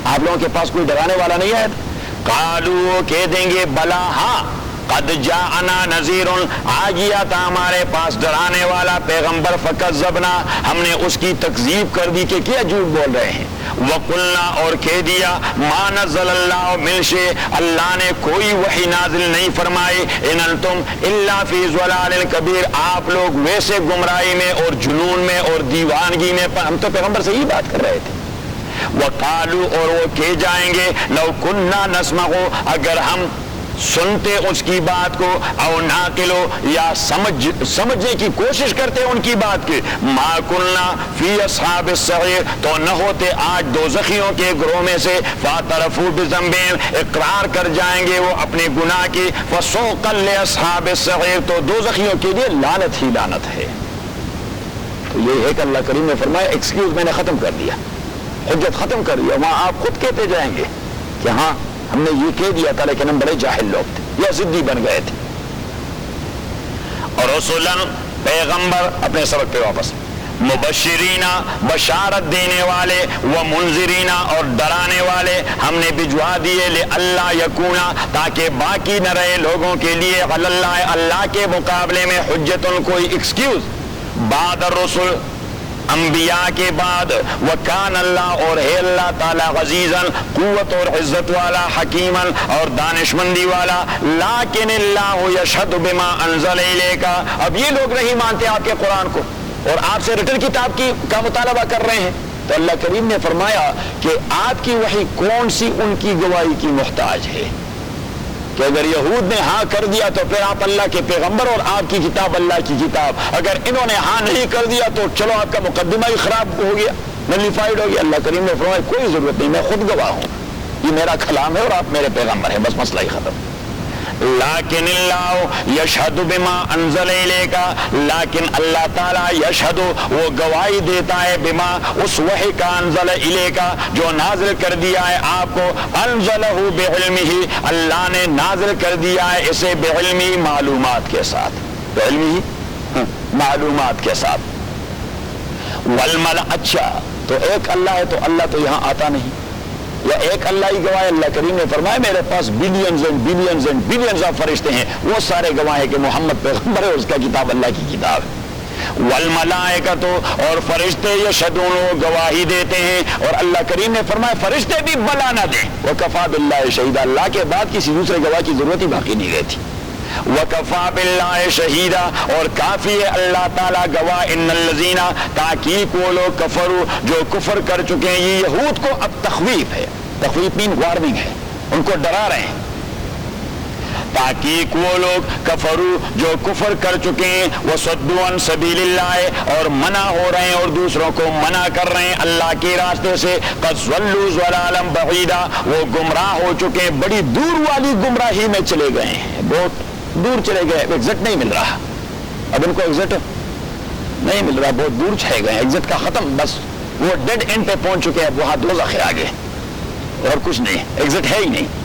آپ لوگوں کے پاس کوئی ڈرانے والا نہیں آیا تھا؟ قالوا، کہہ دیں گے، بلا ہاں، قد جاءنا نذیر، آ گیا تھا ہمارے پاس ڈرانے والا پیغمبر، فکذبنا، ہم نے اس کی تکذیب کر دی کہ کیا جھوٹ بول رہے ہیں، وقلنا، اور کہہ دیا، ما نزل اللہ من شیء، اللہ نے کوئی وحی نازل نہیں فرمائی، ان انتم الا فی ضلال کبیر، آپ لوگ ویسے گمراہی میں اور جنون میں اور دیوانگی میں، ہم تو پیغمبر سے ہی بات کر رہے تھے۔ وقالوا، اور وہ کہہ جائیں گے، لو کننا نسمع، اگر ہم سنتے اس کی بات کو، او ناقلو، یا سمجھنے کی کوشش کرتے ان کی بات کی، ما کننا فی اصحاب السعیر، تو نہ ہوتے آج دوزخیوں کے گروہ میں سے، فاعترفوا بذنبہم، اقرار کر جائیں گے وہ اپنے گناہ کی، فسوقا لاصحاب السعیر، تو دوزخیوں کے لیے لعنت ہی لعنت ہے۔ تو یہ ہے کہ اللہ کریم نے فرمایا ایکسکیوز میں نے ختم کر دیا، حجت ختم کر دیا، وہاں آپ خود کہتے جائیں گے کہ ہاں ہم نے یہ کہہ دیا تھا لیکن ہم بڑے جاہل لوگ تھے یا ضدی بن گئے تھے۔ اور رسولاً، پیغمبر، اپنے سبق پہ واپس، مبشرین، بشارت دینے والے، ومنذرین، اور ڈرانے والے ہم نے بھجوا دیے، لئلا یکون، تاکہ باقی نہ رہے لوگوں کے لیے، علی اللہ، اللہ کے مقابلے میں، حجتن کوئی ایکسکیوز، بعد الرسل، انبیاء کے بعد، وکان اللہ، اور ہے اللہ تعالی، عزیزاً، قوت اور عزت والا، حکیماً، اور دانشمندی والا، لیکن اللہ یشہد بما انزل الیک، اب یہ لوگ نہیں مانتے آپ کے قرآن کو اور آپ سے ریٹن کتاب کا مطالبہ کر رہے ہیں، تو اللہ کریم نے فرمایا کہ آپ کی وحی کون سی ان کی گواہی کی محتاج ہے؟ کہ اگر یہود نے ہاں کر دیا تو پھر آپ اللہ کے پیغمبر اور آپ کی کتاب اللہ کی کتاب، اگر انہوں نے ہاں نہیں کر دیا تو چلو آپ کا مقدمہ ہی خراب ہو گیا، نلیفائڈ ہو گیا۔ اللہ کریم نے فرمایا کوئی ضرورت نہیں، میں خود گواہ ہوں، یہ میرا کلام ہے اور آپ میرے پیغمبر ہیں، بس مسئلہ ہی ختم۔ لیکن اللہ یشہد بما انزل الیک، لیکن اللہ تعالی یشہد وہ گواہی دیتا ہے بما اس وحی کا انزل الیک جو نازل کر دیا ہے آپ کو، انزلہ بعلمہ اللہ نے نازل کر دیا ہے اسے بعلمی معلومات کے ساتھ، بعلمی معلومات کے ساتھ۔ والملأ، اچھا تو ایک اللہ ہے تو اللہ تو یہاں آتا نہیں، یا ایک اللہ ہی گواہ ہے؟ اللہ کریم نے فرمایا میرے پاس billions and billions and billions of فرشتے ہیں، وہ سارے گواہ ہیں کہ محمد پیغمبر ہے، اس کا کتاب اللہ کی کتاب ہے۔ والملائکۃ، اور فرشتے یشہدون، وہ گواہی دیتے ہیں، اور اللہ کریم نے فرمایا فرشتے بھی بلا نہ دیں، وکفیٰ باللہ شہیدا، اللہ کے بعد کسی دوسرے گواہ کی ضرورت ہی باقی نہیں رہتی۔ وکفیٰ باللہ شہیدا، اور کافی ہے اللہ تعالیٰ گواہ، ان الذین، تحقیق وہ لوگ کفروا جو کفر کر چکے ہیں، یہ یہود کو اب تخویف ہے، تخویف مین وارننگ ہے، ان کو ڈرا رہے ہیں۔ تحقیق وہ لوگ کفروا جو کفر کر چکے ہیں، وصدوا عن سبیل اللہ، اور منع ہو رہے ہیں اور دوسروں کو منع کر رہے ہیں اللہ کے راستے سے، قد ضلوا ضلالا بعیدا، وہ گمراہ ہو چکے ہیں، بڑی دور والی گمراہی میں چلے گئے ہیں، بہت دور چلے گئے، ایگزٹ نہیں مل رہا، اب ان کو ایگزٹ نہیں مل رہا، بہت دور چلے گئے، ایگزٹ کا ختم، بس وہ ڈیڈ اینڈ پہ پہنچ چکے ہیں، وہاں دوزخ ہے آگے اور کچھ نہیں، ایگزٹ ہے ہی نہیں۔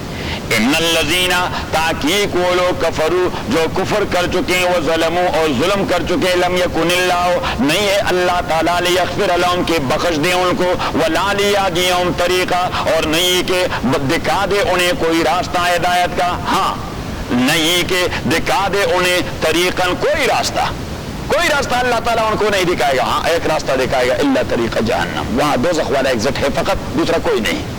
ان الذین، تحقیق وہ لوگ کفروا جو کفر کر چکے ہیں، وہ ظلموا اور ظلم کر چکے ہیں، لم یکن اللہ، نہیں ہے اللہ تعالیٰ لیغفر لهم کہ بخش دے ان کو، ولا لیہدیہم طریقہ، اور نہیں کہ دکھا دے انہیں کوئی راستہ ہدایت کا، ہاں نہیں کہ دکھا دے انہیں طریقاً کوئی راستہ، کوئی راستہ اللہ تعالیٰ ان کو نہیں دکھائے گا، ہاں ایک راستہ دکھائے گا، الا طریق جہنم، وہاں دوزخ والا ایگزٹ ہے فقط، دوسرا کوئی نہیں،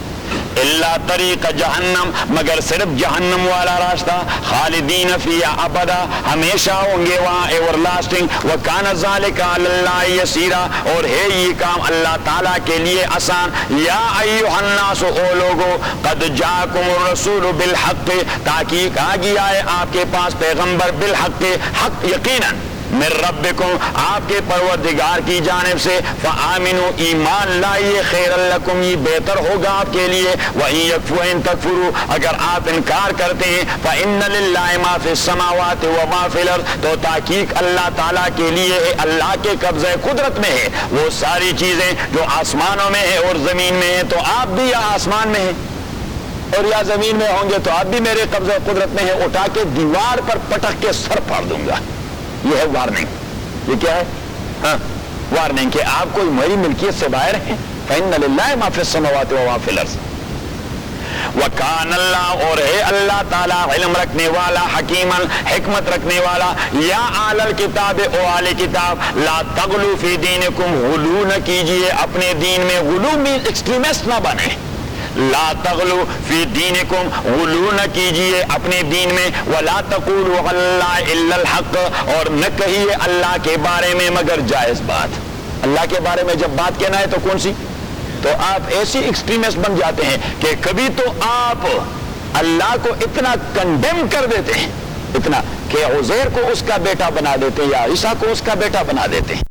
الا طریق جہنم، مگر صرف جہنم والا راستہ، خالدین فیہا ابدا، ہمیشہ ہوں گے وہاں، ایور لاسٹنگ، وکان ذالک علی اللہ یسیرا، اور ہے یہ کام اللہ تعالیٰ کے لیے آسان۔ یا ایھا الناس، او لوگو، قد جاءکم الرسول بالحق، تحقیق آ گیا ہے آپ کے پاس پیغمبر، بالحق، حق یقیناً، من ربکم، آپ کے پروردگار کی جانب سے، فآمنوا، ایمان لائیے، خیر لکم، یہ بہتر ہوگا آپ کے لیے، وَإِن یکفروا ان تکفروا، اگر آپ انکار کرتے ہیں، فإن للہ ما فی السماوات وما فی الارض، تو تحقیق اللہ تعالیٰ کے لیے ہے، اللہ کے قبضہ قدرت میں ہے وہ ساری چیزیں جو آسمانوں میں ہیں اور زمین میں ہیں، تو آپ بھی یا آسمان میں ہیں اور یا زمین میں ہوں گے تو آپ بھی میرے قبضہ قدرت میں ہیں، اٹھا کے دیوار پر پٹک کے سر پھاڑ دوں گا۔ یہ ہے وارننگ، یہ کیا ہے؟ ہاں وارننگ کہ آپ کوئی میری ملکیت سے باہر ہیں، فإن للہ ما فی السماوات وما فی الارض، وکان اللہ، اور ہے اللہ تعالیٰ علم رکھنے والا، حکیماً، حکمت رکھنے والا۔ یا اہل الکتاب، او اہل کتاب، لا تغلوا فی دینکم، غلو نہ کیجیے اپنے دین میں، غلو میں ایکسٹریمسٹ نہ بنے، لا تغلو فی دینکم، غلو نہ کیجیے اپنے دین میں، ولا تقولوا علی اللہ الا الحق، اور نہ کہیے اللہ کے بارے میں مگر جائز بات۔ اللہ کے بارے میں جب بات کہنا ہے تو کون سی؟ تو آپ ایسی ایکسٹریمسٹ بن جاتے ہیں کہ کبھی تو آپ اللہ کو اتنا کنڈیم کر دیتے ہیں، اتنا کہ عزیر کو اس کا بیٹا بنا دیتے ہیں یا عیسیٰ کو اس کا بیٹا بنا دیتے ہیں،